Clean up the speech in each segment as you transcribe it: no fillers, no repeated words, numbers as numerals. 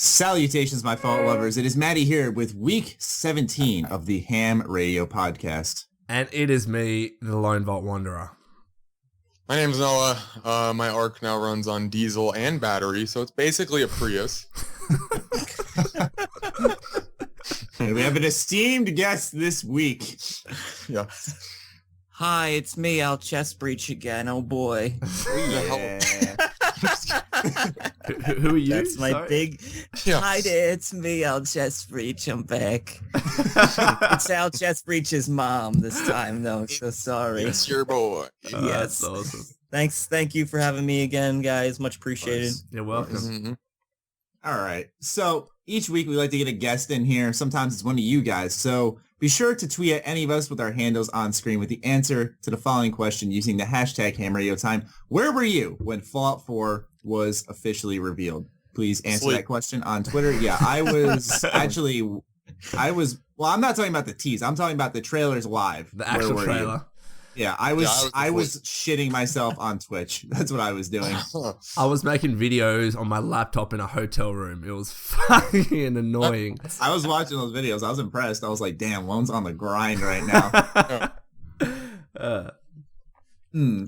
Salutations, my fault lovers. It is Matty here with week 17 of the H.A.M Radio Podcast. And it is me, the LoneVaultWanderer. My name's Noah. My ARC now runs on diesel and battery, so it's basically a Prius. And we have an esteemed guest this week. Yeah. Hi, it's me, AlChestBreach again. Oh boy. Yeah. Who are you? That's my big... Yeah. Hi there, it's me, AlChestBreach. I'm back. It's AlChestBreach's mom this time, though. So sorry. It's your boy. Yes. That's awesome. Thank you for having me again, guys. Much appreciated. You're welcome. Mm-hmm. All right. So each week we like to get a guest in here. Sometimes it's one of you guys. So be sure to tweet at any of us with our handles on screen with the answer to the following question using the hashtag HamRadioTime. Where were you when Fallout 4 was officially revealed? Please answer that question on Twitter. Yeah, I was well, I'm not talking about the tease. I'm talking about the trailers live. The actual trailer. Yeah, I was shitting myself on Twitch. That's what I was doing. I was making videos on my laptop in a hotel room. It was fucking annoying. I was watching those videos. I was impressed. I was like, damn, Lone's on the grind right now.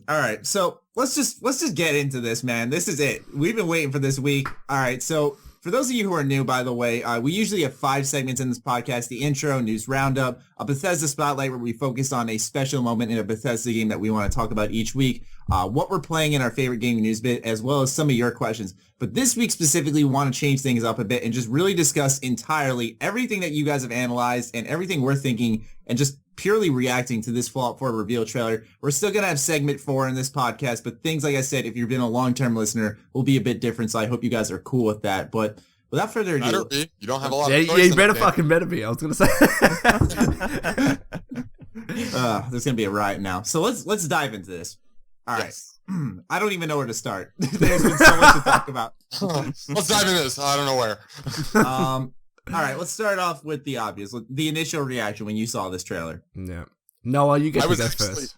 All right, so let's just get into this, man. This is it. We've been waiting for this week. All right, so for those of you who are new, by the way, we usually have 5 segments in this podcast: the intro, news roundup, a Bethesda spotlight where we focus on a special moment in a Bethesda game that we want to talk about each week, what we're playing in our favorite gaming news bit, as well as some of your questions. But this week specifically, we want to change things up a bit and just really discuss entirely everything that you guys have analyzed and everything we're thinking and just purely reacting to this Fallout 4 reveal trailer. We're still going to have segment 4 in this podcast, but things, like I said, if you've been a long-term listener, will be a bit different, so I hope you guys are cool with that. But without further ado... Better be. You don't have a lot of choice. Yeah, you better be. I was going to say. There's going to be a riot now. So let's dive into this. All right. Yes. I don't even know where to start. There's been so much to talk about. Let's dive into this. I don't know where. All right, let's start off with the obvious. The initial reaction when you saw this trailer. Yeah. Noah, you get to go first.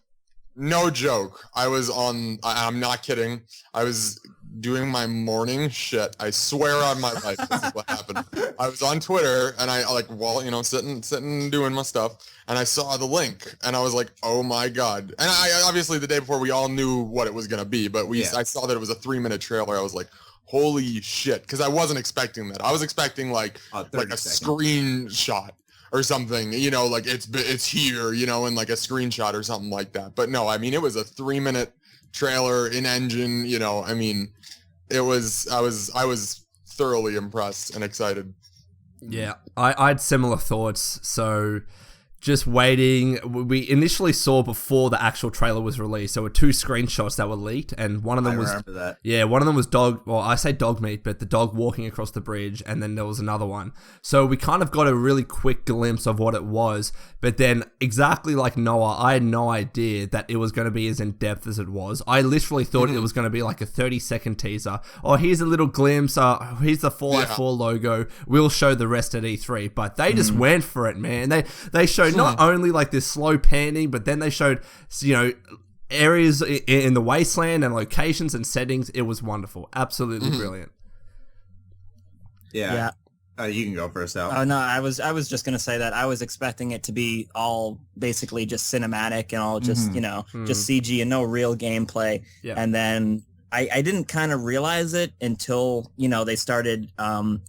No joke. I'm not kidding. I was doing my morning shit. I swear on my life this is what happened. I was on Twitter and sitting doing my stuff, and I saw the link and I was like, oh my God. And I obviously the day before we all knew what it was going to be, but I saw that it was a 3-minute trailer. I was like, holy shit, because I wasn't expecting that. I was expecting like a screenshot or something, like it's here, and like a screenshot or something like that. But no, I mean, it was a 3-minute trailer in engine, it was, I was thoroughly impressed and excited. Yeah, I had similar thoughts. So just waiting. We initially saw before the actual trailer was released, there were 2 screenshots that were leaked, and one of them one of them was dog. Well, I say dog meat, but the dog walking across the bridge, and then there was another one. So we kind of got a really quick glimpse of what it was, but then exactly like Noah, I had no idea that it was going to be as in depth as it was. I literally thought it was going to be like a 30-second teaser. Oh, here's a little glimpse. Here's the Fallout 4 logo. We'll show the rest at E3, but they just went for it, man. They showed not only like this slow panning, but then they showed, areas in the wasteland and locations and settings. It was wonderful. Absolutely brilliant. Yeah. You can go first, Al. Oh no, I was just gonna say that I was expecting it to be all basically just cinematic and all just just CG and no real gameplay. Yeah. And then I didn't kind of realize it until they started when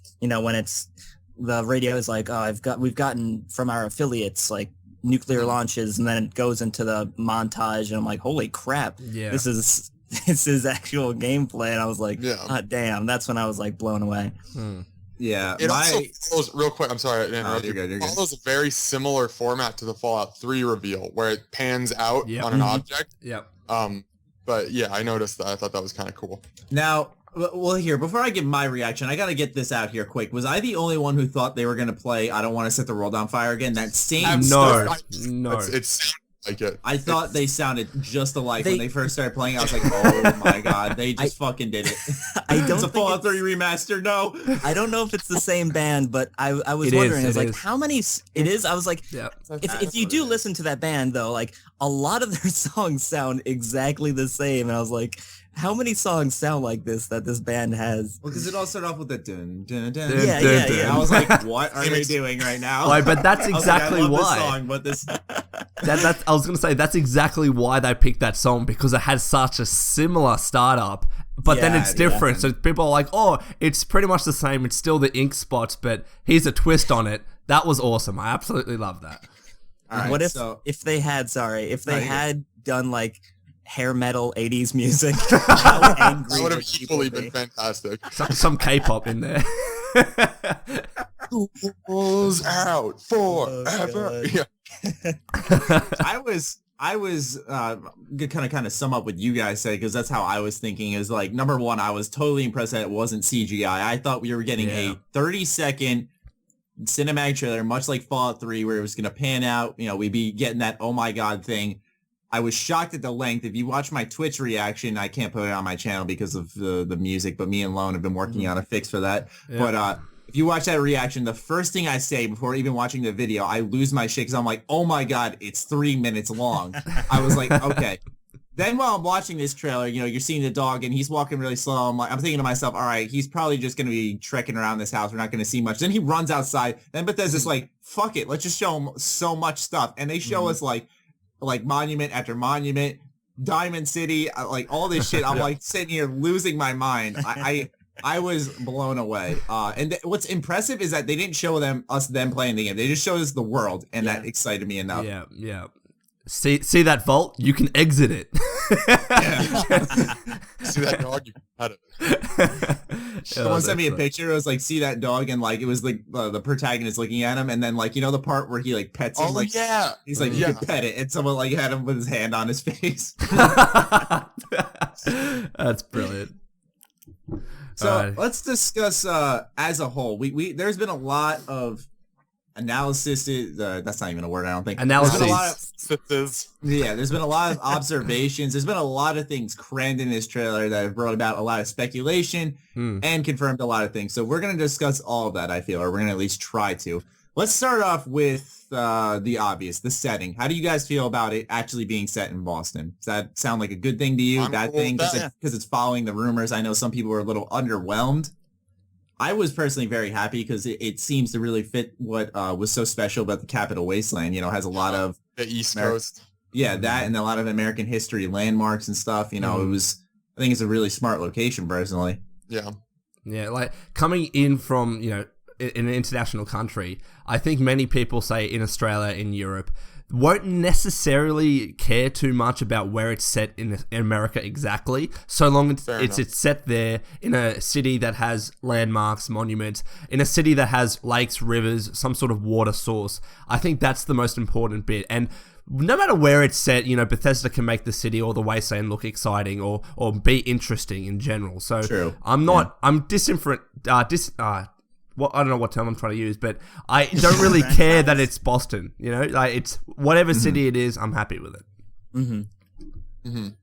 it's the radio is like, oh, we've gotten from our affiliates like nuclear launches, and then it goes into the montage, and I'm like, holy crap, this is actual gameplay. And I was like, oh, damn, that's when I was like blown away. Yeah, it also follows, real quick, I'm sorry to interrupt you. You're good. Follows a very similar format to the Fallout 3 reveal, where it pans out on an object. Yep. But yeah, I noticed that. I thought that was kind of cool. Now, well, here, before I give my reaction, I got to get this out here quick. Was I the only one who thought they were going to play I Don't Want to Set the World on Fire Again? That same No. It sounded like it. I thought they sounded just alike when they first started playing. I was like, oh my God, they just fucking did it. It's a Fallout 3 remaster, no. I don't know if it's the same band, but I was wondering, how many, it is? I was like, if you do listen to that band, though, like, a lot of their songs sound exactly the same. And I was like, how many songs sound like this that this band has? Well, because it all started off with the dun dun dun. Yeah. I was like, what are they doing right now? Wait, but that's exactly I love why. This song, but this. I was gonna say that's exactly why they picked that song, because it has such a similar startup, but then it's different. So people are like, oh, it's pretty much the same. It's still the ink spots, but here's a twist on it. That was awesome. I absolutely love that. All right, what if they had done like hair metal 80s music? How angry that would have equally been fantastic. Some K-pop in there. Schools out forever. I was gonna kind of sum up what you guys say, because that's how I was thinking. Is like, number one, I was totally impressed that it wasn't CGI. I thought we were getting a 30-second cinematic trailer, much like Fallout 3, where it was gonna pan out. We'd be getting that oh my god thing. I was shocked at the length. If you watch my Twitch reaction, I can't put it on my channel because of the music, but me and Lone have been working on a fix for that. Yeah. But if you watch that reaction, the first thing I say before even watching the video, I lose my shit because I'm like, oh my god, it's 3 minutes long. I was like, okay. Then while I'm watching this trailer, you're seeing the dog and he's walking really slow. I'm thinking to myself, all right, he's probably just going to be trekking around this house. We're not going to see much. Then he runs outside. Then Bethesda's like, fuck it. Let's just show him so much stuff. And they show us like monument after monument, Diamond City, like all this shit. I'm like sitting here losing my mind. I was blown away. And what's impressive is that they didn't show us playing the game. They just showed us the world, and that excited me enough. Yeah. See that vault? You can exit it. See that dog? You can pet it. Someone sent me a picture. It was like, see that dog, and like it was like the protagonist looking at him, and then like the part where he like pets him. Oh like, yeah. He's like, you can pet it, and someone like had him with his hand on his face. That's brilliant. So let's discuss as a whole. We there's been a lot of analysis. That's not even a word, I don't think. Analysis. There's been a lot of observations. There's been a lot of things crammed in this trailer that have brought about a lot of speculation and confirmed a lot of things. So we're going to discuss all of that, I feel, or we're going to at least try to. Let's start off with the obvious, the setting. How do you guys feel about it actually being set in Boston? Does that sound like a good thing to you? Bad thing? Because it's following the rumors. I know some people were a little underwhelmed. I was personally very happy because it seems to really fit what was so special about the Capital Wasteland. Has a lot of the East Coast. Yeah, that and a lot of American history landmarks and stuff. It was. I think it's a really smart location, personally. Yeah. Yeah, like coming in from in an international country, I think many people say in Australia, in Europe, won't necessarily care too much about where it's set in America exactly, so long as it's set there in a city that has landmarks, monuments, in a city that has lakes, rivers, some sort of water source. I think that's the most important bit. And no matter where it's set, Bethesda can make the city or the wasteland look exciting or be interesting in general. So true. I'm disinferent. Well, I don't know what term I'm trying to use, but I don't really care that it's Boston. Like it's whatever city it is, I'm happy with it.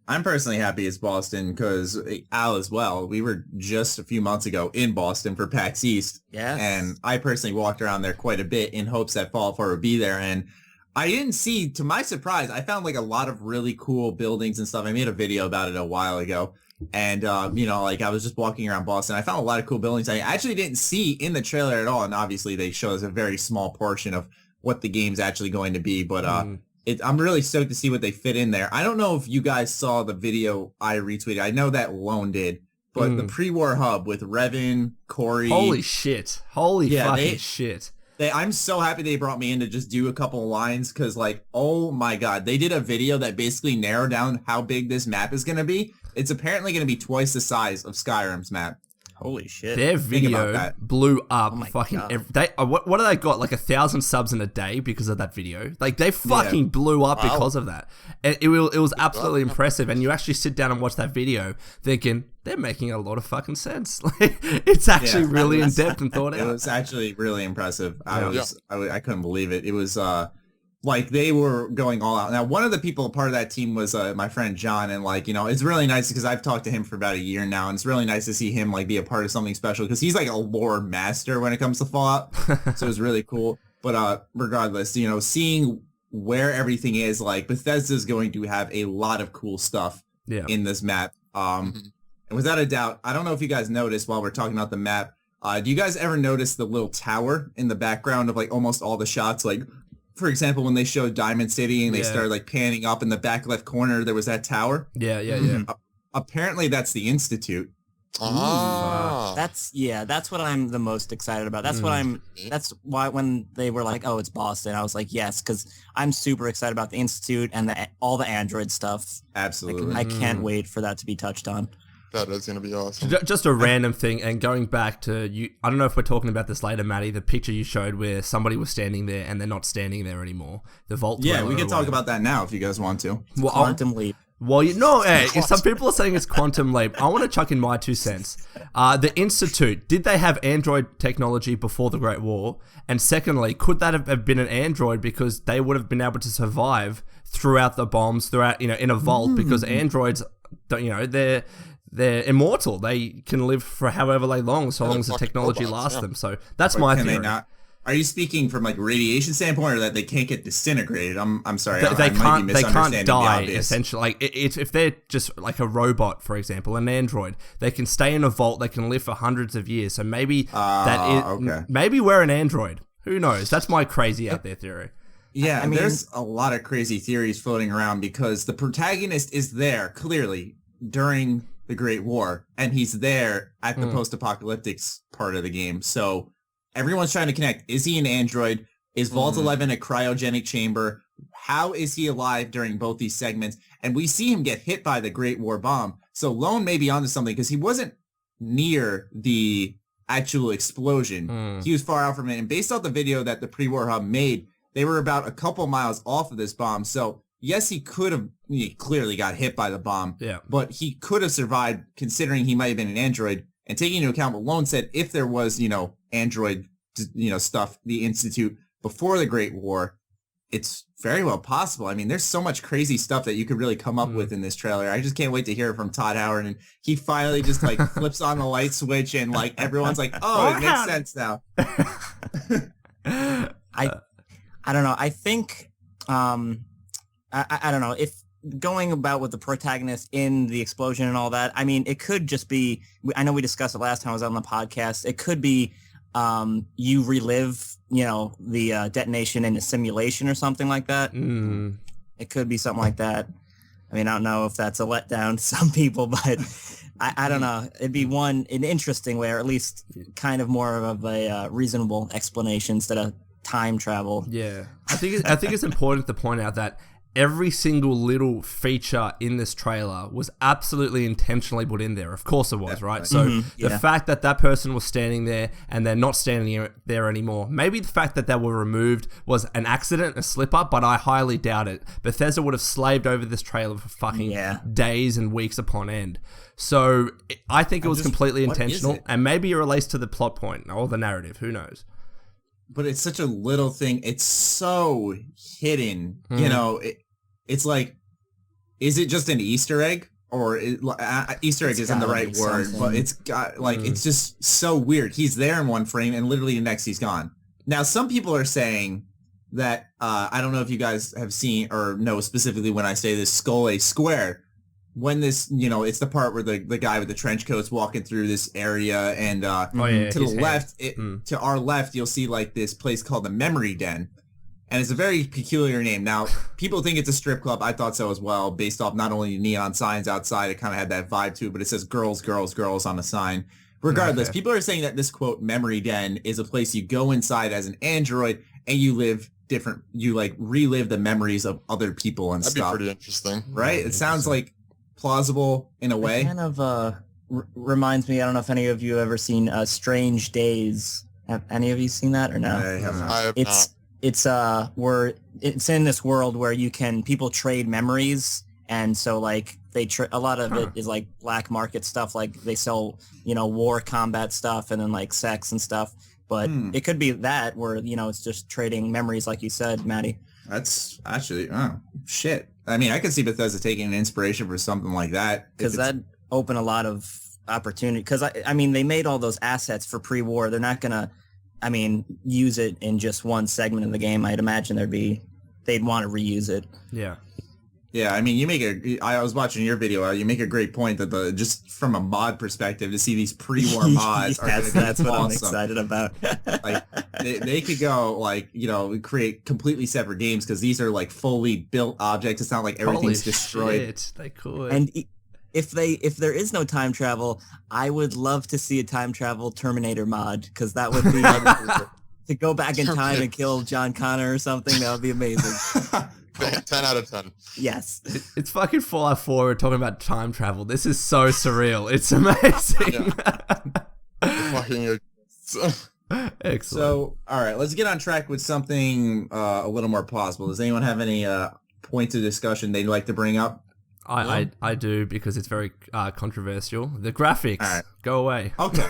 I'm personally happy it's Boston because Al as well. We were just a few months ago in Boston for PAX East, and I personally walked around there quite a bit in hopes that Fallout 4 would be there, and I didn't see. To my surprise, I found like a lot of really cool buildings and stuff. I made a video about it a while ago. And, like I was just walking around Boston. I found a lot of cool buildings I actually didn't see in the trailer at all. And obviously they show us a very small portion of what the game's actually going to be. But I'm really stoked to see what they fit in there. I don't know if you guys saw the video I retweeted. I know that Lone did. But the pre-war hub with Revan, Corey. Holy shit. Fucking shit. I'm so happy they brought me in to just do a couple of lines because, like, oh my god. They did a video that basically narrowed down how big this map is going to be. It's apparently going to be twice the size of Skyrim's map. Holy shit. Their video blew up fucking what do they got? Like 1,000 subs in a day because of that video? Like they fucking blew up because of that. And it was absolutely impressive. And you actually sit down and watch that video thinking, they're making a lot of fucking sense. Like it's actually really in depth and thought out. It was actually really impressive. I couldn't believe it. It was like they were going all out. Now, one of the people part of that team was my friend John, and like it's really nice because I've talked to him for about a year now, and it's really nice to see him like be a part of something special because he's like a lore master when it comes to Fallout. So it was really cool. But regardless, seeing where everything is, like Bethesda is going to have a lot of cool stuff in this map. And without a doubt, I don't know if you guys noticed while we're talking about the map, do you guys ever notice the little tower in the background of like almost all the shots? Like, for example, when they showed Diamond City and they started like panning up in the back left corner, there was that tower. Yeah. Apparently that's the Institute. That's what I'm the most excited about. That's that's why when they were like, oh, it's Boston, I was like, yes, because I'm super excited about the Institute and all the Android stuff. Absolutely. I can't wait for that to be touched on. That is going to be awesome. Just a random thing, and going back to you, I don't know if we're talking about this later, Matty, the picture you showed where somebody was standing there and they're not standing there anymore. The Vault. Yeah, we can talk about that now if you guys want to. Well, Quantum Leap. Well, some people are saying it's Quantum Leap. I want to chuck in my 2 cents. The Institute, did they have Android technology before the Great War? And secondly, could that have been an Android because they would have been able to survive throughout the bombs, in a vault, because androids, they're immortal. They can live for however long, so long as the technology lasts them. So that's my theory. Are you speaking from like radiation standpoint, or that they can't get disintegrated? I'm sorry, they can't die. Essentially, like if they're just like a robot, for example, an android, they can stay in a vault. They can live for hundreds of years. So maybe maybe we're an android. Who knows? That's my crazy out there theory. Yeah, I mean, there's a lot of crazy theories floating around because the protagonist is there clearly during the Great War, and he's there at the post-apocalyptic part of the game. So everyone's trying to connect. Is he an android? Is Vault 11 a cryogenic chamber? How is he alive during both these segments? And we see him get hit by the Great War bomb. So Lone may be onto something because he wasn't near the actual explosion. He was far out from it. And based off the video that the pre-war hub made, they were about a couple miles off of this bomb. So yes, he clearly got hit by the bomb, but he could have survived considering he might have been an android. And taking into account what Lone said, if there was, android, stuff, the Institute before the Great War, it's very well possible. I mean, there's so much crazy stuff that you could really come up with in this trailer. I just can't wait to hear it from Todd Howard. And he finally just like flips on the light switch and like everyone's like, oh, it makes sense now. I don't know. I think, I don't know if going about with the protagonist in the explosion and all that, I mean, it could just be, I know we discussed it last time I was on the podcast. It could be you relive, the detonation in a simulation or something like that. It could be something like that. I mean, I don't know if that's a letdown to some people, but I don't know. It'd be an interesting way, or at least kind of more of a reasonable explanation instead of time travel. Yeah. I think it's important to point out that every single little feature in this trailer was absolutely intentionally put in there. Of course it was, right? So the fact that person was standing there and they're not standing there anymore, maybe the fact that they were removed was an accident, a slip-up, but I highly doubt it. Bethesda would have slaved over this trailer for fucking days and weeks upon end. So I think it was completely intentional, and maybe it relates to the plot point or the narrative. Who knows? But it's such a little thing. It's so hidden. It's like, is it just an Easter egg? Or Easter egg isn't the right word, but it's got it's just so weird. He's there in one frame and literally the next he's gone. Now, some people are saying that, I don't know if you guys have seen or know specifically when I say this, Skull A Square. When this, it's the part where the guy with the trench coat's walking through this area, and to the left, to our left, you'll see like this place called the Memory Den, and it's a very peculiar name. Now, people think it's a strip club. I thought so as well, based off not only neon signs outside, it kind of had that vibe to it, but it says girls, girls, girls on the sign. Regardless, people are saying that this, quote, Memory Den is a place you go inside as an android and you live different, you like relive the memories of other people and stuff. That'd be pretty interesting. Right? It sounds like plausible in a way. It kind of reminds me, I don't know if any of you have ever seen Strange Days. Have any of you seen that or no? I have not. I have not. It's in this world where people trade memories, and so like a lot of it is like black market stuff, like they sell war combat stuff and then like sex and stuff, but it could be that where it's just trading memories like you said, Matty. That's actually shit. I mean, I could see Bethesda taking an inspiration for something like that. Because that opened a lot of opportunity. Because, I mean, they made all those assets for pre-war. They're not going to, use it in just one segment of the game. I'd imagine there'd be they'd want to reuse it. Yeah. Yeah, I mean, I was watching your video. You make a great point that just from a mod perspective, to see these pre-war mods are going to be that's what awesome. I'm excited about. Like they could go create completely separate games because these are like fully built objects. It's not like everything's destroyed. Shit, they could. And if there is no time travel, I would love to see a time travel Terminator mod because that would be to go back in time and kill John Connor or something. That would be amazing. 10 out of 10. Yes. It's fucking Fallout 4. We're talking about time travel. This is so surreal. It's amazing. Fucking excellent. So, all right, let's get on track with something a little more plausible. Does anyone have any points of discussion they'd like to bring up? I do, because it's very controversial. The graphics go away. Okay.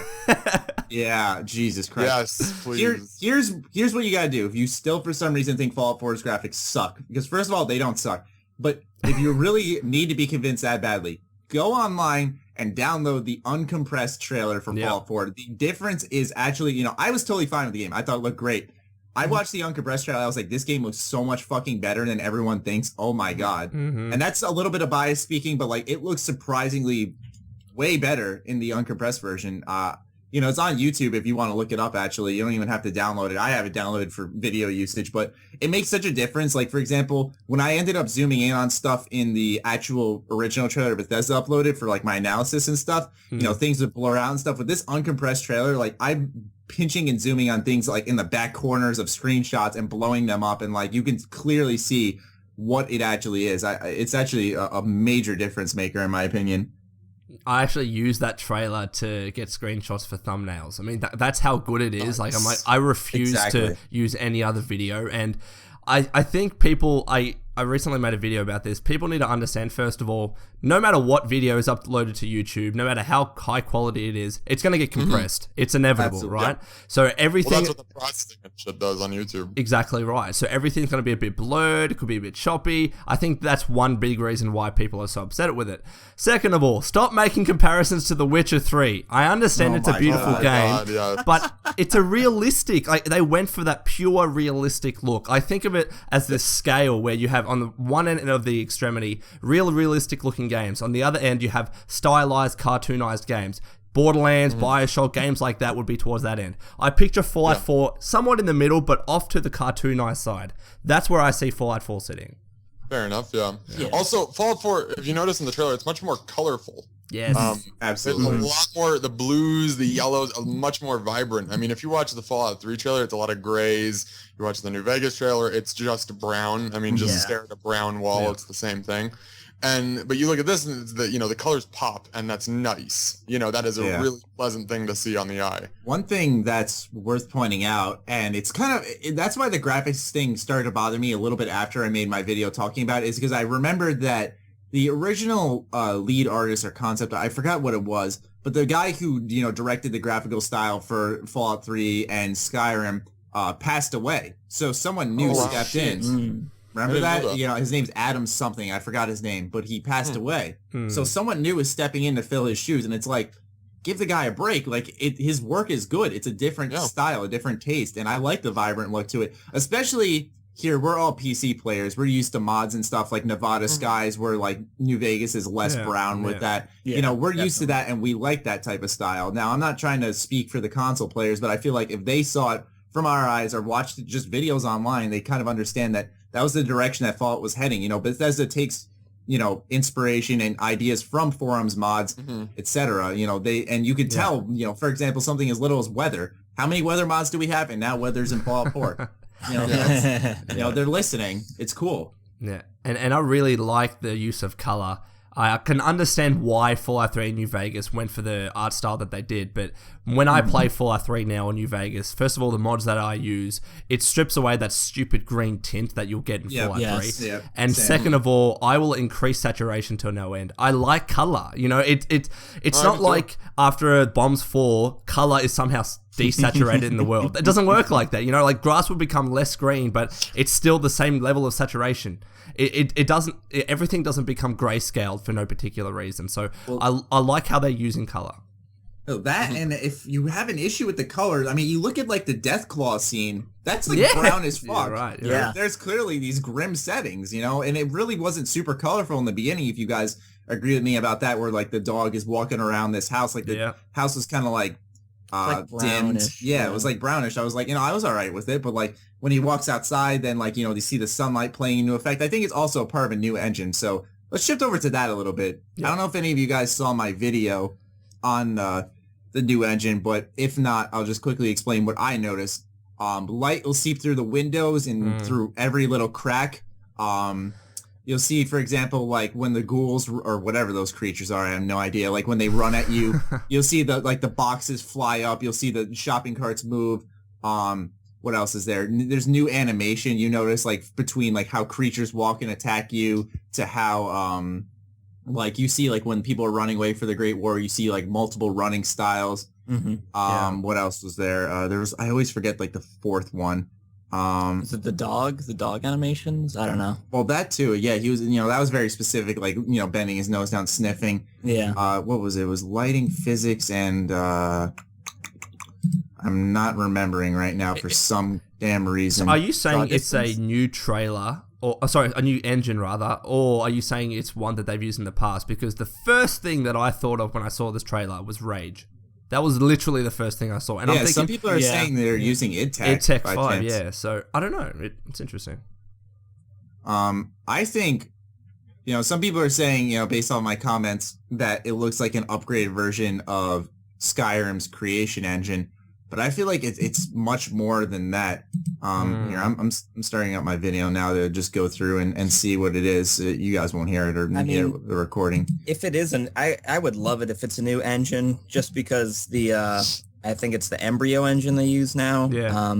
Yeah, Jesus Christ. Yes, please. Here's what you gotta do if you still for some reason think Fallout 4's graphics suck. Because first of all, they don't suck. But if you really need to be convinced that badly, go online and download the uncompressed trailer for Fallout 4. The difference is actually, I was totally fine with the game. I thought it looked great. I watched the uncompressed trailer. I was like, this game looks so much fucking better than everyone thinks. Oh my God. Mm-hmm. And that's a little bit of bias speaking, but like it looks surprisingly way better in the uncompressed version. It's on YouTube if you want to look it up, actually. You don't even have to download it. I have it downloaded for video usage, but it makes such a difference. Like, for example, when I ended up zooming in on stuff in the actual original trailer Bethesda uploaded for, like, my analysis and stuff, things would blur out and stuff. With this uncompressed trailer, like, I'm pinching and zooming on things, like, in the back corners of screenshots and blowing them up, and, like, you can clearly see what it actually is. It's actually a major difference maker, in my opinion. I actually use that trailer to get screenshots for thumbnails. I mean, that's how good it is. Like, I refuse to use any other video. And I think people, I recently made a video about this. People need to understand, first of all, no matter what video is uploaded to YouTube, no matter how high quality it is, it's going to get compressed. Mm-hmm. It's inevitable, absolutely, right? Yeah. So everything... Well, that's what the processing and shit does on YouTube. Exactly right. So everything's going to be a bit blurred. It could be a bit choppy. I think that's one big reason why people are so upset with it. Second of all, stop making comparisons to The Witcher 3. I understand it's a beautiful game, but it's a realistic... Like, they went for that pure realistic look. I think of it as this scale where you have on the one end of the extremity, realistic looking games. On the other end, you have stylized, cartoonized games. Borderlands, Bioshock, games like that would be towards that end. I picture Fallout 4 somewhat in the middle, but off to the cartoonized side. That's where I see Fallout 4 sitting. Fair enough, yeah. Also, Fallout 4, if you notice in the trailer, it's much more colorful. Yes, absolutely. A lot more, the blues, the yellows, much more vibrant. I mean, if you watch the Fallout 3 trailer, it's a lot of grays. You watch the New Vegas trailer, it's just brown. I mean, just stare at a brown wall, it's the same thing. But you look at this, and the colors pop, and that's nice. That is a really pleasant thing to see on the eye. One thing that's worth pointing out, and it's that's why the graphics thing started to bother me a little bit after I made my video talking about it, is because I remembered that the original lead artist or concept, I forgot what it was, but the guy who, directed the graphical style for Fallout 3 and Skyrim passed away. So someone new stepped in. Remember that? His name's Adam something. I forgot his name, but he passed away. So someone new is stepping in to fill his shoes, and it's like, give the guy a break. Like, his work is good. It's a different style, a different taste, and I like the vibrant look to it. Especially here, we're all PC players. We're used to mods and stuff like Nevada Skies, where like New Vegas is less brown with that. Yeah, we're used to that, and we like that type of style. Now, I'm not trying to speak for the console players, but I feel like if they saw it from our eyes or watched just videos online, they kind of understand that was the direction that Fallout was heading. Bethesda takes, inspiration and ideas from forums, mods, etc. And you could tell, for example, something as little as weather. How many weather mods do we have? And now weather's in Fallout 4. They're listening. It's cool. Yeah, and I really like the use of color. I can understand why Fallout 3 and New Vegas went for the art style that they did, but when I play Fallout 3 now on New Vegas, first of all, the mods that I use, it strips away that stupid green tint that you'll get in Fallout 3. Yeah, and second of all, I will increase saturation to no end. I like color. It's not like after bombs fall, color is somehow desaturated in the world. It doesn't work like that. Like grass will become less green, but it's still the same level of saturation. It doesn't. Everything doesn't become grayscaled for no particular reason. So I like how they're using color. No, that, and if you have an issue with the colors, I mean, you look at like the Deathclaw scene, that's like brown as fuck. Yeah, right. Yeah. There's clearly these grim settings, you know, and it really wasn't super colorful in the beginning. If you guys agree with me about that, where like the dog is walking around this house, like the house was kind of like dimmed. Yeah, it was like brownish. I was like, you know, I was all right with it, but like when he walks outside, then like, you know, you see the sunlight playing into effect. I think it's also a part of a new engine. So let's shift over to that a little bit. I don't know if any of you guys saw my video on the new engine, but if not, I'll just quickly explain what I noticed. Light will seep through the windows and through every little crack. You'll see, for example, like when the ghouls or whatever those creatures are, I have no idea. Like when they run at you, you'll see the boxes fly up. You'll see the shopping carts move. What else is there? There's new animation. You notice like between like how creatures walk and attack you to how like you see like when people are running away for the Great War, you see like multiple running styles. What else was there? I always forget like the fourth one. Is it the dog animations? I don't know. Well, that too. Yeah, he was, you know, that was very specific, like, you know, bending his nose down, sniffing. Yeah. What was it? It was lighting, physics, and I'm not remembering right now for some damn reason. So are you saying it's a new trailer, or sorry, a new engine rather, or are you saying it's one that they've used in the past? Because the first thing that I thought of when I saw this trailer was Rage. That was literally the first thing I saw. And I'm thinking, some people are saying they're using id Tech 5, yeah. So I don't know. It's interesting. I think, you know, some people are saying, you know, based on my comments, that it looks like an upgraded version of Skyrim's creation engine. But I feel like it's much more than that. Here, I'm starting up my video now to just go through and see what it is. You guys won't hear it or hear the recording. If it isn't, I would love it if it's a new engine, just because I think it's the Embryo engine they use now. Yeah.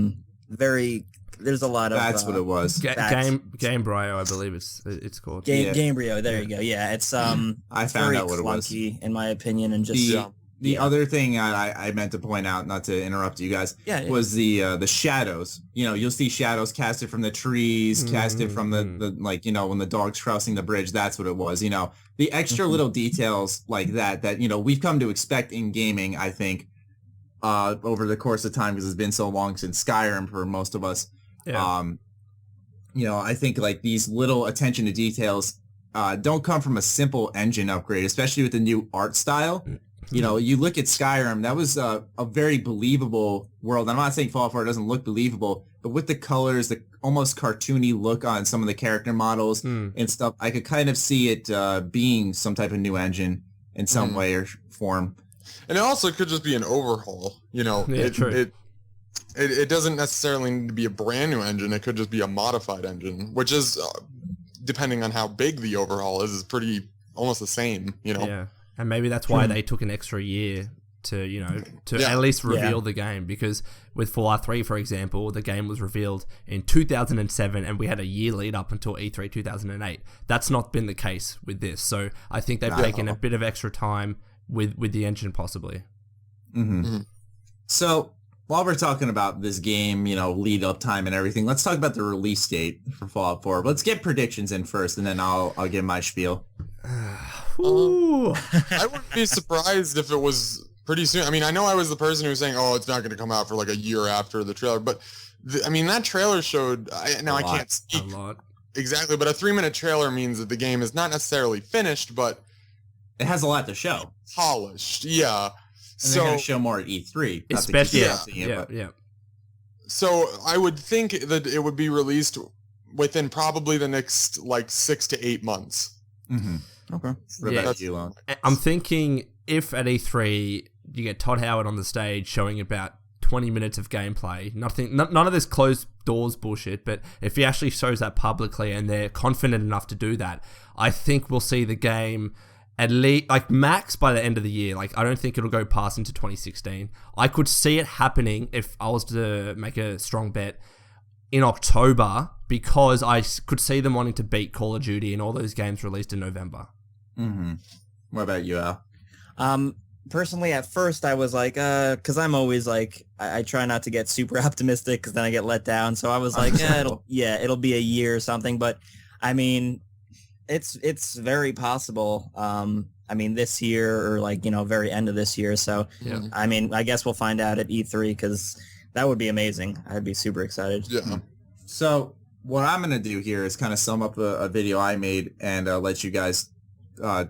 There's a lot of... That's what it was. Gamebryo, I believe it's called. Gamebryo, there you go. Yeah, it's I found out what it was. In my opinion, and just... The other thing I meant to point out, not to interrupt you guys, was the shadows. You know, you'll see shadows casted from the trees, casted from the like, you know, when the dog's crossing the bridge, that's what it was. You know, the extra little details like that, you know, we've come to expect in gaming, I think, over the course of time, because it's been so long since Skyrim for most of us. Yeah. You know, I think like these little attention to details don't come from a simple engine upgrade, especially with the new art style. You know, you look at Skyrim, that was a very believable world. I'm not saying Fallout 4 doesn't look believable, but with the colors, the almost cartoony look on some of the character models and stuff, I could kind of see it being some type of new engine in some way or form. And it also could just be an overhaul, you know. Yeah, it doesn't necessarily need to be a brand new engine. It could just be a modified engine, which is, depending on how big the overhaul is pretty almost the same, you know. Yeah. And maybe that's why they took an extra year to, you know, at least reveal the game. Because with Fallout 3, for example, the game was revealed in 2007 and we had a year lead up until E3 2008. That's not been the case with this. So I think they've taken a bit of extra time with the engine possibly. So while we're talking about this game, you know, lead up time and everything, let's talk about the release date for Fallout 4. Let's get predictions in first, and then I'll give my spiel. I wouldn't be surprised if it was pretty soon. I mean, I know I was the person who was saying, "Oh, it's not going to come out for like a year after the trailer," but I mean, that trailer showed. I can't speak exactly, but a 3-minute trailer means that the game is not necessarily finished, but it has a lot to show. Polished, yeah. And they're going to show more at E3, especially. So I would think that it would be released within probably the next like 6 to 8 months. Okay. I'm thinking if at E3 you get Todd Howard on the stage showing about 20 minutes of gameplay, none of this closed doors bullshit, but if he actually shows that publicly and they're confident enough to do that, I think we'll see the game at least, like, max by the end of the year. Like, I don't think it'll go past into 2016. I could see it happening if I was to make a strong bet in October, because I could see them wanting to beat Call of Duty and all those games released in November. What about you, Al? Personally, at first I was like, because I'm always like, I try not to get super optimistic because then I get let down. So I was like, it'll be a year or something. But I mean, It's very possible. I mean, this year or like, very end of this year. So, I mean, I guess we'll find out at E3 because that would be amazing. I'd be super excited. Yeah. So what I'm going to do here is kind of sum up a video I made and let you guys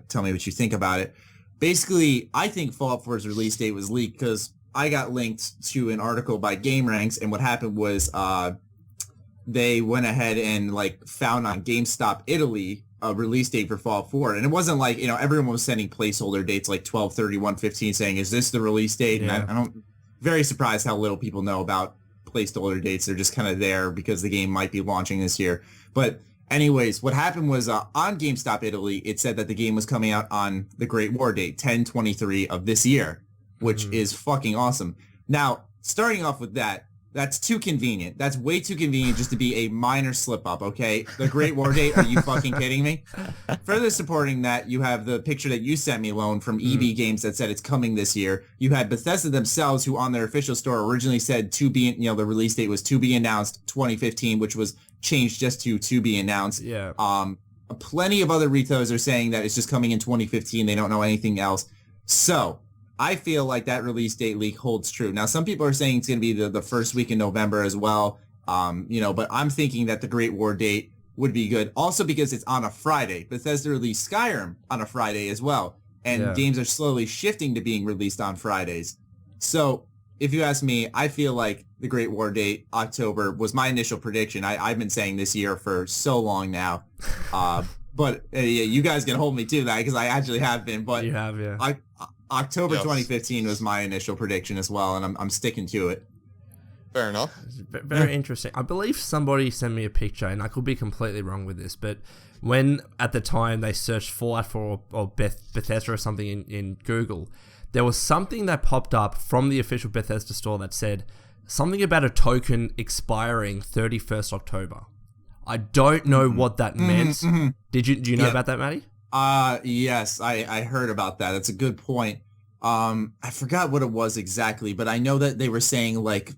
tell me what you think about it. Basically, I think Fallout 4's release date was leaked because I got linked to an article by GameRanks, and what happened was they went ahead and like found on GameStop Italy a release date for Fallout 4, and it wasn't like everyone was sending placeholder dates like 12/31/15 saying, "Is this the release date?" Yeah. And I don't very surprised how little people know about placeholder dates. They're just kind of there because the game might be launching this year. But anyways, what happened was on GameStop Italy, it said that the game was coming out on the Great War date, 10/23 of this year, which is fucking awesome. Now, starting off with that's too convenient. That's way too convenient just to be a minor slip-up, okay? The Great War date, are you fucking kidding me? Further supporting that, you have the picture that you sent me, Lone, from EB Games that said it's coming this year. You had Bethesda themselves, who on their official store originally said the release date was to be announced 2015, which was changed just to be announced. Yeah. Plenty of other retailers are saying that it's just coming in 2015. They don't know anything else. So I feel like that release date leak holds true. Now, some people are saying it's going to be the first week in November as well, but I'm thinking that the Great War date would be good. Also because it's on a Friday. Bethesda released Skyrim on a Friday as well, and games are slowly shifting to being released on Fridays. So if you ask me, I feel like the Great War date, October, was my initial prediction. I've been saying this year for so long now. But you guys can hold me to that because I actually have been. But you have, yeah. October 2015 was my initial prediction as well, and I'm sticking to it. Fair enough. Very interesting. I believe somebody sent me a picture, and I could be completely wrong with this, but when at the time they searched Fallout 4 or Bethesda or something in Google, there was something that popped up from the official Bethesda store that said something about a token expiring 31st October. I don't know what that meant. Do you know about that, Matty? Yes, I heard about that. That's a good point. I forgot what it was exactly, but I know that they were saying like,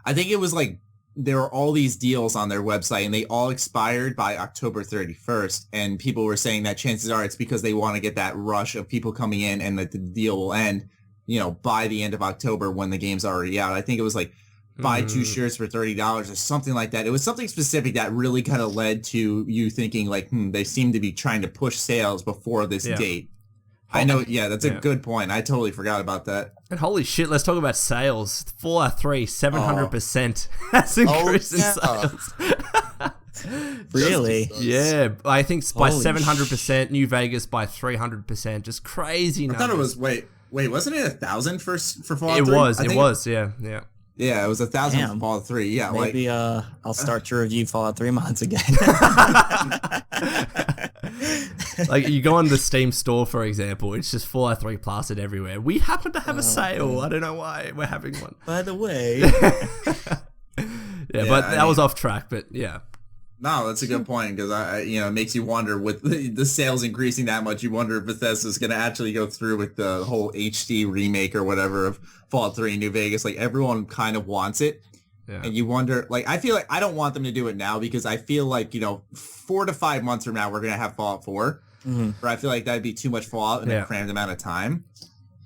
I think it was like there were all these deals on their website and they all expired by October 31st. And people were saying that chances are it's because they want to get that rush of people coming in and that the deal will end, by the end of October when the game's already out. I think it was like buy 2 shirts for $30 or something like that. It was something specific that really kind of led to you thinking like, they seem to be trying to push sales before this date. I know, that's a good point. I totally forgot about that. And holy shit, let's talk about sales. Fallout 3, 700% has increased in sales. Really? Yeah, I think by 700%, New Vegas by 300%, just crazy numbers. I thought it was, wait, wasn't it 1,000 for Fallout 3? It was, yeah. Yeah, it was 1,000 for Fallout 3. Yeah, maybe I'll start to review Fallout 3 mods again. Like you go on the Steam store, for example, it's just Fallout 3 plastered everywhere. We happen to have a sale. I don't know why we're having one. By the way. But that was off track. But yeah. No, that's a good point because it makes you wonder with the sales increasing that much. You wonder if Bethesda's going to actually go through with the whole HD remake or whatever of Fallout 3 in New Vegas. Like everyone kind of wants it, and you wonder. Like I feel like I don't want them to do it now because I feel like 4 to 5 months from now we're going to have Fallout 4. But I feel like that'd be too much Fallout in a crammed amount of time.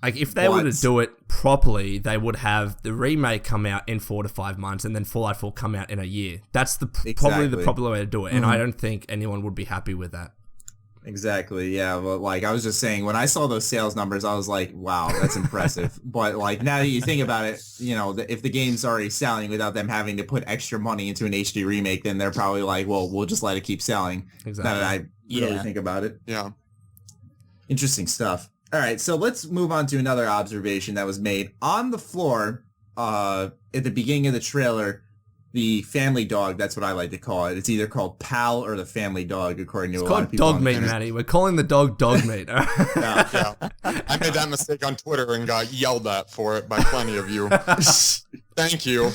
Like if they were to do it properly, they would have the remake come out in 4 to 5 months and then Fallout 4 come out in a year. That's probably the proper way to do it. And I don't think anyone would be happy with that. Exactly. Yeah. But like I was just saying, when I saw those sales numbers, I was like, wow, that's impressive. But like now that you think about it, if the game's already selling without them having to put extra money into an HD remake, then they're probably like, well, we'll just let it keep selling. Exactly. Now that I really think about it. Yeah. Interesting stuff. All right, so let's move on to another observation that was made on the floor at the beginning of the trailer. The family dog, that's what I like to call it. It's either called Pal or the family dog, according to a lot of people. It's called dog meat, Matty. We're calling the dog meat. Yeah. I made that mistake on Twitter and got yelled at for it by plenty of you. Thank you.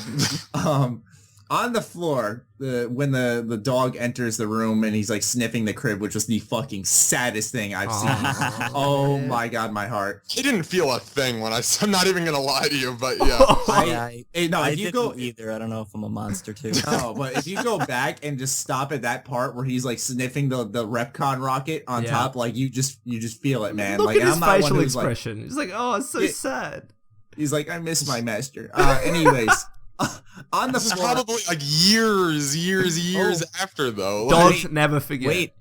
on the floor, when the dog enters the room and he's like sniffing the crib, which was the fucking saddest thing I've seen. Oh my God, my heart. I didn't feel a thing when I'm not even gonna lie to you, but yeah. I didn't either. I don't know if I'm a monster too. No, but if you go back and just stop at that part where he's like sniffing the Repcon rocket on top, like you just feel it, man. Look like at his facial expression. He's like, oh, it's so sad. He's like, I miss my master. Anyways. On the floor. Probably like years after though. Dogs never forget. Wait,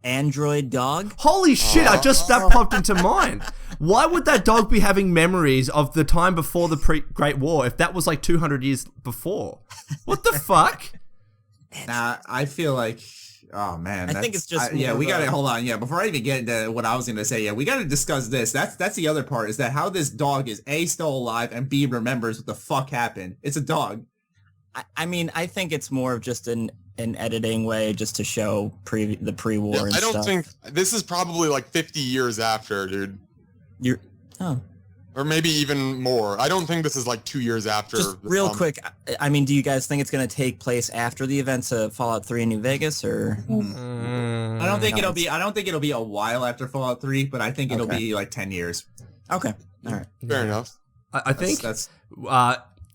android dog? Holy shit! That popped into mind. Why would that dog be having memories of the time before the Great War if that was like 200 years before? What the fuck? Nah, I feel like. Oh man, I think it's just we got to hold on. Yeah, before I even get into what I was going to say, we got to discuss this. That's the other part, is that how this dog is A, still alive, and B, remembers what the fuck happened. It's a dog. I mean, I think it's more of just an editing way just to show the pre-war and stuff. I don't think this is probably like 50 years after, dude. Or maybe even more. I don't think this is like 2 years after. Just real quick, I mean, do you guys think it's going to take place after the events of Fallout 3 in New Vegas, or? I don't think it'll be. I don't think it'll be a while after Fallout 3, but I think it'll be like 10 years. Okay, all right, fair enough. I think that's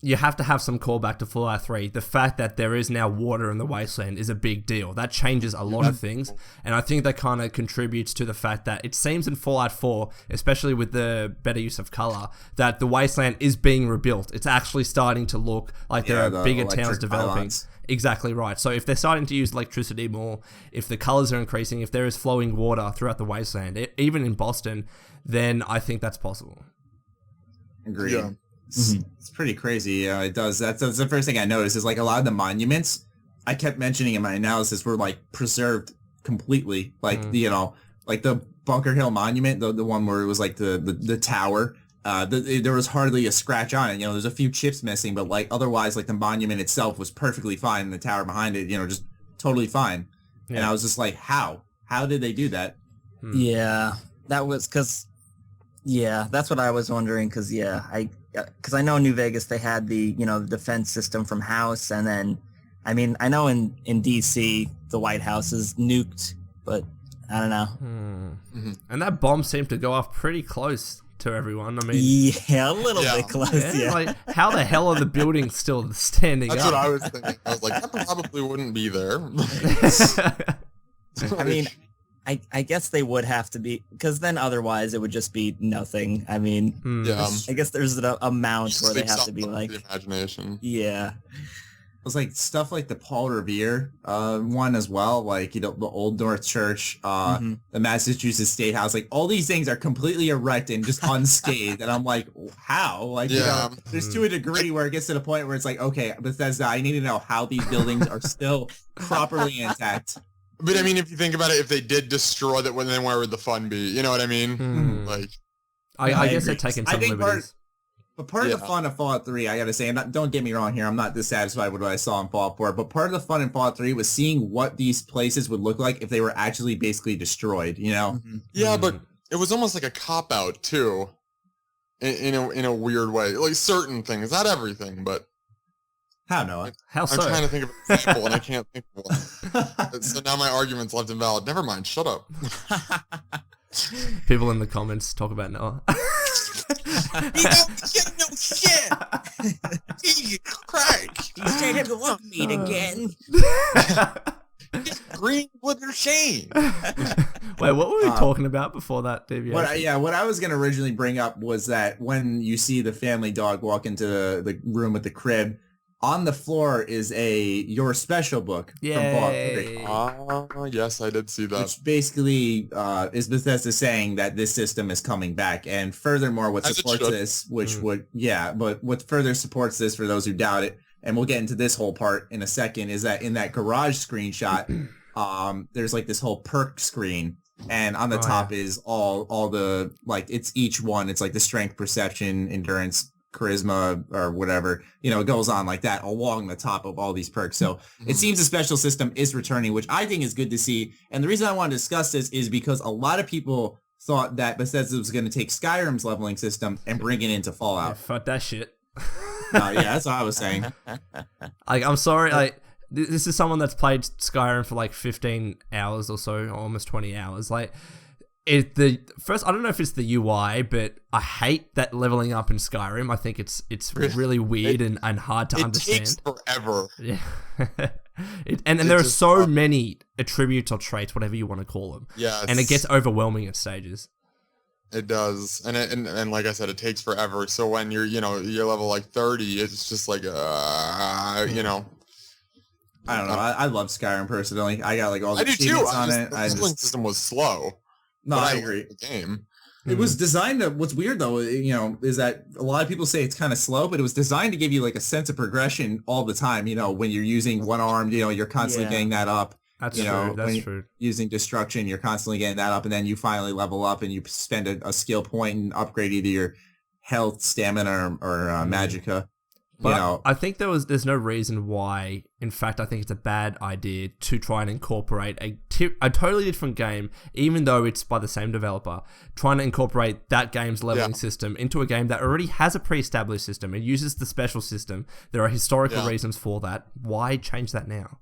you have to have some callback to Fallout 3. The fact that there is now water in the wasteland is a big deal. That changes a lot of things, and I think that kind of contributes to the fact that it seems in Fallout 4, especially with the better use of color, that the wasteland is being rebuilt. It's actually starting to look like there are bigger towns developing. Pylons. Exactly right. So if they're starting to use electricity more, if the colors are increasing, if there is flowing water throughout the wasteland, even in Boston, then I think that's possible. Agreed. Yeah. It's pretty crazy. It does. That's the first thing I noticed is like a lot of the monuments I kept mentioning in my analysis were like preserved completely. Like like the Bunker Hill Monument, the one where it was like the tower. There was hardly a scratch on it. There's a few chips missing, but like otherwise, like the monument itself was perfectly fine, and the tower behind it, just totally fine. Yeah. And I was just like, how did they do that? Yeah, that was because. Yeah, that's what I was wondering. Because I know New Vegas, they had the the defense system from House, and then I mean I know in DC the White House is nuked, but I don't know. And that bomb seemed to go off pretty close to everyone. I mean, a little bit close. Yeah. Like how the hell are the buildings still standing That's up? what I was thinking. I was like, that probably wouldn't be there. I mean, I guess they would have to be, because then otherwise it would just be nothing. I mean, I guess there's an amount where they have to be like the imagination. Yeah. It was like stuff like the Paul Revere one as well, like the Old North Church, the Massachusetts State House, like all these things are completely erect and just unscathed, and I'm like, how? Like there's to a degree where it gets to the point where it's like, okay, Bethesda, I need to know how these buildings are still properly intact. But I mean, if you think about it, if they did destroy that, then where would the fun be? You know what I mean? Like, I guess they're taking some liberties. But part of the fun of Fallout 3, I gotta say, don't get me wrong here, I'm not dissatisfied with what I saw in Fallout 4, but part of the fun in Fallout 3 was seeing what these places would look like if they were actually basically destroyed, Yeah, but it was almost like a cop-out, too, in a weird way. Like, certain things, not everything, but... How, Noah? How so? I'm trying to think of an example, and I can't think of one. So now my argument's left invalid. Never mind, shut up. People in the comments talk about Noah. You don't get no shit! Jesus Christ! You said to look meat again. Green glitter shame. Wait, what were we talking about before that deviation? What I was going to originally bring up was that when you see the family dog walk into the room with the crib, on the floor is your special book from Fallout 3. Yes, I did see that. Which basically is Bethesda saying that this system is coming back. And furthermore, what supports this, but what further supports this for those who doubt it, and we'll get into this whole part in a second, is that in that garage screenshot, there's like this whole perk screen. And on the top is all the, like, it's each one. It's like the strength, perception, endurance, charisma, or whatever, it goes on like that along the top of all these perks. So it seems the special system is returning, which I think is good to see. And the reason I want to discuss this is because a lot of people thought that Bethesda was going to take Skyrim's leveling system and bring it into Fallout. Yeah, fuck that shit. Yeah, that's what I was saying. I'm sorry, this is someone that's played Skyrim for like 15 hours or so, almost 20 hours. Like, I don't know if it's the UI, but I hate that leveling up in Skyrim. I think it's really weird and hard to understand. It takes forever. Yeah. and there are so many attributes or traits, whatever you want to call them. Yeah. And it gets overwhelming at stages. It does. And like I said, it takes forever. So when you're level like 30, it's just like, I don't know. I love Skyrim personally. I got like all the achievements on it. The leveling system was slow. No, I agree. The game. It was designed to, what's weird though, is that a lot of people say it's kind of slow, but it was designed to give you like a sense of progression all the time. When you're using one arm, you're constantly getting that up. That's true. That's true. Using destruction, you're constantly getting that up, and then you finally level up and you spend a skill point and upgrade either your health, stamina, or magicka. But I think there's no reason why. In fact, I think it's a bad idea to try and incorporate a totally different game, even though it's by the same developer, trying to incorporate that game's leveling system into a game that already has a pre-established system. It uses the special system. There are historical reasons for that. Why change that now?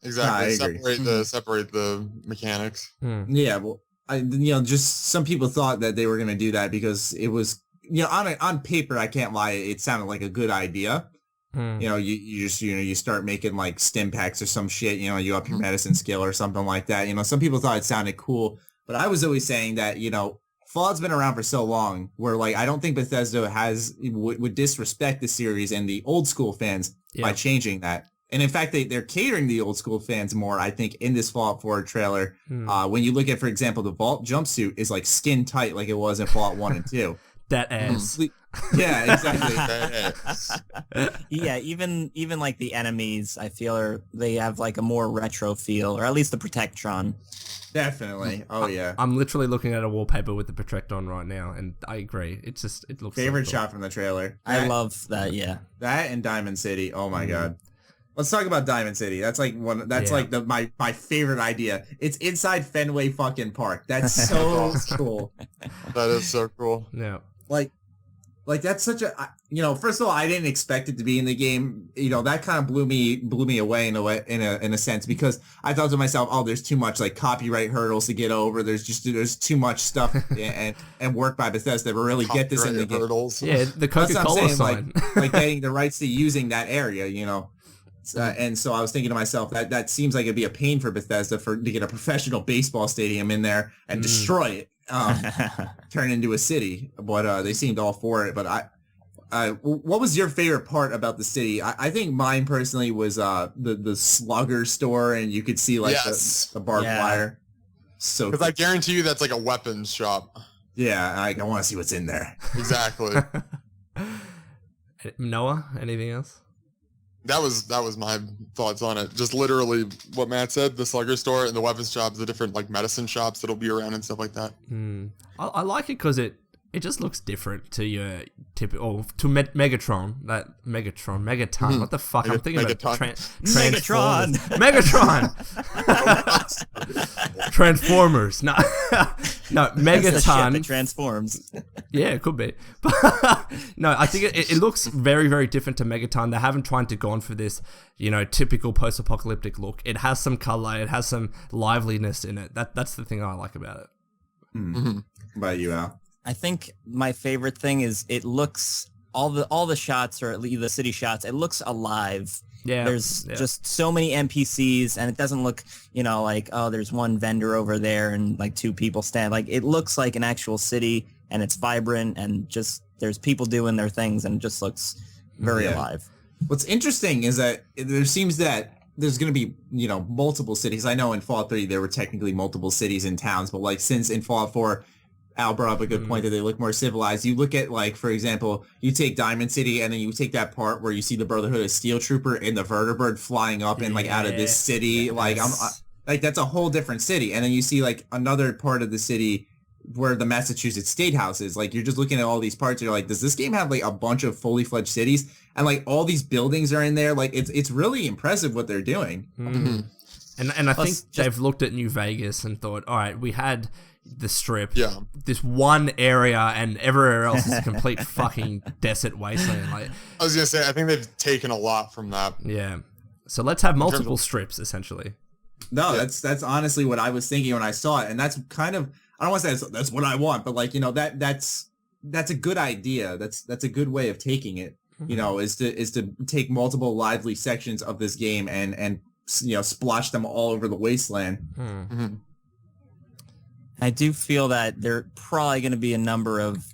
Exactly. Separate the mechanics. Yeah. Well, just some people thought that they were going to do that because it was. On paper, I can't lie, it sounded like a good idea. You start making like stim packs or some shit, you up your medicine skill or something like that. Some people thought it sounded cool, but I was always saying that, Fallout's been around for so long where like, I don't think Bethesda would disrespect the series and the old school fans by changing that. And in fact, they're catering the old school fans more, I think, in this Fallout 4 trailer. When you look at, for example, the Vault jumpsuit is like skin tight like it was in Fallout 1 and 2. That ass. Yeah, exactly. Yeah, even like the enemies, I feel they have like a more retro feel, or at least the Protectron. Definitely. Oh yeah. I'm literally looking at a wallpaper with the Protectron right now, and I agree. It looks favorite so cool. shot from the trailer. I love that. Yeah. That and Diamond City. Oh my god. Let's talk about Diamond City. That's like my favorite idea. It's inside Fenway fucking Park. That's so cool. That is so cool. Yeah. Like that's such a, first of all, I didn't expect it to be in the game. That kind of blew me away in a sense, because I thought to myself, oh, there's too much like copyright hurdles to get over. There's too much stuff and work by Bethesda to really get this in the game. Hurdles. Yeah, the Coca-Cola sign. like getting the rights to using that area, and so I was thinking to myself that seems like it'd be a pain for Bethesda to get a professional baseball stadium in there and destroy it. Turn into a city, but they seemed all for it. But what was your favorite part about the city? I think mine personally was the slugger store, and you could see like the barbed wire. So because I guarantee you that's like a weapons shop. Yeah, I want to see what's in there. Exactly. Noah, anything else? That was my thoughts on it. Just literally what Matt said, the slugger store and the weapons shops, the different like medicine shops that'll be around and stuff like that. I like it because it just looks different to your typical, to Megatron. Megaton. What the fuck? I'm thinking about Megatron. Megatron. Transformers. No, Megaton. That transforms. Yeah, it could be. But no, I think it looks very, very different to Megaton. They haven't tried to go on for this, typical post-apocalyptic look. It has some color. It has some liveliness in it. That's the thing I like about it. What about you, Al? I think my favorite thing is it looks, all the shots, or at least the city shots, it looks alive. Yeah. There's just so many NPCs, and it doesn't look, like, oh, there's one vendor over there and like two people stand. Like, it looks like an actual city, and it's vibrant, and just there's people doing their things, and it just looks very alive. What's interesting is that there seems that there's going to be, multiple cities. I know in Fallout 3 there were technically multiple cities and towns, but like since in Fallout 4, Al brought up a good point that they look more civilized. You look at, like, for example, you take Diamond City, and then you take that part where you see the Brotherhood of Steel Trooper and the vertibird flying up and like out of this city. Like, like that's a whole different city. And then you see like another part of the city where the Massachusetts State House is. Like, you're just looking at all these parts. You're like, does this game have like a bunch of fully fledged cities? And like all these buildings are in there. Like, it's really impressive what they're doing. And I think they've looked at New Vegas and thought, all right, we had the strip. Yeah. This one area, and everywhere else is a complete fucking desert wasteland. Like, I was gonna say, I think they've taken a lot from that. Yeah. So let's have multiple strips, essentially. No, that's honestly what I was thinking when I saw it, and that's kind of, I don't want to say that's what I want, but like, you know, that's a good idea. That's a good way of taking it. You know, is to take multiple lively sections of this game and you know, splotch them all over the wasteland. Mm-hmm. I do feel that there are probably going to be a number of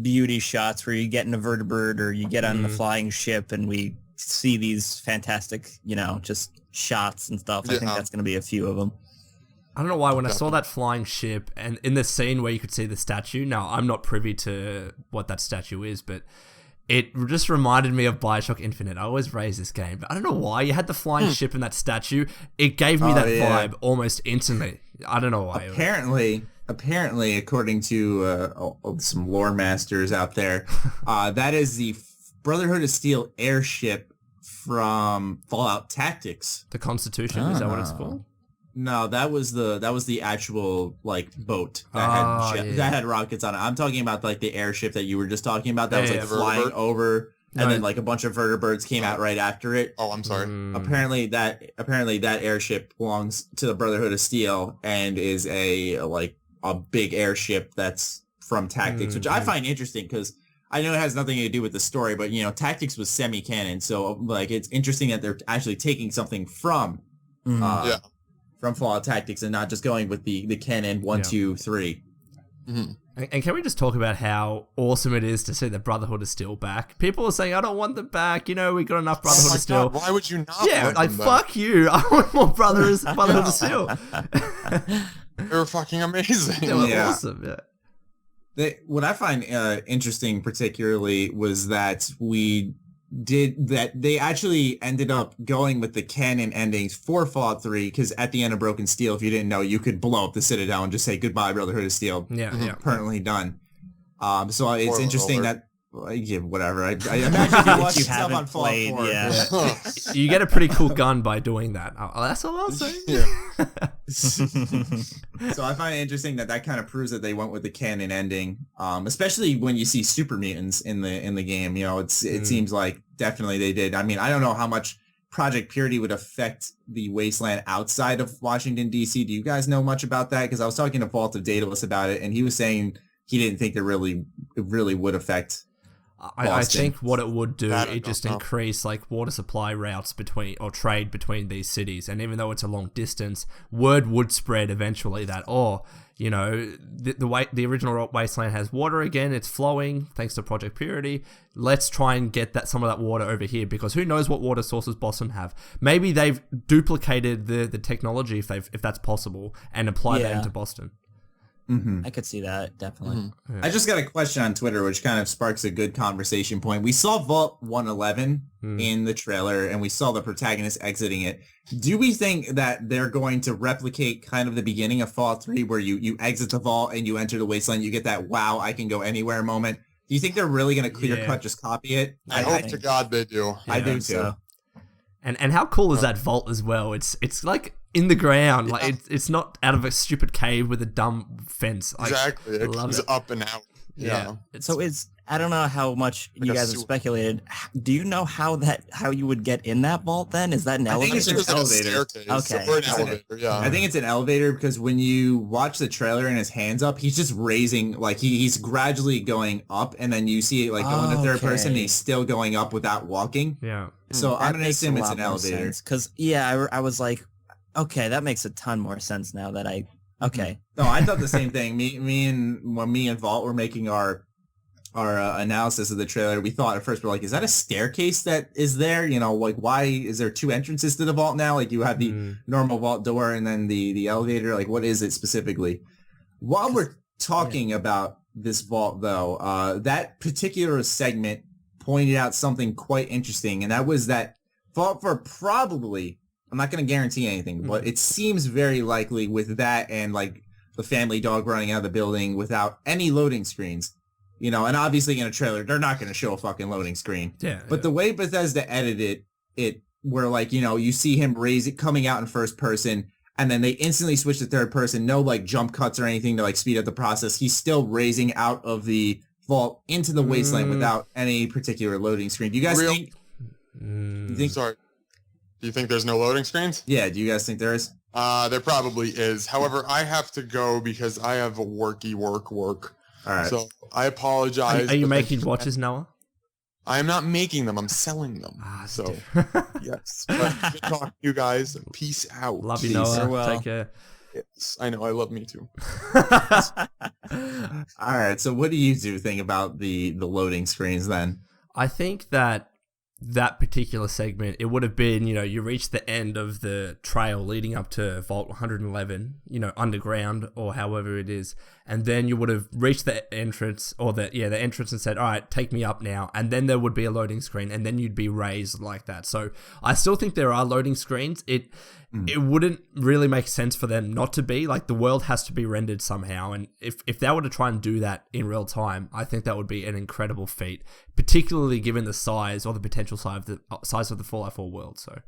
beauty shots where you get in a vertebrate or you get on the flying ship and we see these fantastic, you know, just shots and stuff. I think that's going to be a few of them. I don't know why, when I saw that flying ship and in the scene where you could see the statue, now I'm not privy to what that statue is, but it just reminded me of BioShock Infinite. I always raise this game, but I don't know why. You had the flying ship in that statue. It gave me that vibe almost instantly. I don't know why. Apparently, according to some lore masters out there, that is the Brotherhood of Steel airship from Fallout Tactics. The Constitution, is that what it's called? No, that was the actual like boat that had rockets on it. I'm talking about like the airship that you were just talking about that was like flying over, and then like a bunch of vertibirds came out right after it. Oh, I'm sorry. Apparently that airship belongs to the Brotherhood of Steel and is a big airship that's from Tactics, which I find interesting because I know it has nothing to do with the story, but you know, Tactics was semi-canon, so like it's interesting that they're actually taking something from from Fallout Tactics and not just going with the canon 1, 2, 3. Mm-hmm. And can we just talk about how awesome it is to see the Brotherhood of Steel back? People are saying, I don't want them back. You know, we got enough Brotherhood of Steel. God, why would you not want them fuck you. I want more Brotherhood of Steel. They were fucking amazing. They were awesome, yeah. What I find interesting particularly was that they actually ended up going with the canon endings for Fallout 3 because at the end of Broken Steel, if you didn't know, you could blow up the Citadel and just say goodbye, Brotherhood of Steel. Yeah. Permanently done. So it's interesting that whatever. I imagine you watch yourself on Fallout 4. Yeah. You get a pretty cool gun by doing that. That's all I'll say. So I find it interesting that kind of proves that they went with the canon ending, especially when you see super mutants in the game. You know, it seems like definitely they did. I mean, I don't know how much Project Purity would affect the wasteland outside of Washington, D.C. Do you guys know much about that? Because I was talking to Vault of Daedalus about it, and he was saying he didn't think it really would affect I think what it would do, it just increase like water supply routes or trade between these cities. And even though it's a long distance, word would spread eventually that, you know, the original wasteland has water again. It's flowing thanks to Project Purity. Let's try and get some of that water over here, because who knows what water sources Boston have. Maybe they've duplicated the technology if that's possible and applied that into Boston. Mm-hmm. I could see that, definitely. Mm-hmm. Yeah. I just got a question on Twitter, which kind of sparks a good conversation point. We saw Vault 111 in the trailer, and we saw the protagonist exiting it. Do we think that they're going to replicate kind of the beginning of Fallout 3, where you exit the vault and you enter the wasteland, you get that, wow, I can go anywhere moment? Do you think they're really going to clear-cut just copy it? I hope to God they do. I do, too. So. And how cool is that vault as well? It's like in the ground, like it's not out of a stupid cave with a dumb fence. Exactly, it comes up and out. Yeah. So I don't know how much you guys have speculated. Do you know how you would get in that vault then? Is that an elevator? I think it's an elevator. Okay. Or an elevator, yeah. I think it's an elevator because when you watch the trailer and his hands up, he's just raising, like he's gradually going up, and then you see it like going to third person, and he's still going up without walking. Yeah. So I'm going to assume it's an elevator. Because, I was like, okay, that makes a ton more sense now that okay. No, I thought the same thing. When me and Vault were making our analysis of the trailer, we thought at first, we're like, is that a staircase that is there? You know, like, why is there two entrances to the vault now? Like, you have the normal vault door and then the elevator. Like, what is it specifically? While we're talking about this vault, though, that particular segment pointed out something quite interesting, and that was that Vault 4 probably, I'm not going to guarantee anything, but it seems very likely with that and, like, the family dog running out of the building without any loading screens. You know, and obviously in a trailer, they're not going to show a fucking loading screen. Yeah. But the way Bethesda edited it, where, like, you know, you see him coming out in first person, and then they instantly switch to third person, no like jump cuts or anything to like speed up the process. He's still raising out of the vault into the wasteland without any particular loading screen. Do you guys think? Sorry. Do you think there's no loading screens? Yeah. Do you guys think there is? There probably is. However, I have to go because I have a work. All right. So I apologize. Are you making watches, Noah? I am not making them. I'm selling them. So, yes. But good talking to you guys. Peace out. Love you, Noah. Well. Take care. Yes, I know. I love me too. All right. So what do you two think about the loading screens then? I think that particular segment, it would have been, you reach the end of the trail leading up to Vault 111, underground or however it is, and then you would have reached the entrance the entrance and said, all right, take me up now, and then there would be a loading screen, and then you'd be raised like that. So I still think there are loading screens. It wouldn't really make sense for them not to be. Like, the world has to be rendered somehow, and if they were to try and do that in real time, I think that would be an incredible feat, particularly given the size or the potential size of the Fallout 4 world. So,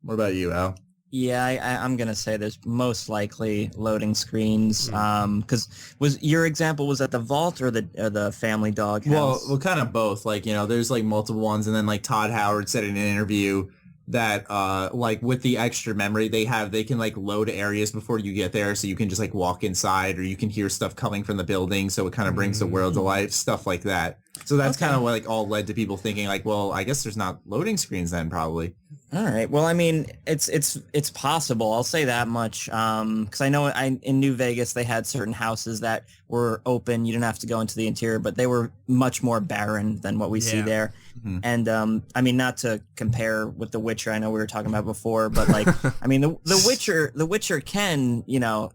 what about you, Al? Yeah, I'm gonna say there's most likely loading screens. Because your example was at the vault or the family dog house? Well, kind of both. Like, there's like multiple ones, and then like Todd Howard said in an interview that like with the extra memory they can like load areas before you get there, so you can just like walk inside, or you can hear stuff coming from the building, so it kind of brings the world to life, stuff like that. So that's kind of what like all led to people thinking like, well, I guess there's not loading screens then, probably. All right. Well, I mean, it's possible. I'll say that much. Because I know in New Vegas they had certain houses that were open. You didn't have to go into the interior, but they were much more barren than what we see there. Mm-hmm. And I mean, not to compare with The Witcher, I know we were talking about before, but like, I mean, the Witcher can,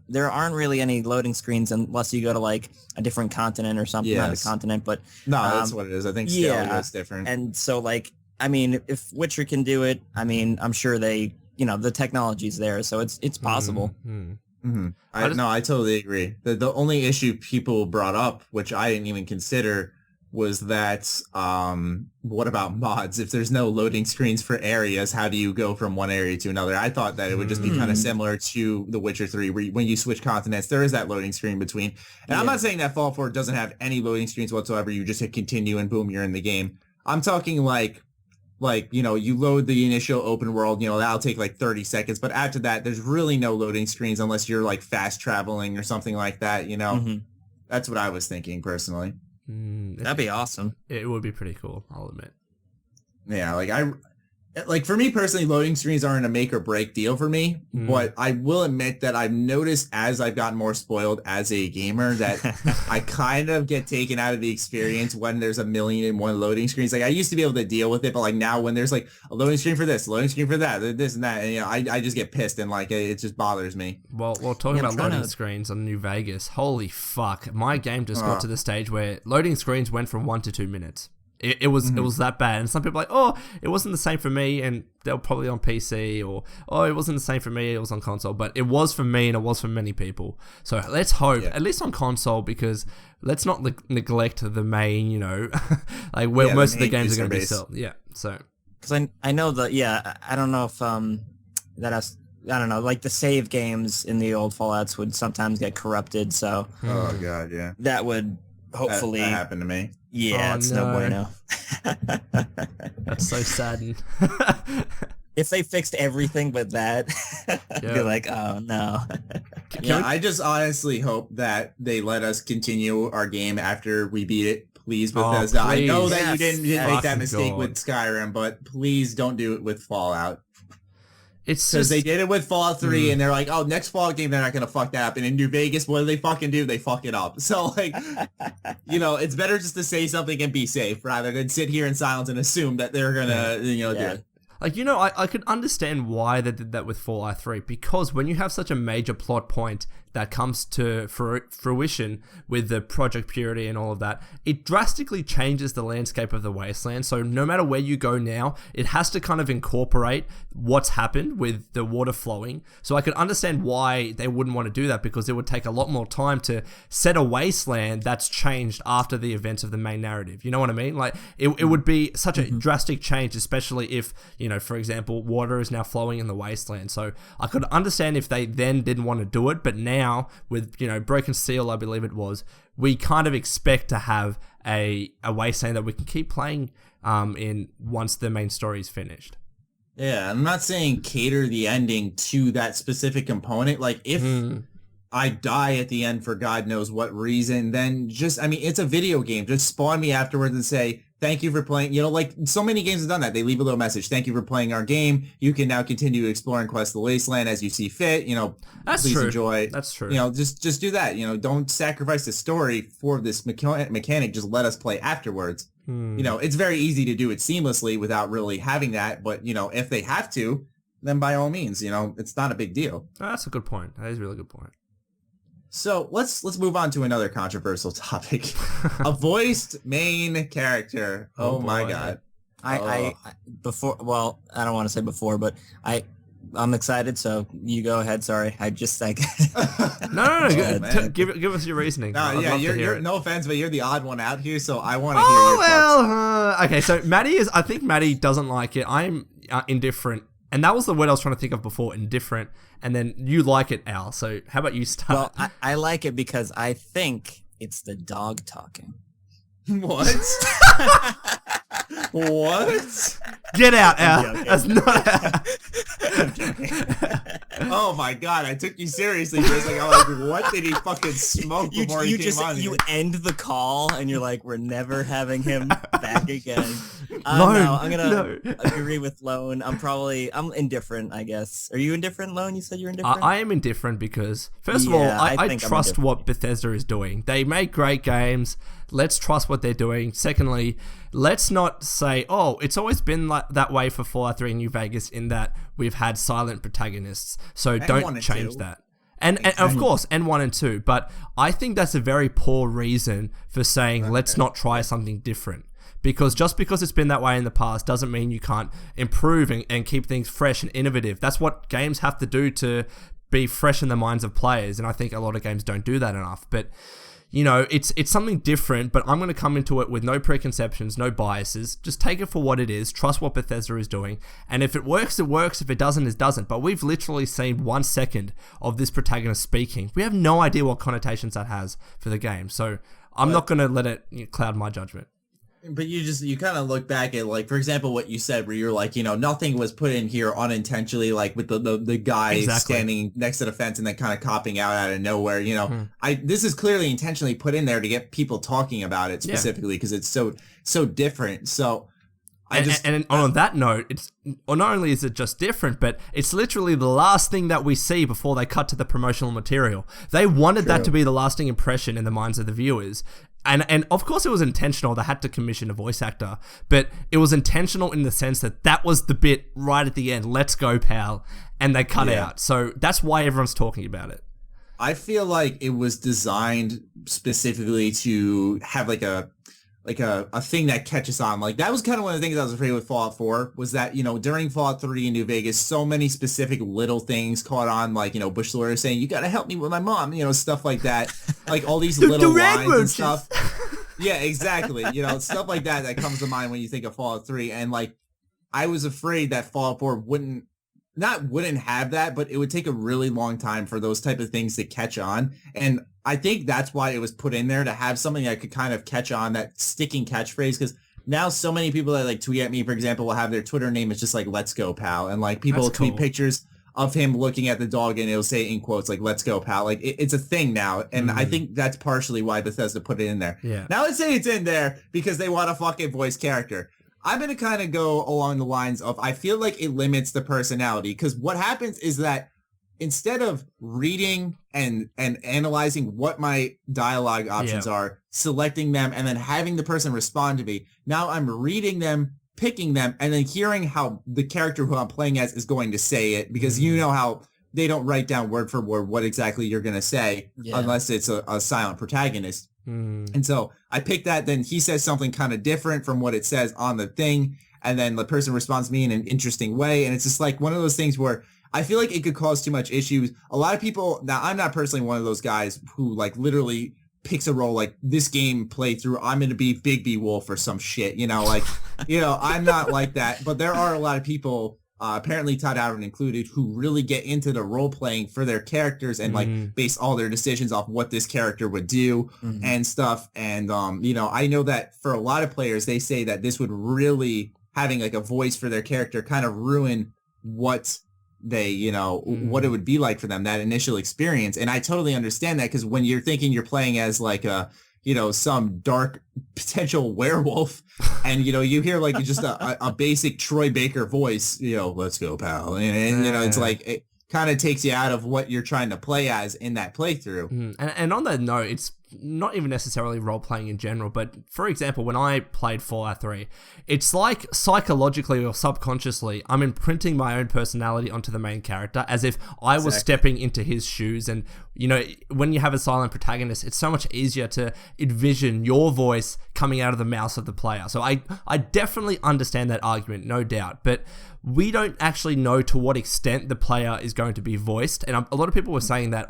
there aren't really any loading screens unless you go to like a different continent or something. Yes. Not a continent, but no, that's what it is. I think scale is different. And so like, I mean, if Witcher can do it, I mean, I'm sure they, the technology's there, so it's possible. I totally agree. The only issue people brought up, which I didn't even consider, was that what about mods? If there's no loading screens for areas, how do you go from one area to another? I thought that it would just be kind of similar to The Witcher 3, where when you switch continents, there is that loading screen between. And I'm not saying that Fallout 4 doesn't have any loading screens whatsoever. You just hit continue and boom, you're in the game. I'm talking like, you load the initial open world, that'll take like 30 seconds. But after that, there's really no loading screens unless you're like fast traveling or something like that, That's what I was thinking personally. That'd be awesome. It would be pretty cool, I'll admit. Yeah, like for me personally, loading screens aren't a make or break deal for me, but I will admit that I've noticed as I've gotten more spoiled as a gamer that I kind of get taken out of the experience when there's a million and one loading screens. Like, I used to be able to deal with it, but like now when there's like a loading screen for this, loading screen for that, this and that, and I just get pissed and like it just bothers me. Well, talking about loading screens on New Vegas, holy fuck, my game just got to the stage where loading screens went from 1 to 2 minutes. It was that bad, and some people are like, oh, it wasn't the same for me, and they were probably on PC, or oh, it wasn't the same for me, it was on console, but it was for me, and it was for many people. So let's hope, at least on console, because let's not neglect the main, like where most of the games are going to be sold. Yeah, so because I know that I don't know if I don't know, like the save games in the old Fallouts would sometimes get corrupted, so oh god, yeah, that would hopefully that happened to me. Yeah, it's no bueno. That's so saddened. If they fixed everything but that, I'd be like, oh no. I just honestly hope that they let us continue our game after we beat it. Please, Bethesda. Please. I know that you didn't make that mistake with Skyrim, but please don't do it with Fallout. It's because they did it with Fallout 3, and they're like, oh, next Fallout game, they're not going to fuck that up. And in New Vegas, what do they fucking do? They fuck it up. So, like, it's better just to say something and be safe rather than sit here in silence and assume that they're going to, do it. Like, I could understand why they did that with Fallout 3, because when you have such a major plot point that comes to fruition with the Project Purity and all of that, it drastically changes the landscape of the Wasteland. So no matter where you go now, it has to kind of incorporate what's happened with the water flowing. So I could understand why they wouldn't want to do that, because it would take a lot more time to set a wasteland that's changed after the events of the main narrative. You know what I mean? Like it would be such a drastic change, especially if, you know, for example, water is now flowing in the wasteland. So I could understand if they then didn't want to do it, but now with, you know, Broken Seal, I believe it was, we kind of expect to have a wasteland that we can keep playing in once the main story is finished. Yeah, I'm not saying cater the ending to that specific component. Like, if I die at the end for God knows what reason, then just, I mean, it's a video game. Just spawn me afterwards and say, thank you for playing. You know, like, so many games have done that. They leave a little message. Thank you for playing our game. You can now continue to explore and quest the wasteland as you see fit. You know, That's please true. enjoy. That's true. You know, just do that. You know, don't sacrifice the story for this mechanic. Just let us play afterwards. You know, it's very easy to do it seamlessly without really having that. But, you know, if they have to, then by all means, you know, it's not a big deal. Oh, that's a good point. That is a really good point. So let's move on to another controversial topic. A voiced main character. Oh my God. I before, well, I don't want to say before, but I'm excited, so you go ahead. Sorry, I just like. No. Give us your reasoning. No, yeah, you're no offense, but you're the odd one out here, so I want to hear your thoughts. Okay, so I think Maddie doesn't like it. I'm indifferent, and that was the word I was trying to think of before, indifferent. And then you like it, Al. So how about you start? Well, I like it because I think it's the dog talking. What? What? Get out, Al. That's not. I'm joking. Oh my God! I took you seriously for a second. I'm like, what did he fucking smoke before he came on? You end the call and you're like, we're never having him back again. Lone, no, I'm gonna agree with Lone. I'm indifferent, I guess. Are you indifferent, Lone? You said you're indifferent. I am indifferent because, first of all, I trust what Bethesda is doing. They make great games. Let's trust what they're doing. Secondly, let's not say, oh, it's always been like that way for Fallout 3 New Vegas in that we've had silent protagonists. So don't change that. And of course, N1 and 2. But I think that's a very poor reason for saying, let's not try something different. Because just because it's been that way in the past doesn't mean you can't improve and keep things fresh and innovative. That's what games have to do to be fresh in the minds of players. And I think a lot of games don't do that enough. But you know, it's something different, but I'm going to come into it with no preconceptions, no biases. Just take it for what it is. Trust what Bethesda is doing. And if it works, it works. If it doesn't, it doesn't. But we've literally seen 1 second of this protagonist speaking. We have no idea what connotations that has for the game. So I'm not going to let it cloud my judgment. But you kind of look back at, like, for example, what you said, where you're like, you know, nothing was put in here unintentionally, like with the guy standing next to the fence and then kind of copping out of nowhere. You know, this is clearly intentionally put in there to get people talking about it specifically because it's so different. So on that note, it's not only is it just different, but it's literally the last thing that we see before they cut to the promotional material. They wanted that to be the lasting impression in the minds of the viewers. And of course it was intentional. They had to commission a voice actor, but it was intentional in the sense that was the bit right at the end. Let's go, pal. And they cut out. So that's why everyone's talking about it. I feel like it was designed specifically to have like a thing that catches on. Like, that was kind of one of the things I was afraid with Fallout 4 was that, you know, during Fallout 3 in New Vegas, so many specific little things caught on, like, you know, Bush lawyer saying, you got to help me with my mom, you know, stuff like that. Like all these little lines and stuff. Yeah, exactly. You know, stuff like that comes to mind when you think of Fallout 3. And like, I was afraid that Fallout 4 wouldn't have that, but it would take a really long time for those type of things to catch on. And I think that's why it was put in there, to have something that could kind of catch on, that sticking catchphrase. Because now so many people that like tweet at me, for example, will have their Twitter name is just like, let's go, pal. And like people will tweet pictures of him looking at the dog and it'll say in quotes like, let's go, pal. Like it's a thing now. And I think that's partially why Bethesda put it in there. Yeah. Now let's say it's in there because they want a fucking voice character. I'm going to kind of go along the lines of, I feel like it limits the personality, because what happens is that instead of reading and analyzing what my dialogue options are, selecting them, and then having the person respond to me, now I'm reading them, picking them, and then hearing how the character who I'm playing as is going to say it, because you know how they don't write down word for word what exactly you're going to say unless it's a silent protagonist. And so I picked that. Then he says something kind of different from what it says on the thing. And then the person responds to me in an interesting way. And it's just like one of those things where I feel like it could cause too much issues. A lot of people, now I'm not personally one of those guys who like literally picks a role like this game playthrough, I'm going to be Big B Wolf or some shit, like, I'm not like that. But there are a lot of people, apparently Todd Allen included, who really get into the role playing for their characters and like base all their decisions off what this character would do and stuff. And, I know that for a lot of players, they say that this would really, having like a voice for their character, kind of ruin what they, what it would be like for them, that initial experience. And I totally understand that, because when you're thinking you're playing as like a, some dark potential werewolf and, you hear like just a basic Troy Baker voice, let's go, pal. And it's like, it kind of takes you out of what you're trying to play as in that playthrough. And on that note, it's not even necessarily role-playing in general, but for example, when I played Fallout 3, it's like psychologically or subconsciously, I'm imprinting my own personality onto the main character as if I was stepping into his shoes. And, when you have a silent protagonist, it's so much easier to envision your voice coming out of the mouth of the player. So I definitely understand that argument, no doubt, but we don't actually know to what extent the player is going to be voiced. And a lot of people were saying that,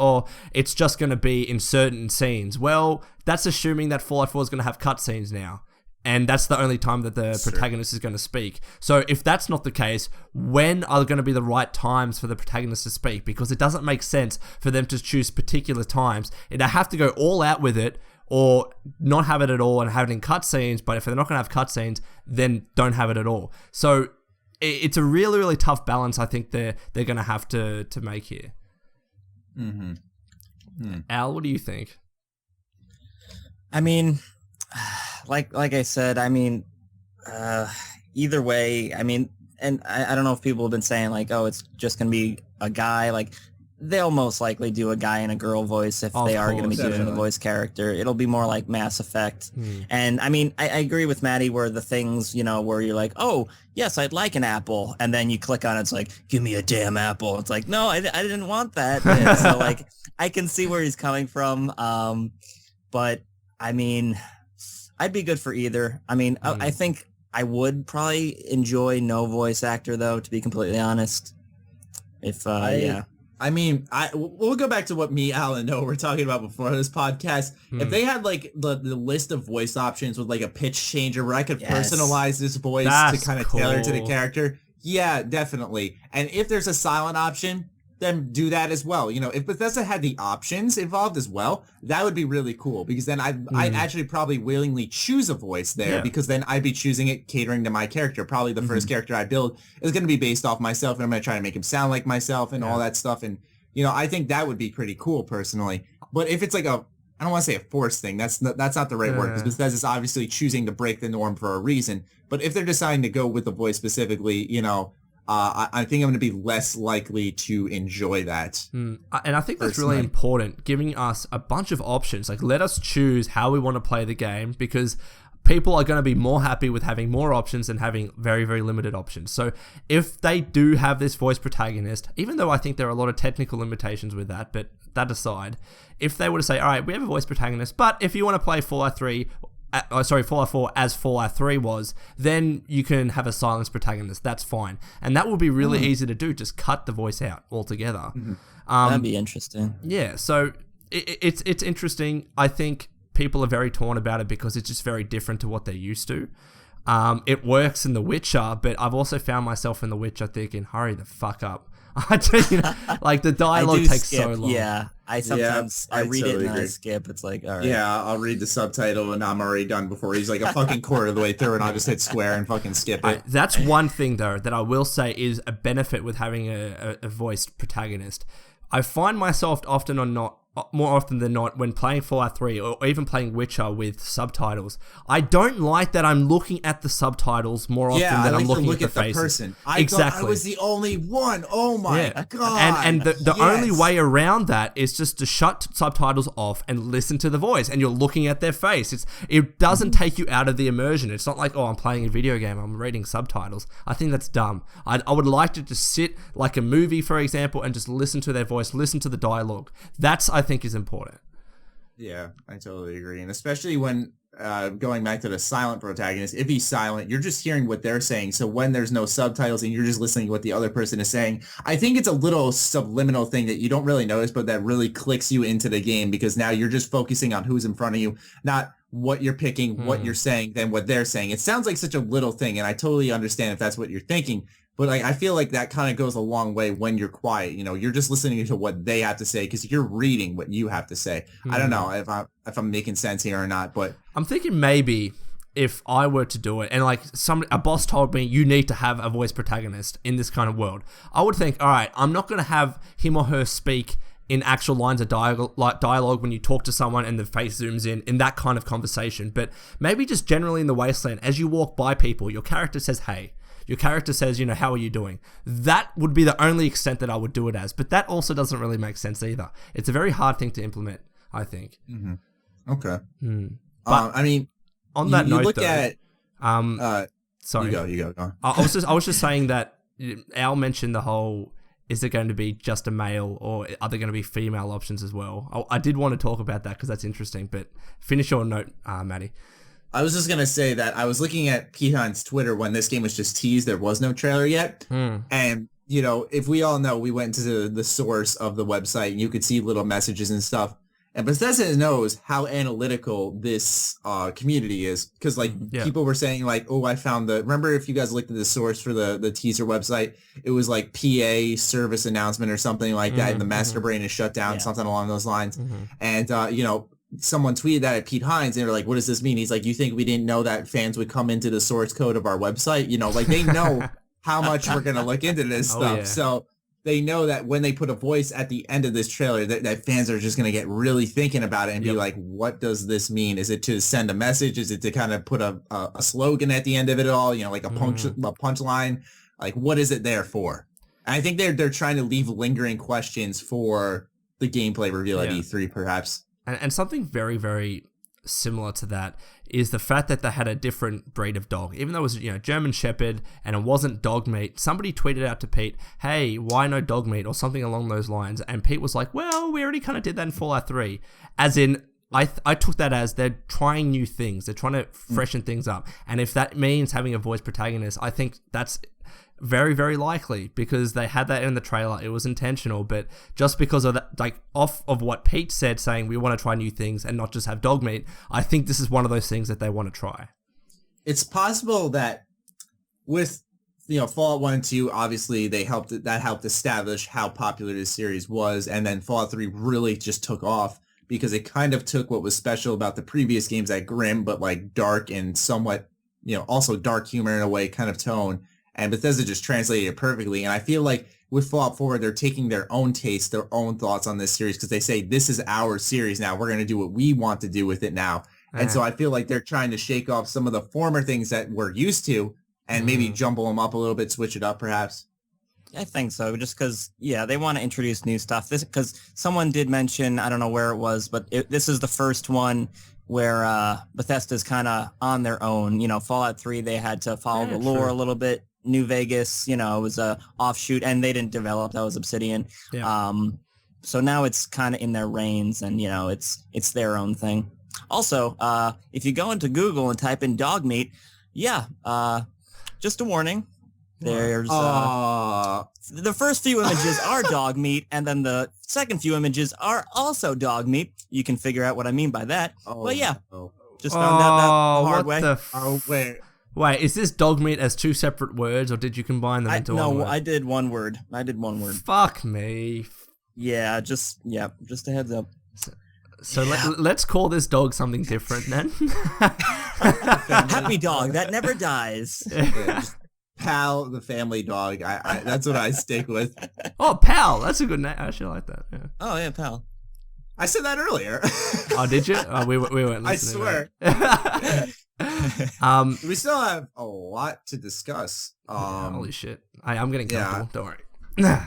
it's just going to be in certain scenes. Well, that's assuming that Fallout 4 is going to have cutscenes now. And that's the only time that the protagonist is going to speak. So if that's not the case, when are going to be the right times for the protagonist to speak? Because it doesn't make sense for them to choose particular times. They have to go all out with it, or not have it at all and have it in cutscenes. But if they're not going to have cutscenes, then don't have it at all. So it's a really, really tough balance, I think they're going to have to make here. Al, what do you think? I mean, like I said, either way, and I don't know if people have been saying like, it's just going to be a guy. Like, they'll most likely do a guy and a girl voice if they are going to be doing a voice character. It'll be more like Mass Effect. And I agree with Matty where the things, where you're like, oh, yes, I'd like an apple. And then you click on it, it's like, give me a damn apple. It's like, no, I didn't want that. And so like, I can see where he's coming from. But I'd be good for either. I think I would probably enjoy no voice actor though, to be completely honest. If, we'll go back to what me, Al, and Noah were talking about before this podcast. If they had like the list of voice options with like a pitch changer where I could personalize this voice to kind of tailor to the character, yeah, definitely. And if there's a silent option, then do that as well. If Bethesda had the options involved as well, that would be really cool, because then I'd actually probably willingly choose a voice there, because then I'd be choosing it catering to my character. Probably the first character I build is going to be based off myself, and I'm going to try to make him sound like myself and all that stuff. And, I think that would be pretty cool personally. But if it's like I don't want to say a forced thing. That's not the right word, because Bethesda's obviously choosing to break the norm for a reason. But if they're deciding to go with the voice specifically, I think I'm going to be less likely to enjoy that. And I think that's really important, giving us a bunch of options. Like, let us choose how we want to play the game, because people are going to be more happy with having more options than having very, very limited options. So if they do have this voice protagonist, even though I think there are a lot of technical limitations with that, but that aside, if they were to say, all right, we have a voice protagonist, but if you want to play Fallout 4 as Fallout 3 was, then you can have a silenced protagonist. That's fine. And that would be really easy to do. Just cut the voice out altogether. That'd be interesting. Yeah, so it's interesting. I think people are very torn about it because it's just very different to what they're used to. It works in The Witcher, but I've also found myself in The Witcher thinking, hurry the fuck up. Like, the dialogue takes so long. Yeah, I sometimes I read it and I skip. It's like, all right. Yeah, I'll read the subtitle and I'm already done before he's like a fucking quarter of the way through, and I'll just hit square and fucking skip it. That's one thing though that I will say is a benefit with having a voiced protagonist. I find myself often or not more often than not, when playing Fallout 3 or even playing Witcher with subtitles, I don't like that I'm looking at the subtitles more often than I'm looking at the faces. Person. I thought I was the only one. Oh my God. And the only way around that is just to shut subtitles off and listen to the voice, and you're looking at their face. It doesn't take you out of the immersion. It's not like, oh, I'm playing a video game, I'm reading subtitles. I think that's dumb. I would like to just sit like a movie, for example, and just listen to their voice, listen to the dialogue. That's, I think, is important. Yeah, I totally agree. And especially when going back to the silent protagonist, if he's silent, you're just hearing what they're saying. So when there's no subtitles and you're just listening to what the other person is saying, I think it's a little subliminal thing that you don't really notice, but that really clicks you into the game, because now you're just focusing on who's in front of you, not what you're picking, what you're saying, than what they're saying. It sounds like such a little thing, and I totally understand if that's what you're thinking. But like, I feel like that kind of goes a long way when you're quiet. You know, you're just listening to what they have to say because you're reading what you have to say. I don't know if I'm making sense here or not, but I'm thinking maybe if I were to do it, and like a boss told me you need to have a voice protagonist in this kind of world, I would think, all right, I'm not going to have him or her speak in actual lines of dialogue when you talk to someone and the face zooms in that kind of conversation, but maybe just generally in the wasteland, as you walk by people, your character says, hey. Your character says, you know, how are you doing? That would be the only extent that I would do it as. But that also doesn't really make sense either. It's a very hard thing to implement, I think. Mm-hmm. Okay. But I mean, on that note, look though, at sorry, you go. I was just saying that Al mentioned the whole, is it going to be just a male or are there going to be female options as well? I did want to talk about that because that's interesting. But finish your note, Matty. I was just going to say that I was looking at Pete Hunt's Twitter when this game was just teased. There was no trailer yet. And, you know, if we all know, we went to the source of the website and you could see little messages and stuff. And Bethesda knows how analytical this community is. Because, like, people were saying, like, oh, I found remember if you guys looked at the source for the teaser website, it was like PA service announcement or something like that. And the master brain is shut down, something along those lines. And, you know, someone tweeted that at Pete Hines, and they're like, what does this mean? He's like, you think we didn't know that fans would come into the source code of our website? You know, like, they know how much we're going to look into this stuff. Yeah. So they know that when they put a voice at the end of this trailer, that fans are just going to get really thinking about it and be like, what does this mean? Is it to send a message? Is it to kind of put a slogan at the end of it all? You know, like a punchline? Like, what is it there for? And I think they're trying to leave lingering questions for the gameplay reveal at E3, perhaps. And something very, very similar to that is the fact that they had a different breed of dog. Even though it was, you know, German Shepherd and it wasn't dog meat, somebody tweeted out to Pete, hey, why no dog meat, or something along those lines. And Pete was like, well, we already kind of did that in Fallout 3. As in, I took that as they're trying new things. They're trying to freshen things up. And if that means having a voice protagonist, I think that's very, very likely, because they had that in the trailer. It was intentional, but just because of that, like, off of what Pete said, saying we want to try new things and not just have dog meat, I think this is one of those things that they want to try. It's possible that with, you know, Fallout 1 and 2, obviously that helped establish how popular this series was, and then Fallout 3 really just took off because it kind of took what was special about the previous games, that grim but like dark and somewhat, you know, also dark humor in a way kind of tone. And Bethesda just translated it perfectly. And I feel like with Fallout 4, they're taking their own taste, their own thoughts on this series, because they say, this is our series now. We're going to do what we want to do with it now. And so I feel like they're trying to shake off some of the former things that we're used to and maybe jumble them up a little bit, switch it up perhaps. I think so, just because, they want to introduce new stuff. This, because someone did mention, I don't know where it was, but this is the first one where Bethesda's kind of on their own. You know, Fallout 3, they had to follow the lore a little bit. New Vegas, you know, it was a offshoot, and they didn't develop. That was Obsidian. Yeah. So now it's kind of in their reins, and, you know, it's their own thing. Also, if you go into Google and type in dog meat, just a warning. There's the first few images are dog meat, and then the second few images are also dog meat. You can figure out what I mean by that. Just found out that the hard way. Wait, is this dog meat as two separate words, or did you combine them into one word? No, I did one word. Fuck me. Yeah, just a heads up. So let's call this dog something different then. Happy dog that never dies. Pal, the family dog. I that's what I stick with. Oh, Pal. That's a good name. I actually like that. Yeah. Oh, yeah, Pal. I said that earlier. Oh, did you? Oh, we weren't listening. I swear. We still have a lot to discuss. Holy shit. I'm getting comfortable. Don't worry.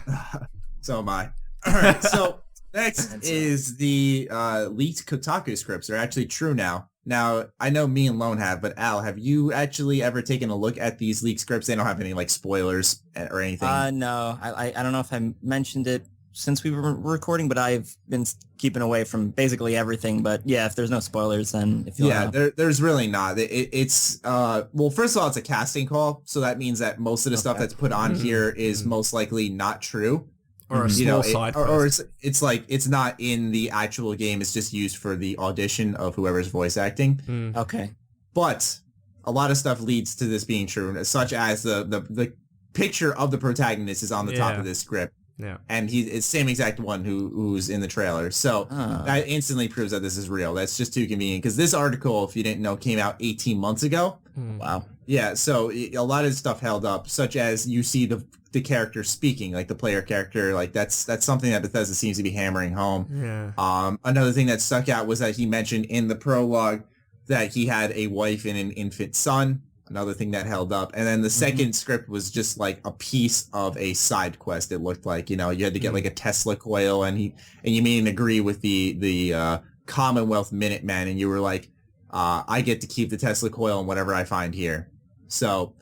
So am I. All right. So next is the leaked Kotaku scripts are actually true now. Now, I know me and Lone have, but Al, have you actually ever taken a look at these leaked scripts? They don't have any like spoilers or anything. No. I don't know if I mentioned it since we were recording, but I've been keeping away from basically everything. But yeah, if there's no spoilers, then if you there's really not. It's well, first of all, it's a casting call, so that means that most of the stuff that's put on here is most likely not true. Or a small side quest. Or it's like it's not in the actual game. It's just used for the audition of whoever's voice acting. Okay, but a lot of stuff leads to this being true, such as the picture of the protagonist is on the top of this script. Yeah, and it's the same exact one who's in the trailer. So that instantly proves that this is real. That's just too convenient because this article, if you didn't know, came out 18 months ago. Wow. Yeah, so a lot of stuff held up, such as you see the character speaking, like the player character, like that's something that Bethesda seems to be hammering home. Yeah. Another thing that stuck out was that he mentioned in the prologue that he had a wife and an infant son. Another thing that held up. And then the second script was just like a piece of a side quest. It looked like, you had to get like a Tesla coil and you made an agree with the Commonwealth Minutemen, and you were like, I get to keep the Tesla coil and whatever I find here. So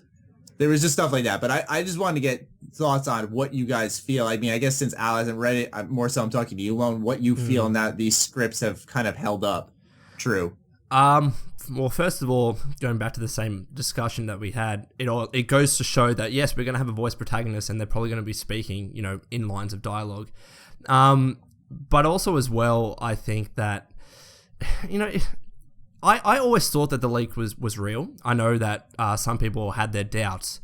there was just stuff like that. But I just wanted to get thoughts on what you guys feel. I mean, I guess since Al hasn't read it, more so I'm talking to you, Lone, what you feel now these scripts have kind of held up. True. Well, first of all, going back to the same discussion that we had, it goes to show that, yes, we're going to have a voice protagonist and they're probably going to be speaking, in lines of dialogue. But also as well, I think that, I always thought that the leak was real. I know that some people had their doubts,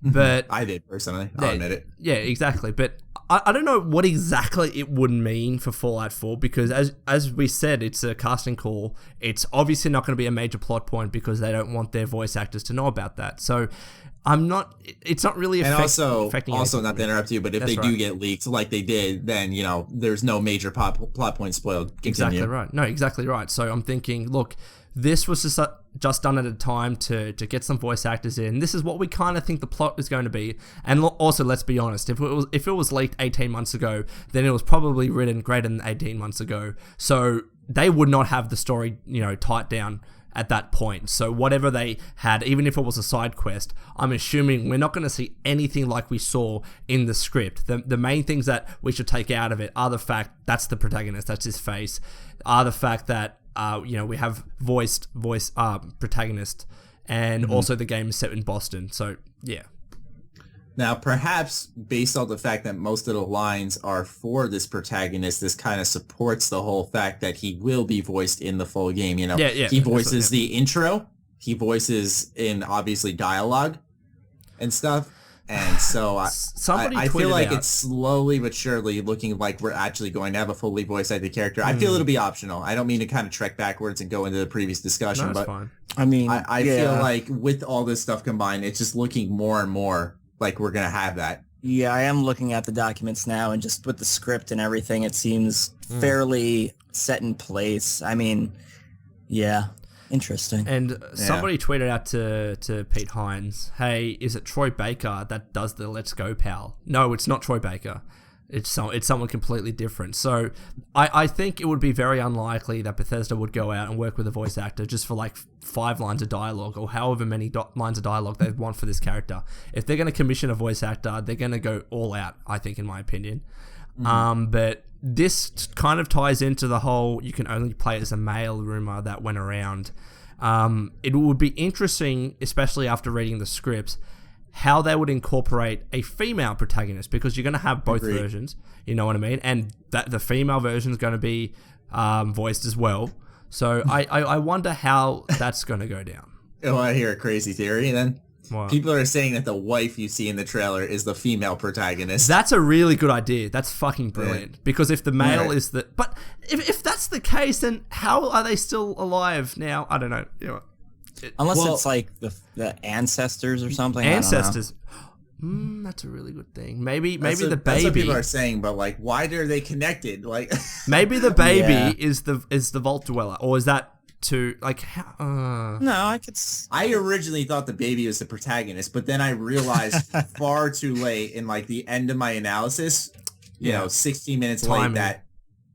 but I did personally. I'll admit it. Yeah, exactly. But I don't know what exactly it would mean for Fallout 4 because as we said, it's a casting call. It's obviously not going to be a major plot point because they don't want their voice actors to know about that. So it's not really affecting also not to interrupt you, but if they do get leaked like they did, then, there's no major plot point spoiled. Continue. Exactly right. No, exactly right. So I'm thinking, look, this was just done at a time to get some voice actors in. This is what we kind of think the plot is going to be. And also, let's be honest, if it was leaked 18 months ago, then it was probably written greater than 18 months ago. So they would not have the story, tight down at that point. So whatever they had, even if it was a side quest, I'm assuming we're not going to see anything like we saw in the script. The main things that we should take out of it are the fact that's the protagonist, that's his face, are the fact that we have voiced protagonist, and also the game is set in Boston. So yeah. Now, perhaps based on the fact that most of the lines are for this protagonist, this kind of supports the whole fact that he will be voiced in the full game. He voices the intro, he voices in obviously dialogue and stuff. And so I feel like it's slowly but surely looking like we're actually going to have a fully voice acted character. I feel it'll be optional. I don't mean to kind of trek backwards and go into the previous discussion, but fine. I mean, I feel like with all this stuff combined, it's just looking more and more like we're going to have that. Yeah, I am looking at the documents now, and just with the script and everything, it seems fairly set in place. I mean, yeah. Interesting. And somebody tweeted out to Pete Hines, hey, is it Troy Baker that does the Let's Go pal? No, it's not Troy Baker. It's someone completely different. So I think it would be very unlikely that Bethesda would go out and work with a voice actor just for like 5 lines of dialogue or however many lines of dialogue they want for this character. If they're going to commission a voice actor, they're going to go all out, I think, in my opinion. But this kind of ties into the whole you can only play as a male rumor that went around. It would be interesting, especially after reading the scripts, how they would incorporate a female protagonist, because you're going to have both versions, you know what I mean? And that the female version is going to be voiced as well. So I wonder how that's going to go down. Oh, I hear a crazy theory then. What? People are saying that the wife you see in the trailer is the female protagonist. That's a really good idea. That's fucking brilliant. Yeah. Because if the male is the... But if that's the case, then how are they still alive now? I don't know. Unless it's like the ancestors or something. Ancestors. That's a really good thing. Maybe the baby. That's what people are saying, but like, why are they connected? Like, maybe the baby is the Vault Dweller, or is that to like? No, I originally thought the baby was the protagonist, but then I realized far too late in like the end of my analysis, you know, 16 minutes late,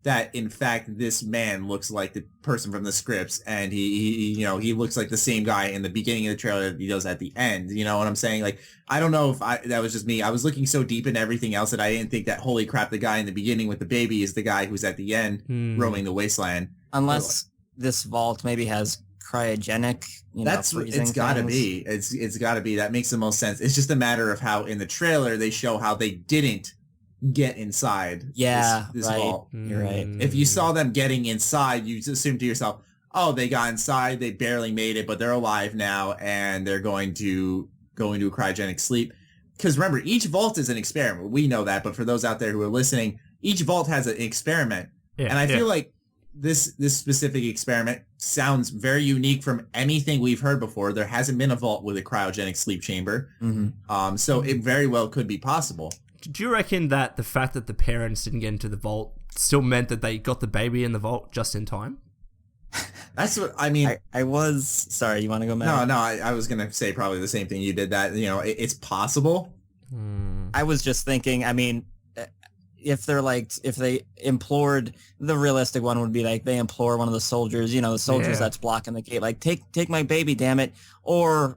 that in fact this man looks like the person from the scripts, and he looks like the same guy in the beginning of the trailer that he does at the end. You know what I'm saying? Like, I don't know if that was just me. I was looking so deep into everything else that I didn't think that, holy crap, the guy in the beginning with the baby is the guy who's at the end roaming the wasteland. Unless this vault maybe has cryogenic, it's gotta be. It's gotta be. That makes the most sense. It's just a matter of how in the trailer they show how they didn't get inside this vault. You're right. If you saw them getting inside, you assume to yourself, oh, they got inside, they barely made it, but they're alive now, and they're going to go into a cryogenic sleep. Because remember, each vault is an experiment. We know that, but for those out there who are listening, each vault has an experiment. Yeah, and I feel like this specific experiment sounds very unique from anything we've heard before. There hasn't been a vault with a cryogenic sleep chamber. So it very well could be possible. Do you reckon that the fact that the parents didn't get into the vault still meant that they got the baby in the vault just in time? That's what I mean. I was sorry. You want to go, Matt? No. I was gonna say probably the same thing you did. That it's possible. I was just thinking. I mean, if they implored, the realistic one would be like they implore one of the soldiers. The soldiers that's blocking the gate. Like take my baby, damn it. Or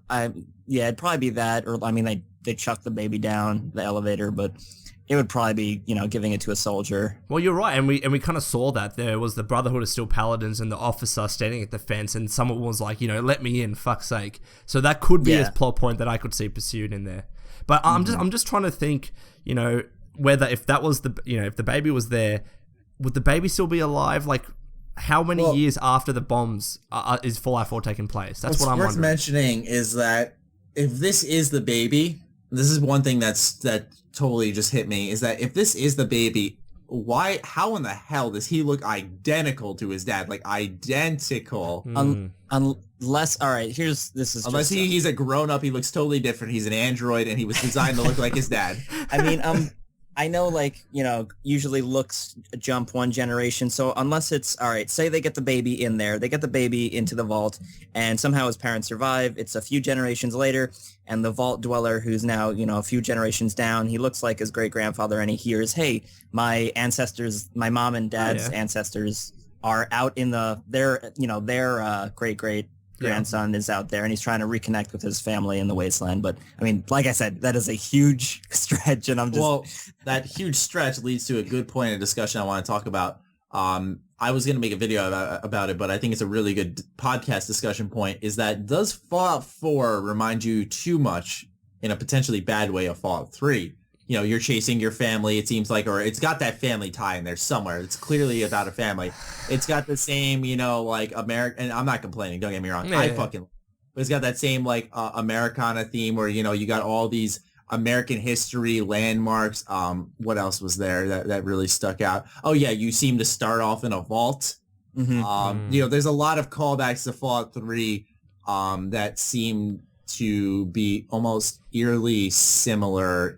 it'd probably be that. Or I mean they chuck the baby down the elevator, but it would probably be, giving it to a soldier. Well, you're right, and we kind of saw that. There was the Brotherhood of Steel Paladins and the officer standing at the fence, and someone was like, let me in, fuck's sake. So that could be a plot point that I could see pursued in there. But I'm just trying to think, whether if that was if the baby was there, would the baby still be alive? Like, how many years after the bombs is Fallout 4 taking place? That's what I'm wondering. What's worth mentioning is that if this is the baby, this is one thing that totally just hit me, is that if this is the baby, how in the hell does he look identical to his dad? Like, identical. Unless, all right, unless he's a grown-up, he looks totally different. He's an android, and he was designed to look like his dad. I mean, I know, usually looks jump one generation. So unless it's, all right, say they get the baby in there, they get the baby into the vault, and somehow his parents survive. It's a few generations later, and the vault dweller, who's now, a few generations down, he looks like his great-grandfather, and he hears, hey, my ancestors, my mom and dad's ancestors are out in their great-great grandson is out there, and he's trying to reconnect with his family in the wasteland. But I mean, like I said, that is a huge stretch, and that huge stretch leads to a good point of discussion I want to talk about. I was going to make a video about it, but I think it's a really good podcast discussion point, is that does Fallout 4 remind you too much in a potentially bad way of Fallout 3? You're chasing your family, it seems like, or it's got that family tie in there somewhere. It's clearly about a family. It's got the same, American, and I'm not complaining, don't get me wrong. But it's got that same, Americana theme where, you got all these American history landmarks. What else was there that really stuck out? Oh, yeah, you seem to start off in a vault. There's a lot of callbacks to Fallout 3 that seem to be almost eerily similar,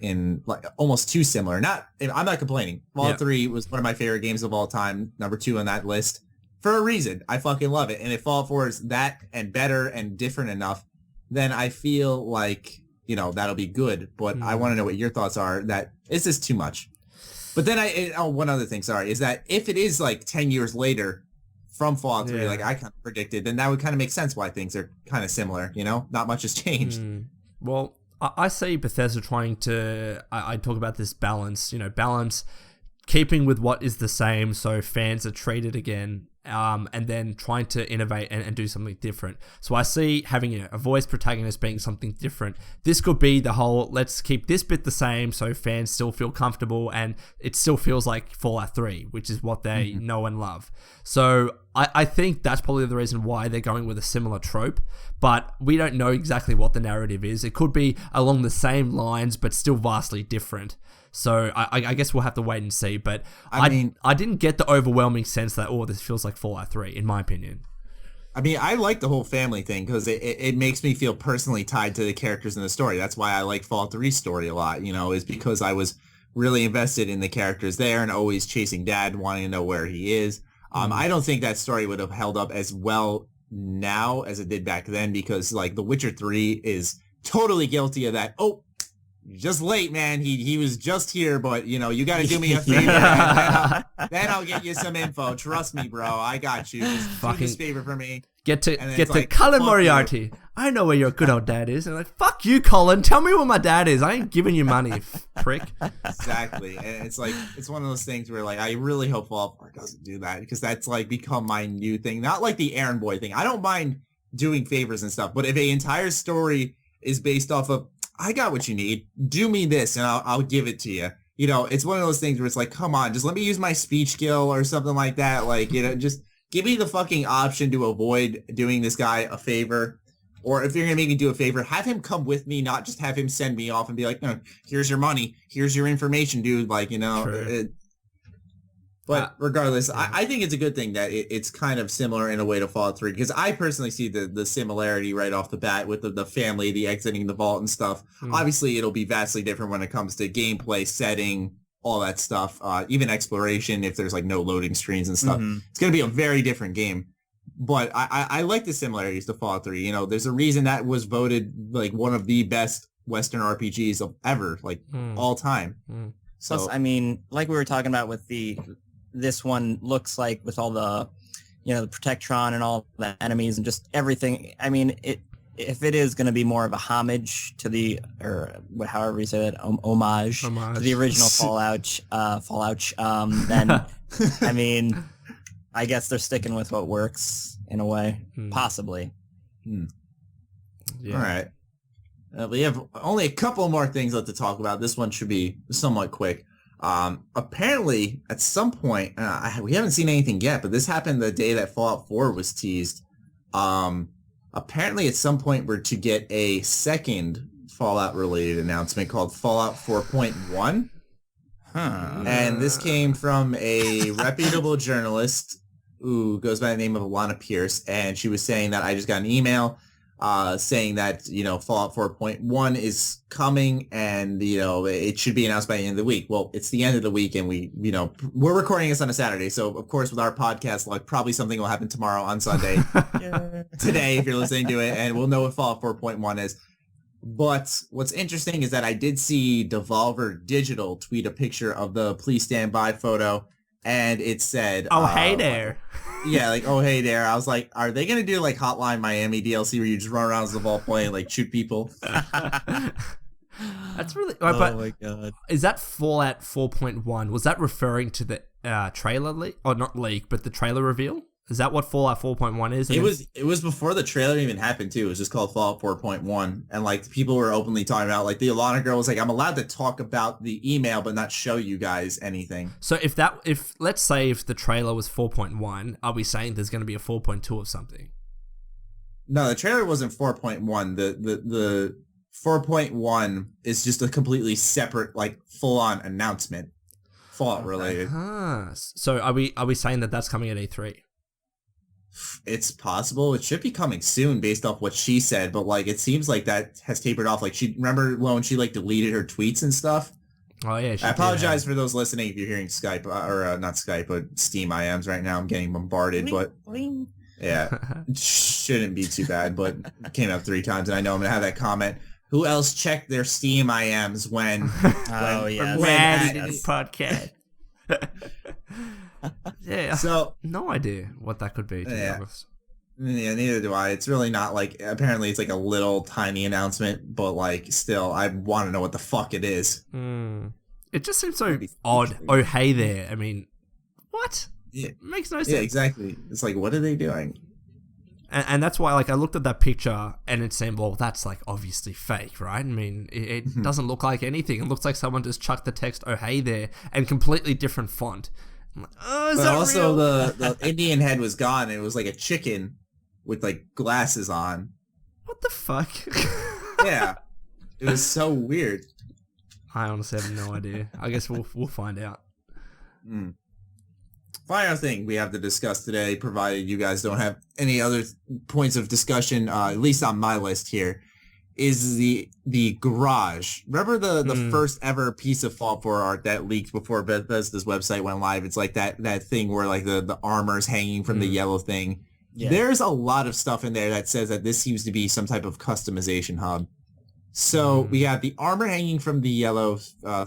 almost too similar. I'm not complaining. Fallout 3 was one of my favorite games of all time, number 2 on that list, for a reason. I fucking love it. And if Fallout 4 is that and better and different enough, then I feel like, that'll be good. But I want to know what your thoughts are. That is this too much? But then one other thing, sorry, is that if it is 10 years later from Fallout 3, like I kind of predicted, then that would kind of make sense why things are kind of similar, Not much has changed. Well, I see Bethesda trying to, I talk about this balance, balance, keeping with what is the same so fans are treated again, and then trying to innovate and do something different. So I see having a voice protagonist being something different. This could be the whole, let's keep this bit the same so fans still feel comfortable and it still feels like Fallout 3, which is what they know and love. So I think that's probably the reason why they're going with a similar trope, but we don't know exactly what the narrative is. It could be along the same lines, but still vastly different. So I guess we'll have to wait and see. But I didn't get the overwhelming sense that, this feels like Fallout 3, in my opinion. I mean, I like the whole family thing because it makes me feel personally tied to the characters in the story. That's why I like Fallout 3's story a lot, is because I was really invested in the characters there and always chasing Dad, wanting to know where he is. I don't think that story would have held up as well now as it did back then because, like, The Witcher 3 is totally guilty of that. Oh, you're just late, man. He was just here, but, you got to do me a favor. Then I'll get you some info. Trust me, bro. I got you. Just do this favor for me. Get to Colin Moriarty. I know where your good old dad is. And like, fuck you, Colin. Tell me where my dad is. I ain't giving you money, prick. Exactly. And it's like, it's one of those things where, like, I really hope Fallout 4 doesn't do that because that's, like, become my new thing. Not like the Errand Boy thing. I don't mind doing favors and stuff, but if an entire story is based off of, I got what you need, do me this and I'll give it to you. It's one of those things where it's like, come on, just let me use my speech skill or something like that. Like, just give me the fucking option to avoid doing this guy a favor. Or if you're going to make me do a favor, have him come with me, not just have him send me off and be like, no, here's your money. Here's your information, dude. Like, But regardless, I think it's a good thing that it's kind of similar in a way to Fallout 3 because I personally see the similarity right off the bat with the family, the exiting the vault and stuff. Obviously, it'll be vastly different when it comes to gameplay, setting, all that stuff, even exploration if there's like no loading screens and stuff. It's going to be a very different game. But I like the similarities to Fallout 3. There's a reason that was voted like one of the best Western RPGs of ever, like all time. So, plus, I mean, like we were talking about with this one looks like with all the, the Protectron and all the enemies and just everything. I mean, if it is going to be more of a homage to however you say that, homage to the original Fallout, then, I mean, I guess they're sticking with what works in a way, possibly. Yeah. All right. We have only a couple more things left to talk about. This one should be somewhat quick. Apparently, at some point, we haven't seen anything yet, but this happened the day that Fallout 4 was teased. Apparently, at some point, we're to get a second Fallout-related announcement called Fallout 4.1. And this came from a reputable journalist who goes by the name of Alana Pierce, and she was saying that I just got an email saying that, Fallout 4.1 is coming and, it should be announced by the end of the week. Well, it's the end of the week and we're recording this on a Saturday. So, of course, with our podcast, like probably something will happen tomorrow on Sunday, today, if you're listening to it, and we'll know what Fallout 4.1 is. But what's interesting is that I did see Devolver Digital tweet a picture of the Please Stand By photo, and it said... Oh, hey there. Yeah, like, oh, hey there. I was like, are they going to do, like, Hotline Miami DLC where you just run around as the vault boy and, like, shoot people? That's really... Oh, my God. Is that Fallout 4.1? Was that referring to the trailer leak? Or not leak, but the trailer reveal? Is that what Fallout 4.1 is? It was before the trailer even happened too. It was just called Fallout 4.1, and like people were openly talking about, like the Alana girl was like, "I'm allowed to talk about the email, but not show you guys anything." So if let's say if the trailer was 4.1, are we saying there's going to be a 4.2 of something? No, the trailer wasn't 4.1. The 4.1 is just a completely separate, like full on announcement, Fallout related. So are we saying that that's coming at E3? It's possible. It should be coming soon based off what she said, but like it seems like that has tapered off. Like remember when she like deleted her tweets and stuff? Oh yeah. I apologize for those listening if you're hearing Skype or not Skype, but Steam IMs right now. I'm getting bombarded, but yeah, shouldn't be too bad. But it came up 3 times, and I know I'm gonna have that comment. Who else checked their Steam IMs when? Podcast. Yeah. So no idea what that could be. To be honest. Yeah, neither do I. It's really not like. Apparently, it's like a little tiny announcement, but like still, I want to know what the fuck it is. It just seems so odd. Oh, hey there. I mean, what? Yeah. It makes no sense. Yeah, exactly. It's like, what are they doing? And that's why, like, I looked at that picture and it seemed, well, that's like obviously fake, right? I mean, it doesn't look like anything. It looks like someone just chucked the text, "Oh, hey there," and completely different font. I'm like, oh, is but that also real? the Indian head was gone. And it was like a chicken with like glasses on. What the fuck? Yeah, it was so weird. I honestly have no idea. I guess we'll find out. Final thing we have to discuss today, provided you guys don't have any other points of discussion, at least on my list here, is the garage. Remember the first ever piece of Fallout 4 art that leaked before Bethesda's website went live? It's like that thing where like the armor's hanging from the yellow thing. Yeah. There's a lot of stuff in there that says that this seems to be some type of customization hub. So we have the armor hanging from the yellow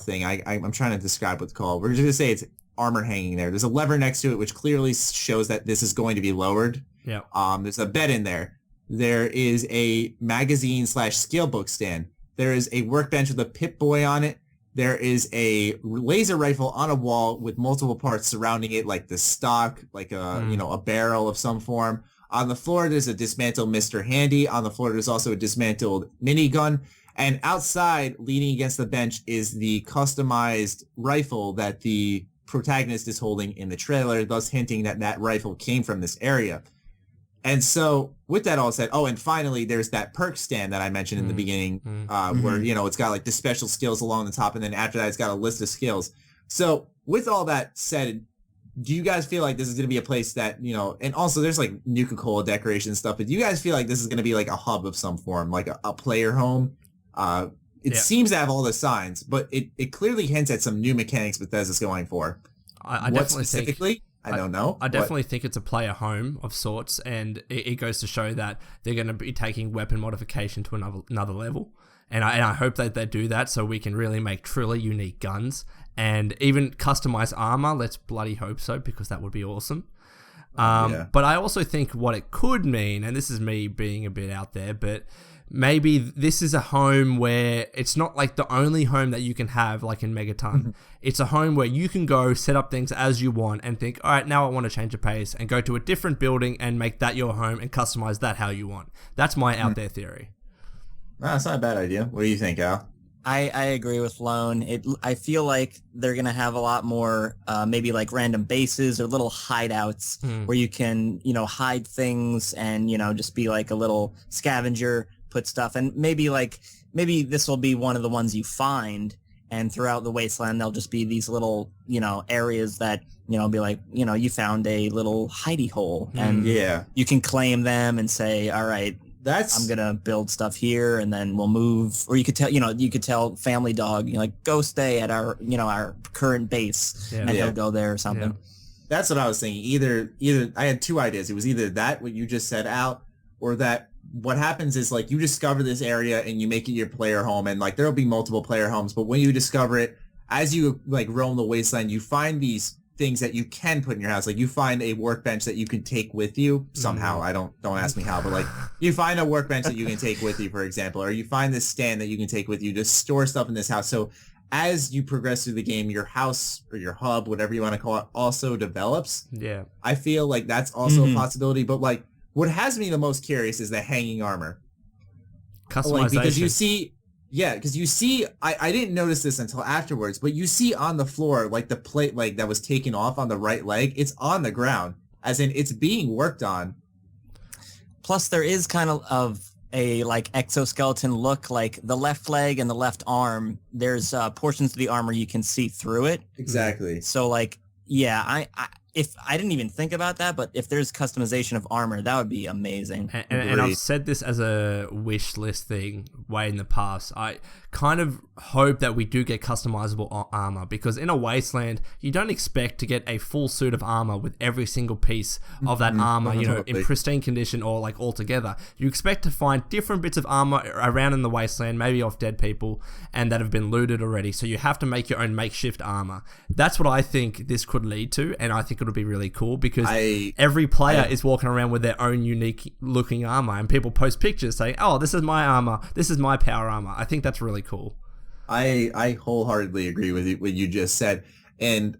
thing. I'm trying to describe what's called. We're just going to say it's armor hanging there. There's a lever next to it, which clearly shows that this is going to be lowered. Yeah. There's a bed in there. There is a magazine / scalebook stand. There is a workbench with a Pip-Boy on it. There is a laser rifle on a wall with multiple parts surrounding it, like the stock, like a barrel of some form. On the floor, there's a dismantled Mr. Handy. On the floor, there's also a dismantled minigun. And outside, leaning against the bench, is the customized rifle that the protagonist is holding in the trailer, thus hinting that that rifle came from this area. And so with that all said, and finally there's that perk stand that I mentioned in the beginning, where, it's got like the special skills along the top, and then after that it's got a list of skills. So with all that said, do you guys feel like this is going to be a place that, and also there's like Nuka-Cola decoration stuff, but do you guys feel like this is going to be like a hub of some form, like a player home? It seems to have all the signs, but it clearly hints at some new mechanics Bethesda's going for. I definitely specifically? I don't know. I definitely think it's a player home of sorts, and it goes to show that they're going to be taking weapon modification to another level. And I hope that they do that so we can really make truly unique guns and even customize armor. Let's bloody hope so, because that would be awesome. But I also think what it could mean, and this is me being a bit out there, but maybe this is a home where it's not like the only home that you can have like in Megaton. It's a home where you can go set up things as you want and think, all right, now I want to change the pace, and go to a different building and make that your home and customize that how you want. That's my out there theory. No, that's not a bad idea. What do you think, Al? I agree with Lone. I feel like they're going to have a lot more maybe like random bases or little hideouts where you can, hide things and, just be like a little scavenger, put stuff. And maybe this will be one of the ones you find, and throughout the wasteland there'll just be these little, areas that, be like, you found a little hidey hole, and you can claim them and say, all right, I'm gonna build stuff here, and then we'll move. Or you could tell Family Dog, go stay at our, our current base, and he'll go there or something. Yeah. That's what I was thinking. Either I had two ideas. It was either that, what you just said, Al, or that what happens is like you discover this area and you make it your player home, and like there'll be multiple player homes, but when you discover it, as you like roam the wasteland, you find these things that you can put in your house. Like you find a workbench that you can take with you somehow. Don't ask me how, but like you find a workbench that you can take with you, for example, or you find this stand that you can take with you to store stuff in this house. So as you progress through the game, your house or your hub, whatever you want to call it, also develops. Yeah. I feel like that's also a possibility, but like what has me the most curious is the hanging armor. Customization. Like, because you see, I didn't notice this until afterwards, but you see on the floor, like the plate leg that was taken off on the right leg, it's on the ground, as in it's being worked on. Plus there is kind of a like exoskeleton look, like the left leg and the left arm, there's portions of the armor you can see through it. Exactly. So like, yeah, if I didn't even think about that, but if there's customization of armor, that would be amazing. And I've said this as a wish list thing way in the past. I kind of hope that we do get customizable armor, because in a wasteland, you don't expect to get a full suit of armor with every single piece of that armor, in pristine condition or like all together. You expect to find different bits of armor around in the wasteland, maybe off dead people, and that have been looted already. So you have to make your own makeshift armor. That's what I think this could lead to, and I think it'll be really cool, because every player is walking around with their own unique looking armor, and people post pictures saying, oh, this is my armor, this is my power armor. I think that's really cool. I wholeheartedly agree with what you just said. And,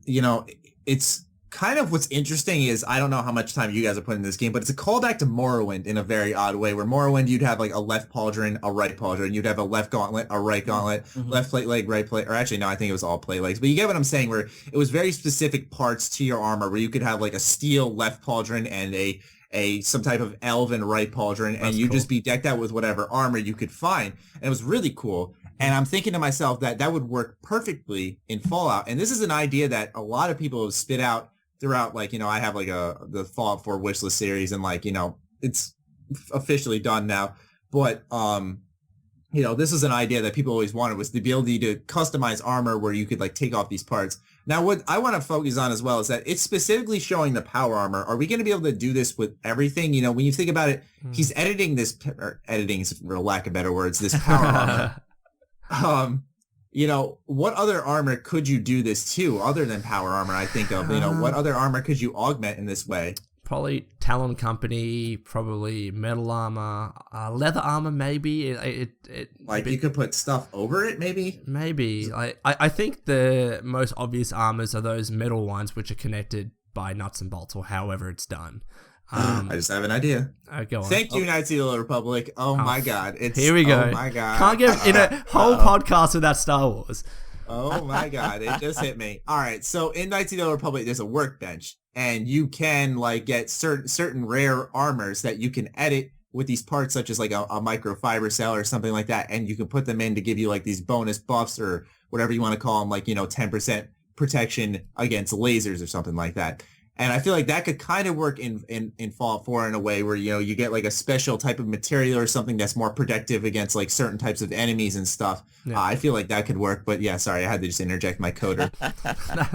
it's kind of what's interesting is, I don't know how much time you guys are putting in this game, but it's a callback to Morrowind in a very odd way, where Morrowind, you'd have like a left pauldron, a right pauldron, you'd have a left gauntlet, a right gauntlet, left plate leg, right plate, or actually, no, I think it was all plate legs, but you get what I'm saying, where it was very specific parts to your armor, where you could have like a steel left pauldron and some type of elven right pauldron, and you'd just be decked out with whatever armor you could find. And it was really cool. And I'm thinking to myself that would work perfectly in Fallout. And this is an idea that a lot of people have spit out throughout, like, you know, I have like the Fallout 4 wishlist series, and like, you know, it's officially done now. But you know, this is an idea that people always wanted, was the ability to customize armor where you could like take off these parts. Now, what I want to focus on as well is that it's specifically showing the power armor. Are we going to be able to do this with everything? You know, when you think about it, he's editing this, or editing is for lack of better words, this power armor. You know, what other armor could you do this to other than power armor? I think of, you know, what other armor could you augment in this way? Probably Talon Company, probably metal armor, leather armor, maybe. You could put stuff over it, maybe? Maybe. I think the most obvious armors are those metal ones which are connected by nuts and bolts, or however it's done. I just have an idea. Go on. Thank you, Knights of the Old Republic. Oh my God. Here we go. Oh my God. Can't get in a whole podcast without Star Wars. Oh my God. It just hit me. All right. So in Knights of the Old Republic, there's a workbench. And you can like get certain rare armors that you can edit with these parts, such as like a microfiber cell or something like that. And you can put them in to give you like these bonus buffs or whatever you want to call them, like, you know, 10% protection against lasers or something like that. And I feel like that could kind of work in Fallout 4 in a way where, you know, you get like a special type of material or something that's more protective against like certain types of enemies and stuff. Yeah. I feel like that could work. But yeah, sorry, I had to just interject my coder. No,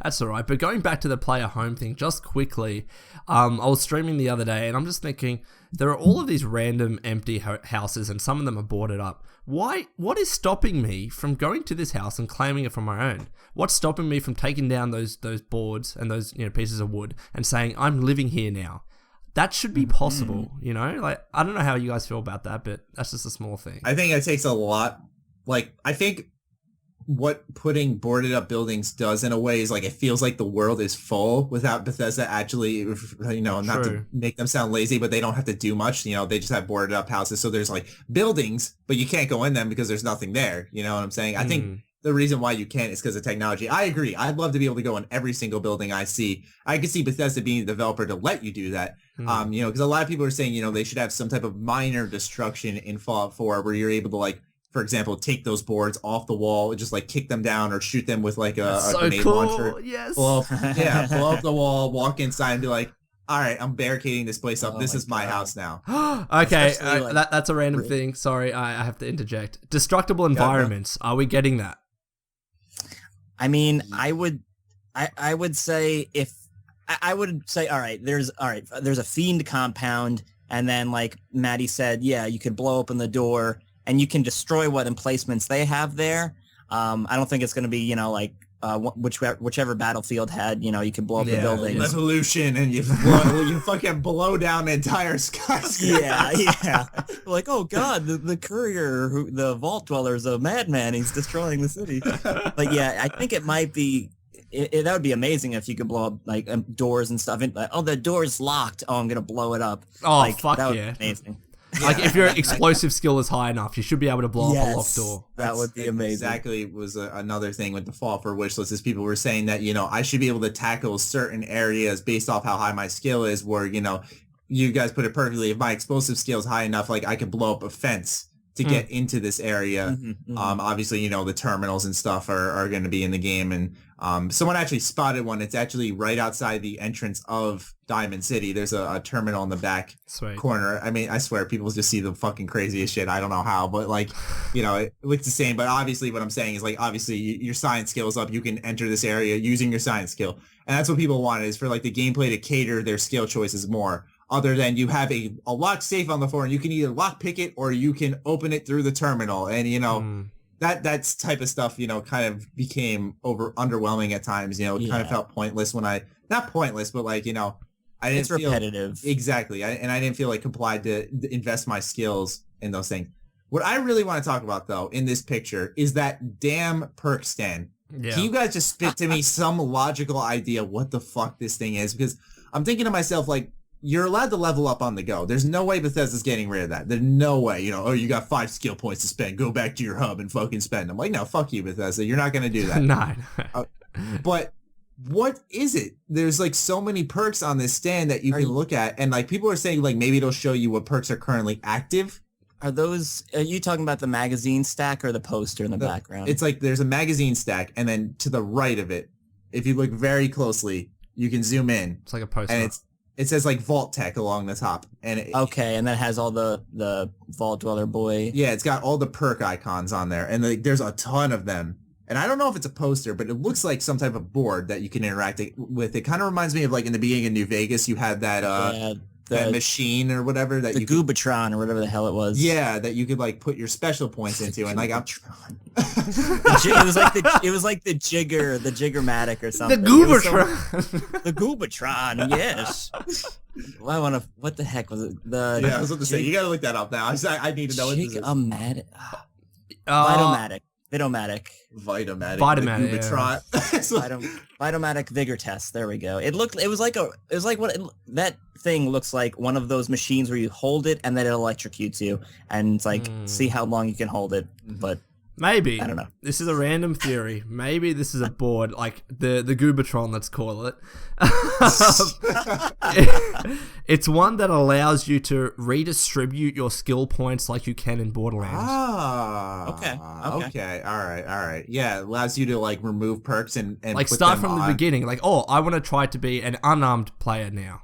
that's all right. But going back to the player home thing, just quickly, I was streaming the other day and I'm just thinking, there are all of these random empty houses and some of them are boarded up. Why? What is stopping me from going to this house and claiming it for my own? What's stopping me from taking down those boards and those, you know, pieces of wood and saying, I'm living here now? That should be possible, you know? Like, I don't know how you guys feel about that, but that's just a small thing. I think it takes a lot. Like, I think what putting boarded up buildings does in a way is like, it feels like the world is full without Bethesda actually, you know, not to make them sound lazy, but they don't have to do much. You know, they just have boarded up houses. So there's like buildings, but you can't go in them because there's nothing there. You know what I'm saying? I think the reason why you can't is because of technology. I agree. I'd love to be able to go in every single building I see. I could see Bethesda being the developer to let you do that. You know, because a lot of people are saying, you know, they should have some type of minor destruction in Fallout 4 where you're able to, like, for example, take those boards off the wall and just like kick them down or shoot them with like a grenade launcher. Yes. Blow up the wall, walk inside and be like, all right, I'm barricading this place up. This is my house now. Okay, that's a random thing. Sorry, I have to interject. Destructible environments. Are we getting that? I mean, I would say all right, there's a fiend compound, and then like Maddie said, yeah, you could blow open the door and you can destroy what emplacements they have there. I don't think it's going to be, you know, like whichever battlefield had, you know, you can blow up the buildings. Revolution, and you fucking blow down the entire skyscraper. Yeah. Like, oh god, the courier, the vault dweller is a madman. He's destroying the city. But yeah, I think it might be. That would be amazing if you could blow up like doors and stuff. And, oh, the door's locked. Oh, I'm gonna blow it up. Oh, like, fuck that would yeah! be amazing. Like, if your explosive skill is high enough, you should be able to blow up a locked door. That would be amazing. Exactly was another thing with the Fallout 4 wishlist is people were saying that, you know, I should be able to tackle certain areas based off how high my skill is, where, you know, you guys put it perfectly. If my explosive skill is high enough, like I could blow up a fence to get into this area. Obviously, you know, the terminals and stuff are going to be in the game. And someone actually spotted one. It's actually right outside the entrance of Diamond City. There's a terminal in the back corner. I mean, I swear people just see the fucking craziest shit. I don't know how, but like, you know, it looks the same. But obviously what I'm saying is like, obviously your science skill is up. You can enter this area using your science skill. And that's what people wanted, is for like the gameplay to cater their skill choices more. Other than you have a locked safe on the floor and you can either lock pick it or you can open it through the terminal. And, you know, that's type of stuff, you know, kind of became underwhelming at times. You know, it kind of felt pointless when not pointless, but like, you know, I didn't feel repetitive. Exactly. I didn't feel like complied to invest my skills in those things. What I really want to talk about though, in this picture, is that damn perk stand. Yeah. Can you guys just spit to me some logical idea what the fuck this thing is? Because I'm thinking to myself, like, you're allowed to level up on the go. There's no way Bethesda's getting rid of that. There's no way, you know, oh, you got 5 skill points to spend. Go back to your hub and fucking spend them. Like, no, fuck you, Bethesda. You're not going to do that. No. But what is it? There's like so many perks on this stand that you can look at. And like people are saying like maybe it'll show you what perks are currently active. Are you talking about the magazine stack or the poster in the background? It's like there's a magazine stack, and then to the right of it, if you look very closely, You can zoom in. It's like a poster. And it says like Vault Tech along the top. And and that has all the Vault Dweller boy. Yeah, it's got all the perk icons on there, and there's a ton of them. And I don't know if it's a poster, but it looks like some type of board that you can interact with. It kind of reminds me of like in the beginning of New Vegas, you had that that machine or whatever that the Goobatron or whatever the hell it was. Yeah, that you could like put your special points into, and like it was like the Jiggermatic or something. The Goobatron. The Goobatron, yes. Well, what the heck was it? I was about to say, you gotta look that up now. I need to know what this is. Vitomatic. Goobatron. Vitomatic Vigor Test. There we go. That thing looks like one of those machines where you hold it and then it electrocutes you, and it's like see how long you can hold it. But maybe I don't know. This is a random theory. Maybe this is a board like the Goobatron. Let's call it. It's one that allows you to redistribute your skill points like you can in Borderlands. Okay. All right. Yeah, it allows you to like remove perks and like put start them from the beginning. Like, I want to try to be an unarmed player now.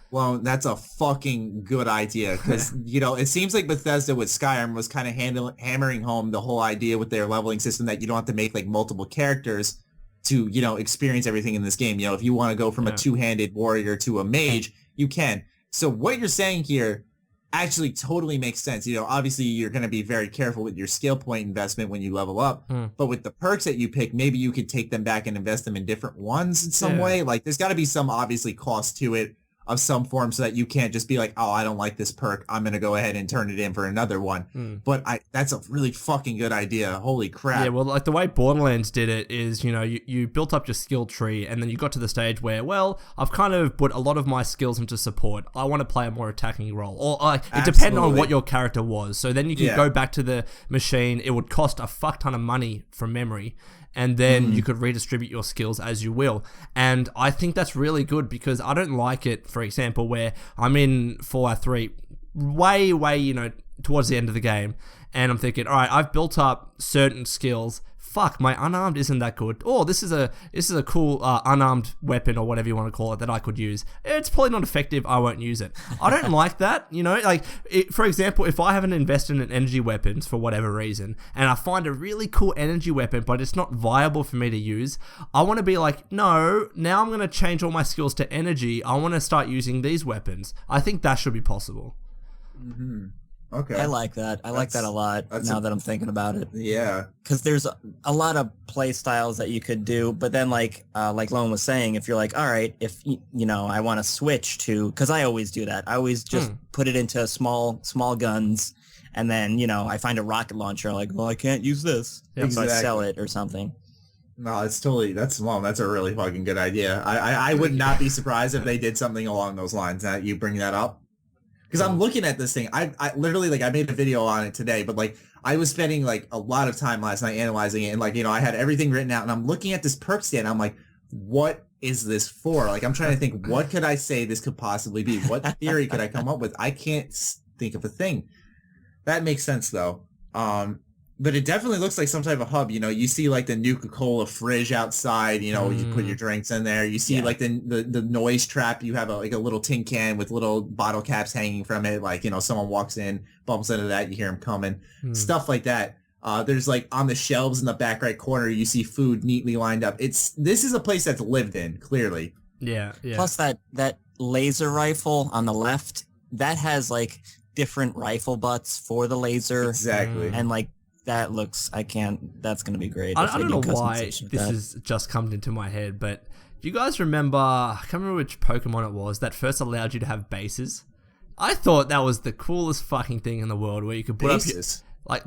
Well, that's a fucking good idea because, it seems like Bethesda with Skyrim was kind of hammering home the whole idea with their leveling system that you don't have to make like multiple characters to, experience everything in this game. If you want to go from a two-handed warrior to a mage, you can. So what you're saying here actually totally makes sense. Obviously you're going to be very careful with your skill point investment when you level up, but with the perks that you pick, maybe you could take them back and invest them in different ones in some way. Like there's got to be some obviously cost to it of some form so that you can't just be like, oh, I don't like this perk, I'm going to go ahead and turn it in for another one. But that's a really fucking good idea. Holy crap. Yeah, well, like the way Borderlands did it is, you built up your skill tree and then you got to the stage where, well, I've kind of put a lot of my skills into support. I want to play a more attacking role. Or it depended on what your character was. So then you could go back to the machine. It would cost a fuck ton of money from memory. And then you could redistribute your skills as you will. And I think that's really good because I don't like it, for example, where I'm in Fallout 3 way, towards the end of the game. And I'm thinking, all right, I've built up certain skills. Fuck, my unarmed isn't that good. Oh, this is a cool unarmed weapon or whatever you want to call it that I could use. It's probably not effective. I won't use it. I don't like that. For example, if I haven't invested in energy weapons for whatever reason, and I find a really cool energy weapon, but it's not viable for me to use, I want to be like, no, now I'm going to change all my skills to energy. I want to start using these weapons. I think that should be possible. Okay. I like that. I like that a lot now that I'm thinking about it. Yeah. Because there's a lot of play styles that you could do, but then like Lone was saying, if you're like, all right, if, I want to switch to, because I always do that. I always just put it into small guns, and then, I find a rocket launcher, I'm like, well, I can't use this. Yep. So I sell it or something. No, that's a really fucking good idea. I would not be surprised if they did something along those lines. That you bring that up. Because I'm looking at this thing, I literally, I made a video on it today, but, I was spending, a lot of time last night analyzing it, and, I had everything written out, and I'm looking at this perk stand, I'm like, what is this for? I'm trying to think, what could I say this could possibly be? What theory could I come up with? I can't think of a thing. That makes sense, though. But it definitely looks like some type of hub. You see the Nuka-Cola fridge outside. You put your drinks in there. You see the noise trap. You have a little tin can with little bottle caps hanging from it. Someone walks in, bumps into that, you hear them coming. Stuff like that. There's on the shelves in the back right corner, you see food neatly lined up. This is a place that's lived in, clearly. Yeah. Plus that laser rifle on the left, that has different rifle butts for the laser. Exactly. And that looks, that's going to be great. I don't know why this has just come into my head, but do you guys remember, I can't remember which Pokemon it was, that first allowed you to have bases? I thought that was the coolest fucking thing in the world, where you could put bases? Up,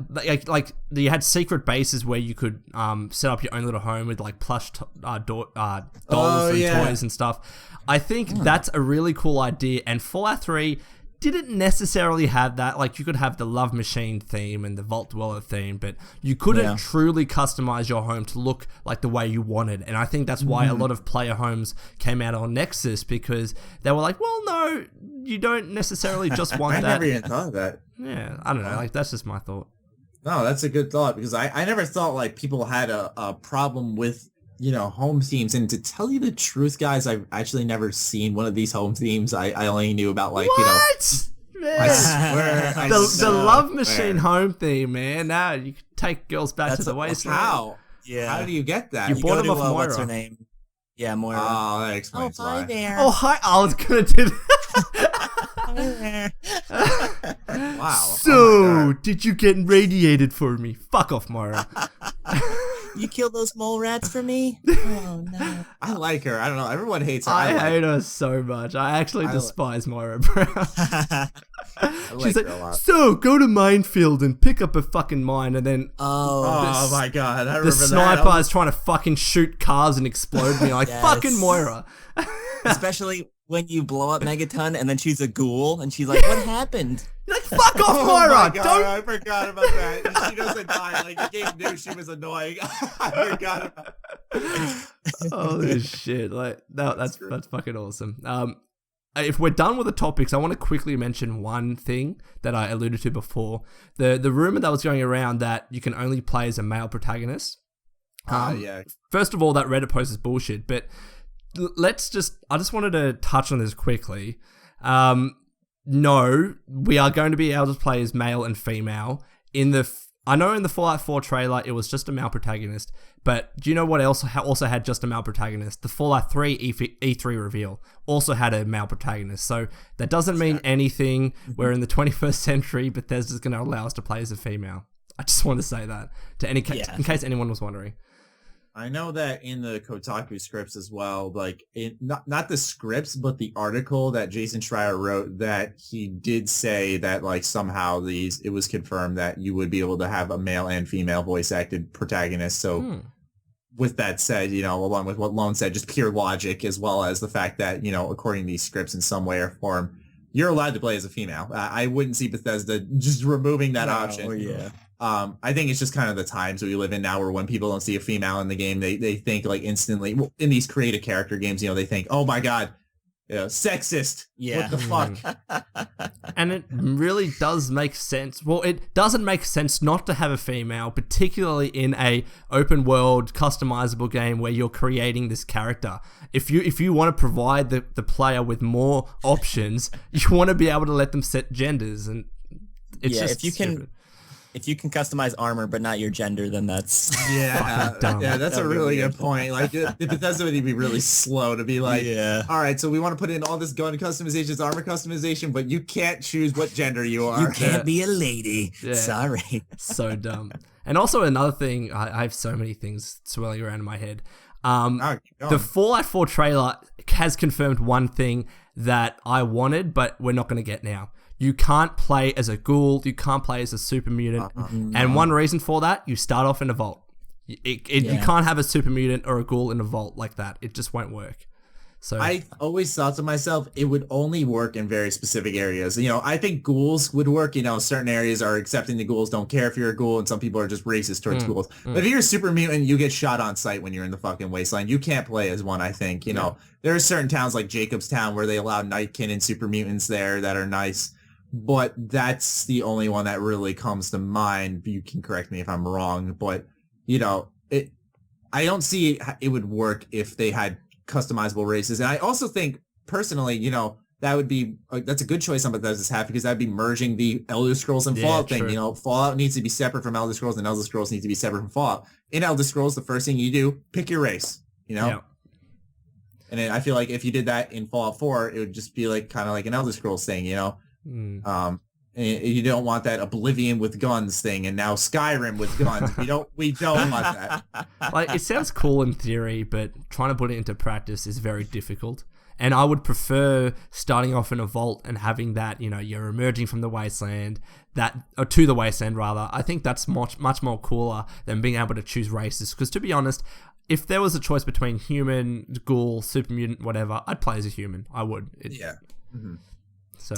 you had secret bases where you could set up your own little home with plush dolls and toys and stuff. I think that's a really cool idea, and Fallout 3 didn't necessarily have that. You could have the Love Machine theme and the Vault Dweller theme, but you couldn't truly customize your home to look like the way you wanted. And I think that's why a lot of player homes came out on Nexus, because they were like, well, no, you don't necessarily just want that. I never even thought of that. Yeah, I don't know. That's just my thought. No, that's a good thought, because I never thought people had a problem with home themes. And to tell you the truth, guys, I've actually never seen one of these home themes. I only knew about like, what? Man. I swear. The Love Machine home theme, man. Now you can take girls back to the wasteland. How? Yeah. How do you get that? You bought them off Moira. What's her name? Yeah, Moira. Oh, that explains why. Hi there. Oh, hi. I was going to do that. Wow. So, did you get radiated for me? Fuck off, Moira. You killed those mole rats for me? Oh, no. I like her. I don't know. Everyone hates her. I hate her so much. I actually despise Moira Brown. She's like, so go to Minefield and pick up a fucking mine, and then oh my god, I remember the sniper is trying to fucking shoot cars and explode me. Like fucking Moira. Especially when you blow up Megaton and then she's a ghoul and she's like, what happened? You're like, fuck off, Moira! My god, I forgot about that. She doesn't die. Like the game knew she was annoying. I forgot about it. Holy shit! Like that's fucking awesome. If we're done with the topics, I want to quickly mention one thing that I alluded to before. The rumor that was going around that you can only play as a male protagonist. Yeah. First of all, that Reddit post is bullshit, but I just wanted to touch on this quickly. No, we are going to be able to play as male and female. I know in the Fallout 4 trailer, it was just a male protagonist, but do you know what else also had just a male protagonist? The Fallout 3 E3 reveal also had a male protagonist, so that doesn't mean anything. We're in the 21st century, Bethesda's going to allow us to play as a female. I just want to say that in case anyone was wondering. I know that in the Kotaku scripts as well, like not the scripts, but the article that Jason Schreier wrote, that he did say that like somehow it was confirmed that you would be able to have a male and female voice acted protagonist. So with that said, along with what Lone said, just pure logic, as well as the fact that, according to these scripts in some way or form, you're allowed to play as a female. I wouldn't see Bethesda just removing that option. Oh, yeah. I think it's just kind of the times we live in now, where when people don't see a female in the game, they think like instantly, in these creative character games, they think, oh my god, sexist. Yeah. What the fuck? And it really does make sense. Well, it doesn't make sense not to have a female, particularly in a open world customizable game where you're creating this character. If you want to provide the player with more options, you want to be able to let them set genders, and it's just stupid. If you can customize armor but not your gender, then that's that's a really good point. Like Bethesda would be really slow to be like, all right, so we want to put in all this gun customizations, armor customization, but you can't choose what gender you are. You can't be a lady. Yeah. Sorry. So dumb. And also another thing, I have so many things swirling around in my head. The Fallout 4 trailer has confirmed one thing that I wanted, but we're not going to get now. You can't play as a ghoul. You can't play as a super mutant. And one reason for that, you start off in a vault. You can't have a super mutant or a ghoul in a vault like that. It just won't work. So I always thought to myself, it would only work in very specific areas. I think ghouls would work. Certain areas are accepting the ghouls, don't care if you're a ghoul, and some people are just racist towards ghouls. But if you're a super mutant, you get shot on sight when you're in the fucking wasteland. You can't play as one, I think. There are certain towns like Jacobstown where they allow Nightkin and super mutants there that are nice. But that's the only one that really comes to mind. You can correct me if I'm wrong, but I don't see it would work if they had customizable races. And I also think personally, that would be that's a good choice on Bethesda's half, because that'd be merging the Elder Scrolls and Fallout thing. Fallout needs to be separate from Elder Scrolls, and Elder Scrolls needs to be separate from Fallout. In Elder Scrolls, the first thing you do, pick your race. And then I feel like if you did that in Fallout 4, it would just be like kind of like an Elder Scrolls thing. And you don't want that Oblivion with guns thing, and now Skyrim with guns. We don't want that. Like, it sounds cool in theory, but trying to put it into practice is very difficult. And I would prefer starting off in a vault and having that, you're emerging from the wasteland, or to the wasteland rather. I think that's much more cooler than being able to choose races. Because to be honest, if there was a choice between human, ghoul, super mutant, whatever, I'd play as a human. I would. So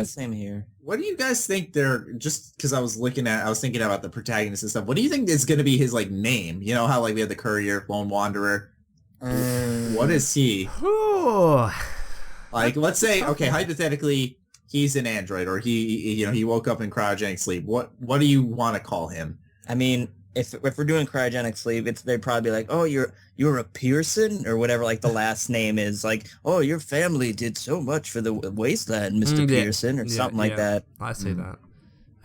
same here. What do you guys think just because I was thinking about the protagonist and stuff, what do you think is going to be his like name? How like we have the courier, Lone Wanderer. What is he? Like, let's say, okay, hypothetically, he's an android, or he woke up in cryogenic sleep. What do you want to call him? I mean, if we're doing cryogenic sleep, they'd probably be like, oh, you're a Pearson or whatever, like the last name is, like, oh, your family did so much for the wasteland, Mr. Pearson, or something like that. I see that.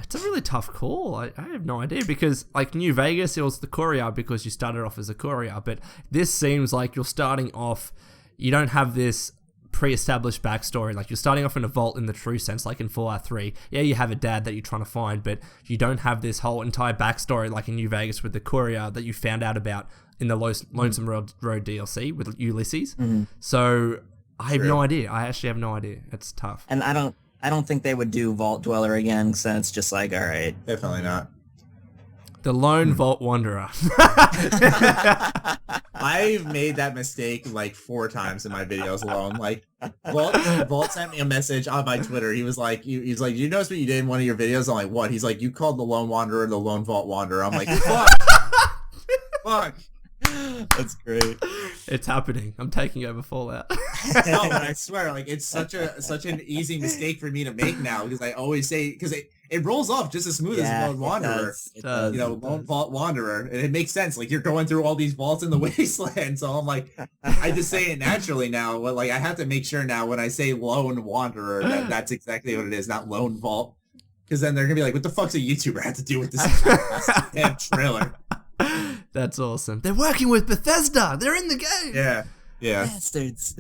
It's a really tough call. I have no idea, because like New Vegas, it was the courier because you started off as a courier, but this seems like you're starting off, you don't have this pre-established backstory. Like, you're starting off in a vault in the true sense, like in Fallout 3. Yeah, you have a dad that you're trying to find, but you don't have this whole entire backstory like in New Vegas with the courier that you found out about in the Lonesome Road DLC with Ulysses. So I have no idea. I actually have no idea. It's tough. And I don't think they would do Vault Dweller again, because then it's just like, all right. Definitely not. The Lone Vault Wanderer. I've made that mistake like 4 times in my videos alone. Like, Vault sent me a message on my Twitter. He was like, he's like, you notice what you did in one of your videos? I'm like, what? He's like, you called the Lone Wanderer the Lone Vault Wanderer. I'm like, fuck. Fuck. That's great. It's happening. I'm taking over Fallout. No, but I swear, like, it's such an easy mistake for me to make now, because I always say, because it rolls off just as smooth as Lone Wanderer. It does. You know, Lone Vault Wanderer, and it makes sense. Like, you're going through all these vaults in the wasteland, so I'm like, I just say it naturally now. But like, I have to make sure now when I say Lone Wanderer that's exactly what it is, not Lone Vault, because then they're gonna be like, what the fuck's a YouTuber have to do with this damn trailer? That's awesome. They're working with Bethesda. They're in the game. Yeah. Bastards.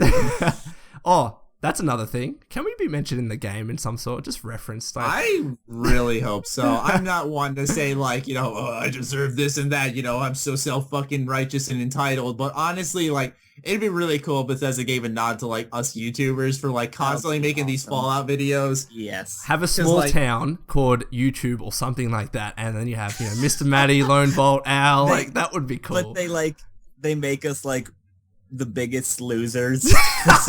Oh, that's another thing. Can we be mentioned in the game in some sort? Just referenced. Like... I really hope so. I'm not one to say like, you know, oh, I deserve this and that. You know, I'm so self-fucking righteous and entitled. But honestly, like, it'd be really cool if Bethesda gave a nod to like us YouTubers for like constantly making these Fallout videos. Yes. Have a small town called YouTube or something like that, and then you have, you know, Mr. Matty, Lone Vault, Al. Like, that would be cool. But they make us like the biggest losers. Yes.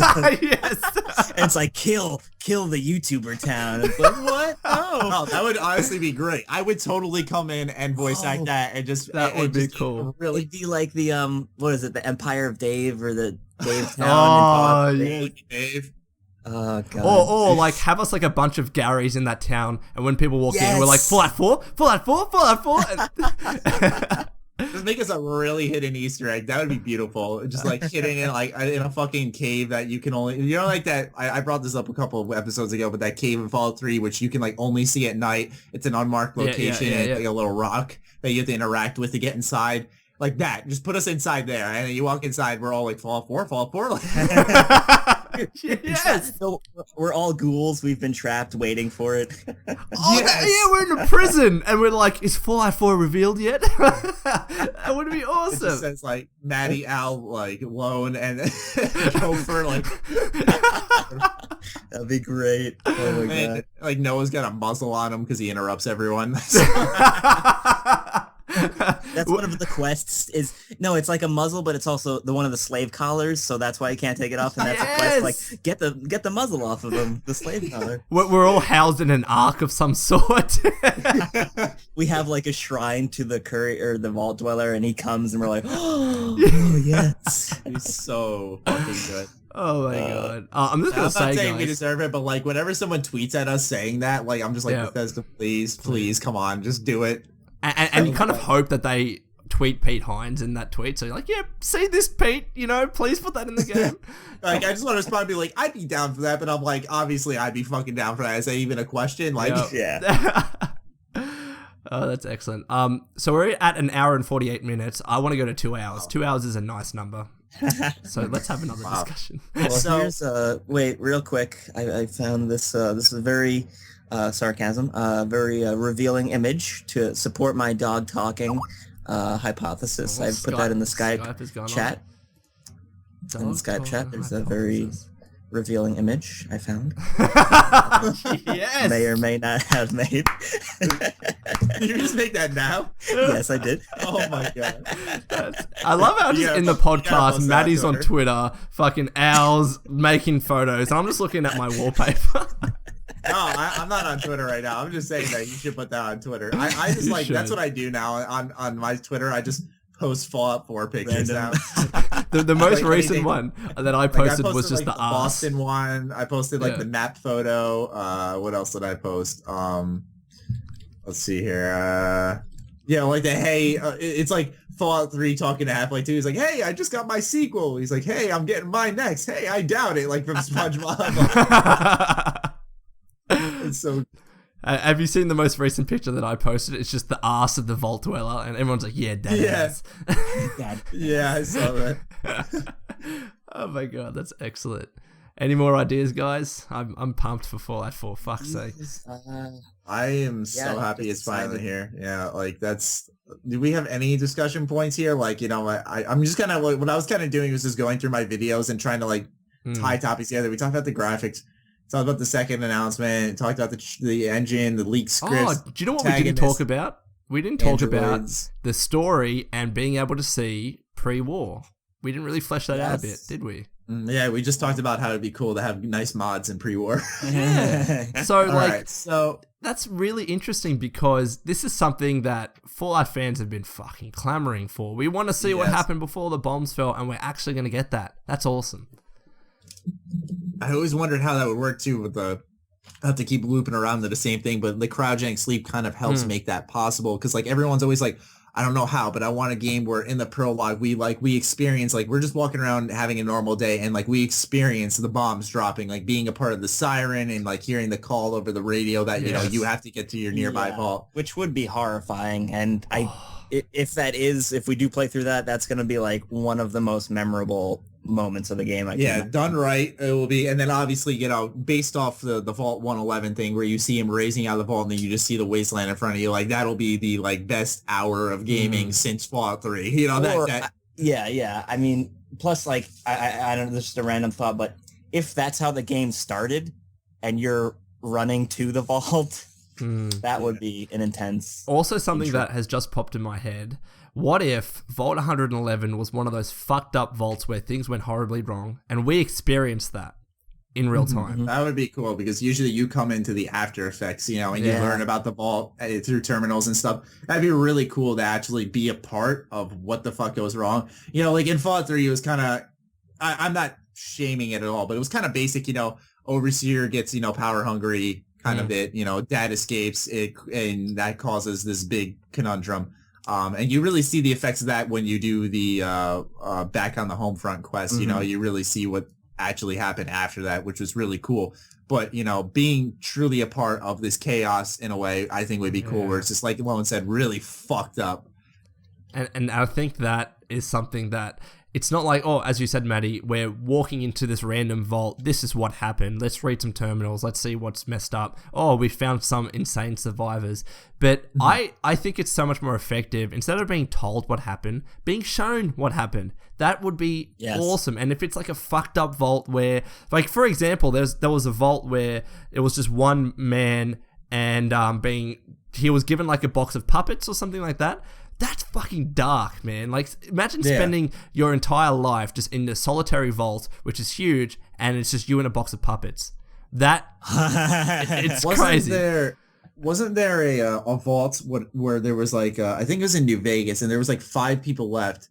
And it's like, kill the YouTuber town. It's like, what? Oh, that would honestly be great. I would totally come in and voice act that, and just that would be just cool. Really, it'd be like the what is it? The Empire of Dave, or the Dave Town? Oh, yeah. Dave. Oh god. Or like have us like a bunch of Garys in that town, and when people walk in, we're like, Fallout 4, Fallout 4, Fallout 4. Just make us a really hidden Easter egg. That would be beautiful. Just like hidden in like in a fucking cave that you can only, you know, like that. I brought this up a couple of episodes ago, but that cave in Fallout 3, which you can like only see at night. It's an unmarked location. And like a little rock that you have to interact with to get inside. Like that. Just put us inside there, and then you walk inside. We're all like Fallout 4, Fallout 4. Like, yes. So we're all ghouls. We've been trapped, waiting for it. Yeah, we're in a prison, and we're like, is Fallout 4 revealed yet? That would be awesome. It just says like Matty, Al, like Lone, and Gopher, like. That'd be great. Oh my god. Like Noah's got a muzzle on him because he interrupts everyone. That's one of the quests. It's like a muzzle, but it's also one of the slave collars, so that's why you can't take it off. And that's a quest, like get the muzzle off of him, the slave collar. We're all housed in an ark of some sort. We have like a shrine to the courier, the Vault Dweller, and he comes, and we're like, oh yes, he's so fucking good. Oh my god! I'm just gonna say, I'm not saying guys, we deserve it, but like whenever someone tweets at us saying that, like I'm just like, Bethesda, please, come on, just do it. And you kind of hope that they tweet Pete Hines in that tweet. So you're like, yeah, see this, Pete, you know, please put that in the game. Like, I just want to respond and be like, I'd be down for that, but I'm like, obviously I'd be fucking down for that. Is that even a question? Like, yeah. Oh, that's excellent. So we're at an hour and 48 minutes. I want to go to 2 hours. Wow. 2 hours is a nice number. So let's have another discussion. Well, so here's, wait, real quick. I found this, this is very... sarcasm, very revealing image to support my dog talking hypothesis. I've put that in the Skype chat. In the Skype chat, there's a very revealing image I found. Yes! May or may not have made. Did you just make that now? Yes, I did. Oh my god. I love how just in the podcast, Matty's on Twitter, fucking Al's making photos, and I'm just looking at my wallpaper. No, I'm not on Twitter right now. I'm just saying that you should put that on Twitter. I just like, that's what I do now on my Twitter. I just post Fallout 4 pictures now. The most recent one that I posted was just like, the Boston one. I posted like the map photo. What else did I post? Let's see here. Yeah, like it's like Fallout 3 talking to Half-Life 2. He's like, hey, I just got my sequel. He's like, hey, I'm getting mine next. Hey, I doubt it. Like from SpongeBob. It's so... have you seen the most recent picture that I posted? It's just the ass of the Vault Dweller, and everyone's like, yeah, Dad. Yeah. Yeah, I saw that. Oh my God, that's excellent. Any more ideas, guys? I'm pumped for Fallout 4. Fuck's sake. I am so happy it's finally here. Yeah, like do we have any discussion points here? Like, I'm just kind of like, what I was kind of doing was just going through my videos and trying to like tie topics together. We talked about the graphics, talked about the second announcement, talked about the engine, the leaked scripts. Oh, do you know what we didn't talk about? We didn't talk about the story and being able to see pre-war. We didn't really flesh that out a bit, did we? Yeah, we just talked about how it'd be cool to have nice mods in pre-war. Yeah. So that's really interesting because this is something that Fallout fans have been fucking clamoring for. We want to see what happened before the bombs fell, and we're actually going to get that. That's awesome. I always wondered how that would work too with I have to keep looping around to the same thing, but the cryogenic sleep kind of helps make that possible because like everyone's always like, I don't know how, but I want a game where in the prologue we experience, like, we're just walking around having a normal day and like we experience the bombs dropping, like being a part of the siren and like hearing the call over the radio that you have to get to your nearby vault, which would be horrifying. And if we do play through that, that's going to be like one of the most memorable moments of the game. Done right, it will be. And then obviously, based off the Vault 111 thing where you see him raising out of the vault and then you just see the wasteland in front of you, like that'll be the like best hour of gaming since Fallout 3. I mean, plus like I don't know, this is just a random thought, but if that's how the game started and you're running to the vault, that would be an intense. Also, something that has just popped in my head. What if Vault 111 was one of those fucked up vaults where things went horribly wrong and we experienced that in real time? That would be cool because usually you come into the after effects, and you learn about the vault through terminals and stuff. That'd be really cool to actually be a part of what the fuck goes wrong. Like in Fallout 3, it was kind of, I'm not shaming it at all, but it was kind of basic, Overseer gets, power hungry kind of it, dad escapes it, and that causes this big conundrum. And you really see the effects of that when you do the back on the home front quest. You really see what actually happened after that, which was really cool. But, being truly a part of this chaos in a way, I think would be cool, where it's just like Lone said, really fucked up. And I think that is something that it's not like, oh, as you said, Matty, we're walking into this random vault. This is what happened. Let's read some terminals. Let's see what's messed up. Oh, we found some insane survivors. But I think it's so much more effective. Instead of being told what happened, being shown what happened. That would be awesome. And if it's like a fucked up vault where, like, for example, there was a vault where it was just one man and he was given like a box of puppets or something like that. That's fucking dark, man. Like, imagine spending your entire life just in the solitary vault, which is huge, and it's just you in a box of puppets. It's crazy. Wasn't there a vault where there was like, I think it was in New Vegas, and there was like 5 people left,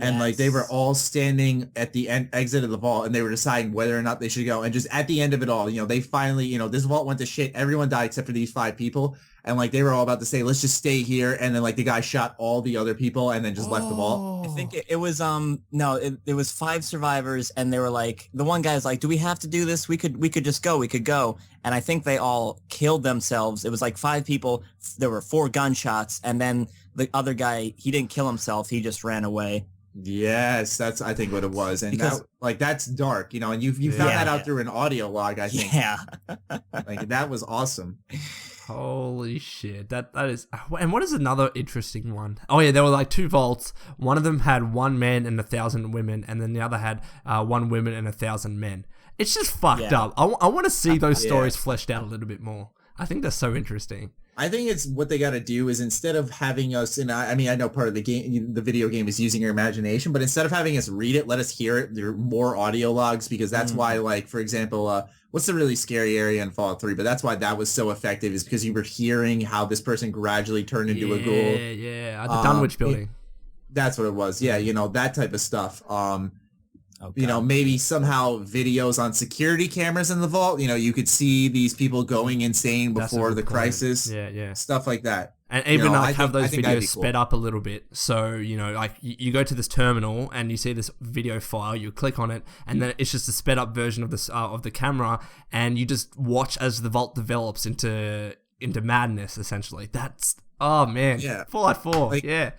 and like they were all standing at the exit of the vault, and they were deciding whether or not they should go. And just at the end of it all, they finally, this vault went to shit. Everyone died except for these 5 people. And like they were all about to say, let's just stay here. And then like the guy shot all the other people and then just left the vault. I think it was it was 5 survivors, and they were like, the one guy's like, do we have to do this? We could just go. We could go. And I think they all killed themselves. It was like 5 people. There were 4 gunshots, and then the other guy, he didn't kill himself. He just ran away. Yes, that's I think what it was. And that's dark, and you found that out through an audio log, I think. Yeah. Like that was awesome. Holy shit. That is... And what is another interesting one? Oh, yeah, there were like 2 vaults. One of them had 1 man and 1,000 women, and then the other had 1 woman and 1,000 men. It's just fucked up. I want to see those stories fleshed out a little bit more. I think that's so interesting. I think it's what they got to do is instead of having us, and I mean, I know part of the game, the video game is using your imagination, but instead of having us read it, let us hear it. There are more audio logs because that's why, like, for example, what's the really scary area in Fallout 3? But that's why that was so effective is because you were hearing how this person gradually turned into a ghoul. Yeah, the Dunwich building. That's what it was. Yeah, that type of stuff. Maybe somehow videos on security cameras in the vault. You could see these people going insane before the crisis. Yeah. Stuff like that. And even have those videos sped up a little bit. So, like you go to this terminal and you see this video file, you click on it, and then it's just a sped up version of the camera, and you just watch as the vault develops into madness, essentially. That's, oh man. Yeah. Fallout 4. Yeah.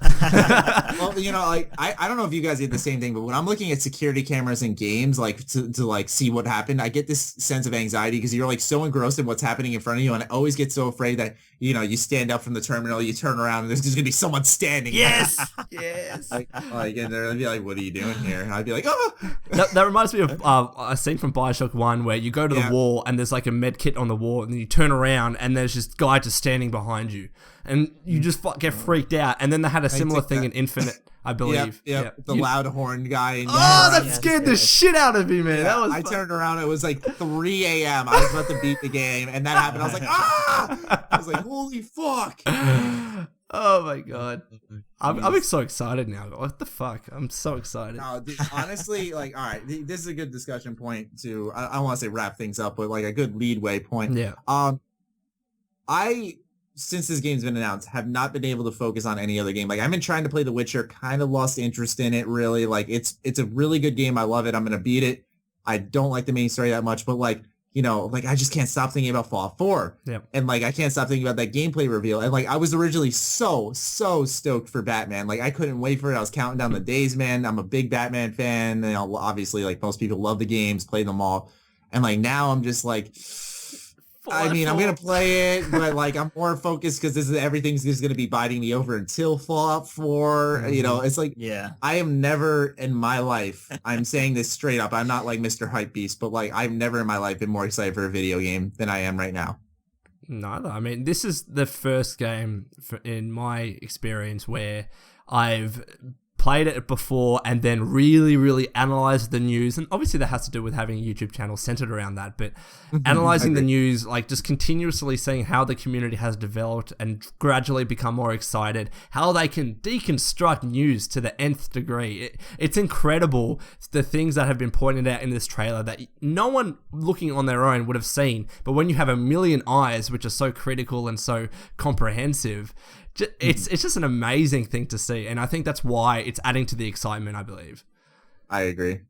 Well, I don't know if you guys did the same thing, but when I'm looking at security cameras in games, like to like see what happened, I get this sense of anxiety because you're like so engrossed in what's happening in front of you, and I always get so afraid that you stand up from the terminal, you turn around, and there's just gonna be someone standing. Yes, yes. And they'll be like, "What are you doing here?" And I'd be like, "Oh." That reminds me of a scene from BioShock 1 where you go to the wall and there's like a med kit on the wall, and then you turn around and there's this guy just standing behind you. And you just get freaked out. And then they had a similar thing in Infinite, I believe. Yep. The loud horn guy. That scared the shit out of me, man. Yeah, I turned around. It was like 3 a.m. I was about to beat the game. And that happened. I was like, ah! I was like, holy fuck. Oh, my God. I'm so excited now. What the fuck? I'm so excited. No, honestly, like, all right. This is a good discussion point to, I don't want to say wrap things up, but like a good leadway point. Yeah. Since this game's been announced, have not been able to focus on any other game. Like, I've been trying to play The Witcher, kind of lost interest in it, really. Like, it's a really good game. I love it. I'm going to beat it. I don't like the main story that much, but like, I just can't stop thinking about Fallout 4. Yep. And like, I can't stop thinking about that gameplay reveal. And like, I was originally so stoked for Batman. Like, I couldn't wait for it. I was counting down the days, man. I'm a big Batman fan. Obviously, like, most people love the games, play them all. And like, now I'm just like, I'm going to play it, but like I'm more focused because everything's just going to be biting me over until Fallout 4. Mm-hmm. It's like, I am never in my life, I'm saying this straight up, I'm not like Mr. Hypebeast, but like I've never in my life been more excited for a video game than I am right now. Neither. I mean, this is the first game in my experience where I've played it before and then really analyzed the news, and obviously that has to do with having a YouTube channel centered around that, but analyzing the news, like just continuously seeing how the community has developed and gradually become more excited, how they can deconstruct news to the nth degree. It's incredible, the things that have been pointed out in this trailer that no one looking on their own would have seen, but when you have a million eyes which are so critical and so comprehensive, it's just an amazing thing to see, and I think that's why it's adding to the excitement, I believe. I agree.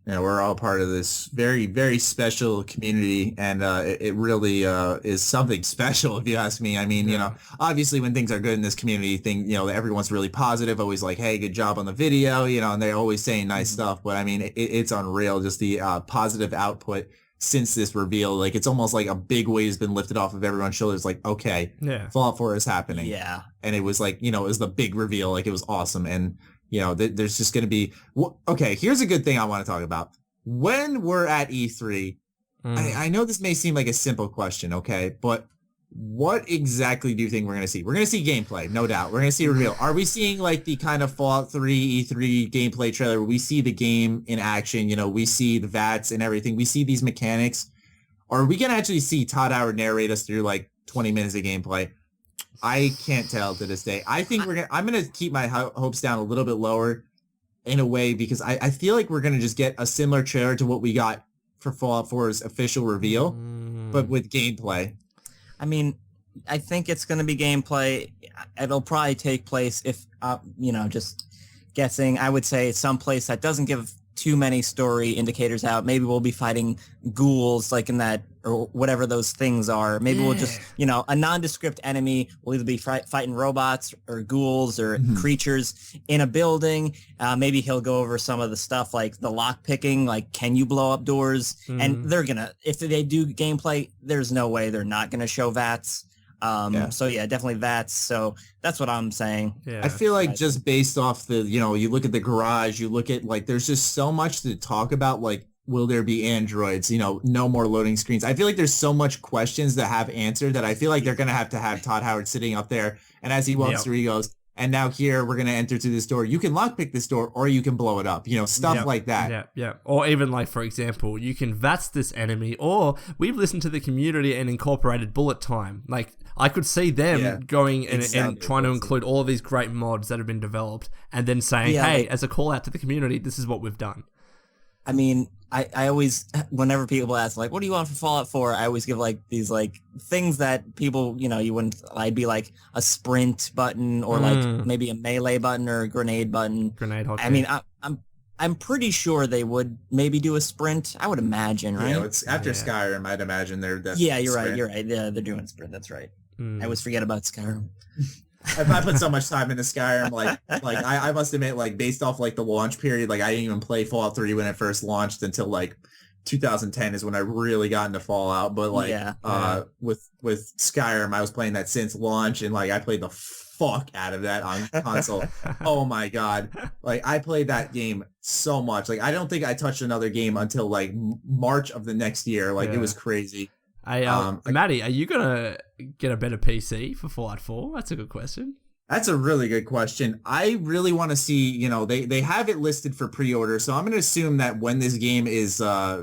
We're all part of this very, very special community, and it really is something special, if you ask me. I mean, obviously when things are good in this community, everyone's really positive, always like, hey, good job on the video, and they're always saying nice stuff, but I mean, it's unreal, just the positive output since this reveal. Like, it's almost like a big weight has been lifted off of everyone's shoulders. Like, okay, Fallout 4 is happening. Yeah. And it was like, it was the big reveal. Like, it was awesome. And, there's just going to be, okay, here's a good thing I want to talk about. When we're at E3, I know this may seem like a simple question, okay, but what exactly do you think we're going to see? We're going to see gameplay, no doubt. We're going to see a reveal. Are we seeing like the kind of Fallout 3 E3 gameplay trailer where we see the game in action, we see the VATS and everything, we see these mechanics? Or are we going to actually see Todd Howard narrate us through like 20 minutes of gameplay? I can't tell to this day. I think I'm going to keep my hopes down a little bit lower in a way, because I feel like we're going to just get a similar trailer to what we got for Fallout 4's official reveal, but with gameplay. I mean, I think it's going to be gameplay. It'll probably take place, if, just guessing, I would say someplace that doesn't give too many story indicators out. Maybe we'll be fighting ghouls like in that, or whatever those things are. Maybe we'll just, a nondescript enemy will either be fighting robots or ghouls or creatures in a building. Maybe he'll go over some of the stuff like the lock picking, like can you blow up doors? And they're gonna, if they do gameplay, there's no way they're not gonna show VATS. So yeah, definitely VATS. So that's what I'm saying. I feel like just based off the, you look at the garage, you look at like, there's just so much to talk about. Like, will there be androids? No more loading screens. I feel like there's so much questions that have answered that I feel like they're going to have Todd Howard sitting up there. And as he walks through, he goes, and now here we're going to enter through this door. You can lockpick this door or you can blow it up, stuff like that. Yeah. Or even like, for example, you can VATS this enemy, or we've listened to the community and incorporated bullet time. Like, I could see them going and trying to include all of these great mods that have been developed and then saying, hey, as a call out to the community, this is what we've done. I mean, I always, whenever people ask, like, what do you want for Fallout 4? I always give, like, these, like, things that people, you wouldn't, I'd be like a sprint button or, like, maybe a melee button or a grenade button. Grenade hotkey. I mean, I'm pretty sure they would maybe do a sprint. I would imagine, right? Yeah, it's after Skyrim, I'd imagine they're Yeah, you're right. Yeah, they're doing sprint. That's right. I always forget about Skyrim. I put so much time into Skyrim, like I must admit, like based off like the launch period, like I didn't even play Fallout 3 when it first launched until like 2010 is when I really got into Fallout. But like with Skyrim, I was playing that since launch, and like I played the fuck out of that on console. Oh my god, like I played that game so much. Like I don't think I touched another game until like March of the next year. Like it was crazy. Hey, Matty, are you gonna get a better PC for Fallout 4? That's a good question. That's a really good question. I really want to see, they have it listed for pre-order, so I'm going to assume that when this game is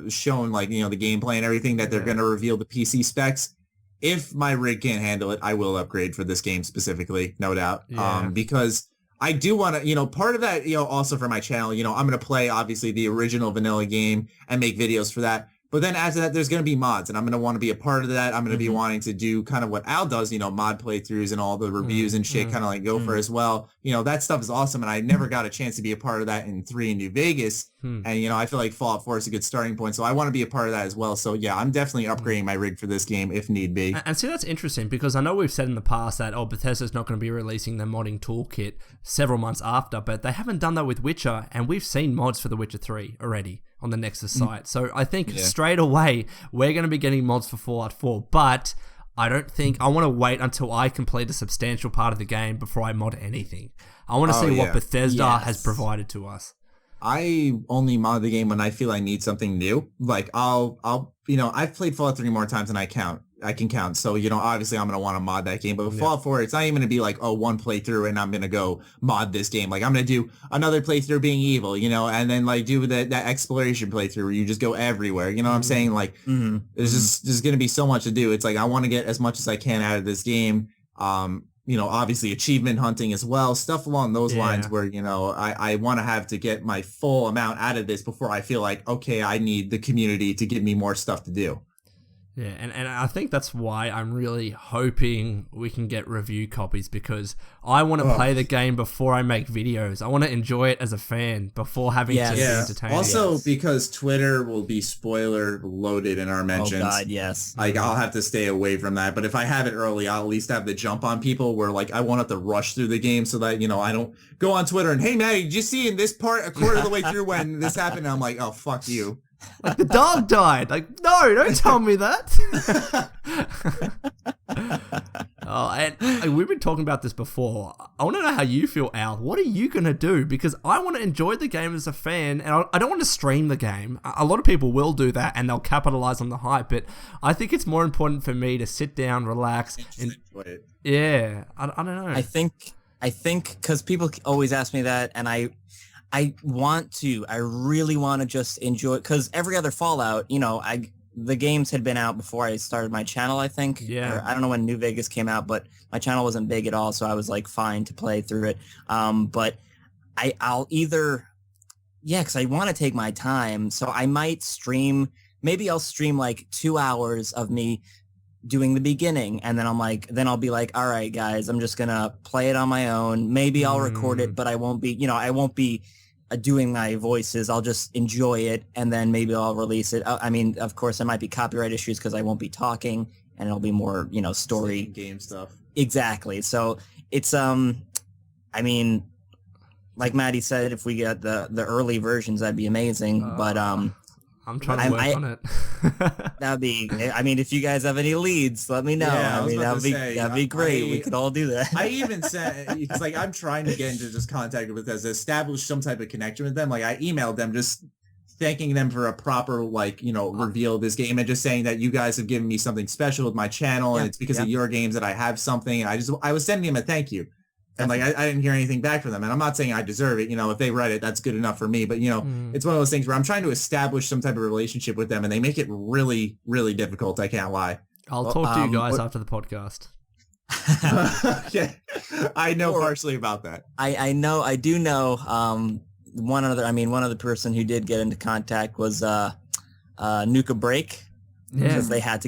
shown, like, the gameplay and everything, that they're going to reveal the PC specs. If my rig can't handle it, I will upgrade for this game specifically, no doubt. Yeah. Because I do want to, part of that, also for my channel, I'm going to play, obviously, the original vanilla game and make videos for that. But then after that, there's going to be mods, and I'm going to want to be a part of that. I'm going to be wanting to do kind of what Al does, mod playthroughs and all the reviews and shit, kind of like go for as well. That stuff is awesome, and I never got a chance to be a part of that in 3 in New Vegas. And, I feel like Fallout 4 is a good starting point, so I want to be a part of that as well. So, yeah, I'm definitely upgrading my rig for this game if need be. And see, that's interesting, because I know we've said in the past that, Bethesda's not going to be releasing their modding toolkit several months after, but they haven't done that with Witcher, and we've seen mods for The Witcher 3 already on the Nexus site. So I think straight away, we're going to be getting mods for Fallout 4, but I don't think, I want to wait until I complete a substantial part of the game before I mod anything. I want to see what Bethesda has provided to us. I only mod the game when I feel I need something new. Like I've played Fallout 3 more times than I can count. So, obviously I'm going to want to mod that game. But with Fallout 4, it's not even going to be like, one playthrough and I'm going to go mod this game. Like I'm going to do another playthrough being evil, and then like do that exploration playthrough where you just go everywhere. You know what I'm saying? Like there's going to be so much to do. It's like I want to get as much as I can out of this game. Obviously achievement hunting as well, stuff along those lines where, I want to have to get my full amount out of this before I feel like, okay, I need the community to give me more stuff to do. Yeah, and I think that's why I'm really hoping we can get review copies, because I want to play the game before I make videos. I want to enjoy it as a fan before having to be entertained. Also, because Twitter will be spoiler loaded in our mentions. Oh God, yes. Like I'll have to stay away from that. But if I have it early, I'll at least have the jump on people where like I won't have to rush through the game so that, I don't go on Twitter and, hey, Matty, did you see in this part a quarter of the way through when this happened? And I'm like, oh, fuck you. Like the dog died. Like, no, don't tell me that. And we've been talking about this before. I want to know how you feel, Al. What are you going to do? Because I want to enjoy the game as a fan, and I don't want to stream the game. A lot of people will do that, and they'll capitalize on the hype, but I think it's more important for me to sit down, relax, and enjoy it. Yeah, I don't know. I think because people always ask me that, and I really want to just enjoy it, because every other Fallout, the games had been out before I started my channel, I think. Yeah. Or I don't know when New Vegas came out, but my channel wasn't big at all, so I was like fine to play through it. But I'll either, because I want to take my time, so I might stream, maybe I'll stream like 2 hours of me doing the beginning, and then I'll be like, all right, guys, I'm just gonna play it on my own. Maybe I'll record it, but I won't be doing my voices. I'll just enjoy it, and then maybe I'll release it. I mean, of course, there might be copyright issues because I won't be talking, and it'll be more, story game stuff. Exactly. So it's I mean, like Matty said, if we get the early versions, that'd be amazing. But I'm trying to work on it. That'd be. I mean, if you guys have any leads, let me know. Yeah, that'd be great. We could all do that. I even said, because like I'm trying to get into just contact with Bethesda, establish some type of connection with them. Like I emailed them just thanking them for a proper reveal of this game, and just saying that you guys have given me something special with my channel, and it's because of your games that I have something. And I was sending them a thank you. And like I didn't hear anything back from them, and I'm not saying I deserve it. If they read it, that's good enough for me. But it's one of those things where I'm trying to establish some type of relationship with them, and they make it really, really difficult. I can't lie. I'll talk to you guys after the podcast. Okay, I know partially about that. I do know. one other person who did get into contact was Nuka Break. Yeah. Because they had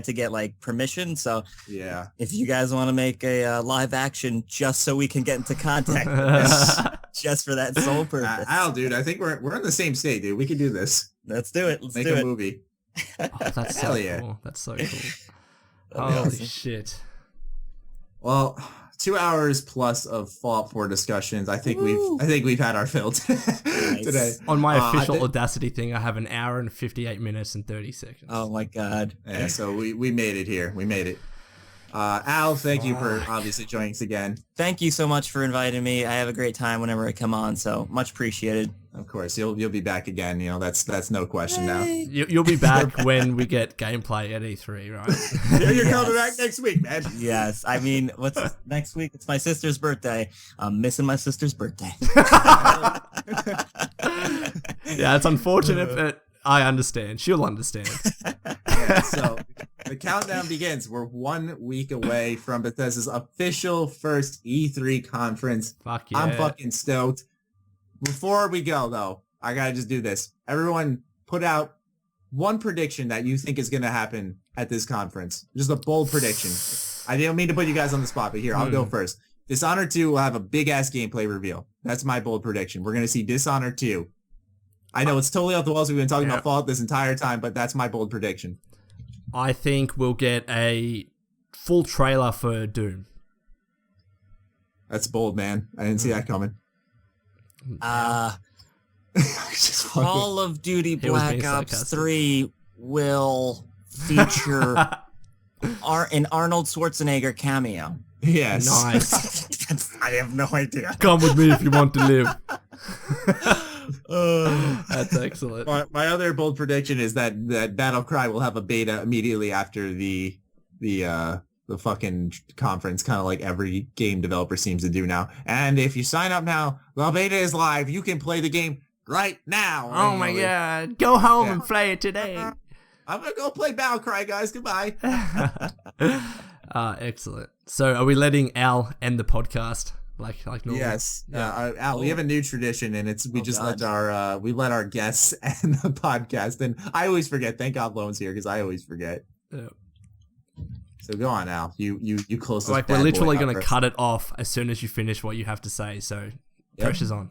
to get like permission. So yeah, if you guys want to make a live action just so we can get into contact with them, just for that sole purpose. Al, dude, I think we're in the same state, dude. We can do this. Let's do it. Make a movie. Oh, that's so cool. That's so cool. Holy awesome. shit. Well, 2 hours plus of Fallout 4 discussions. I think we've had our fill today. On my official Audacity thing, I have an hour and 58 minutes and 30 seconds. Oh my god. Yeah, so we made it here. We made it. Al, thank you for obviously joining us again. Thank you so much for inviting me. I have a great time whenever I come on, so much appreciated. Of course, you'll be back again. You know, that's no question now. You'll be back when we get gameplay at E3, right? You're coming back next week, man. Yes. I mean, what's next week? It's my sister's birthday. I'm missing my sister's birthday. Yeah, it's unfortunate, but I understand. She'll understand. Yeah, so the countdown begins. We're 1 week away from Bethesda's official first E3 conference. Fuck yeah. I'm fucking stoked. Before we go, though, I gotta just do this. Everyone put out one prediction that you think is gonna happen at this conference. Just a bold prediction. I didn't mean to put you guys on the spot, but here, I'll go first. Dishonored 2 will have a big-ass gameplay reveal. That's my bold prediction. We're gonna see Dishonored 2. I know it's totally off the walls. We've been talking about Fallout this entire time, but that's my bold prediction. I think we'll get a full trailer for Doom. That's bold, man. I didn't see that coming. Call of Duty Black Ops 3 will feature an Arnold Schwarzenegger cameo. Yes. Nice. I have no idea. Come with me if you want to live. That's excellent. My other bold prediction is that Battle Cry will have a beta immediately after the fucking conference, kind of like every game developer seems to do now. And if you sign up now, the beta is live. You can play the game right now. Oh my god. Go home and play it today. I'm going to go play Battle Cry, guys. Goodbye. Excellent. So are we letting Al end the podcast? Like normal? Yes. Al, we have a new tradition, and it's we let our guests end the podcast. And I always forget. Thank God Lone's here, because I always forget. Yeah. So go on, Al. You close this. Like, we're literally going to cut it off as soon as you finish what you have to say. So pressure's on.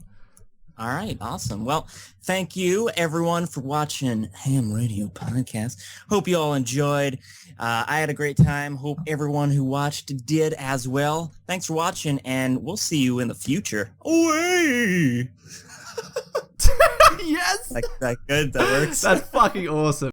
All right, awesome. Well, thank you, everyone, for watching H.A.M Radio Podcast. Hope you all enjoyed. I had a great time. Hope everyone who watched did as well. Thanks for watching, and we'll see you in the future. Away! Yes! That good? That works? That's fucking awesome.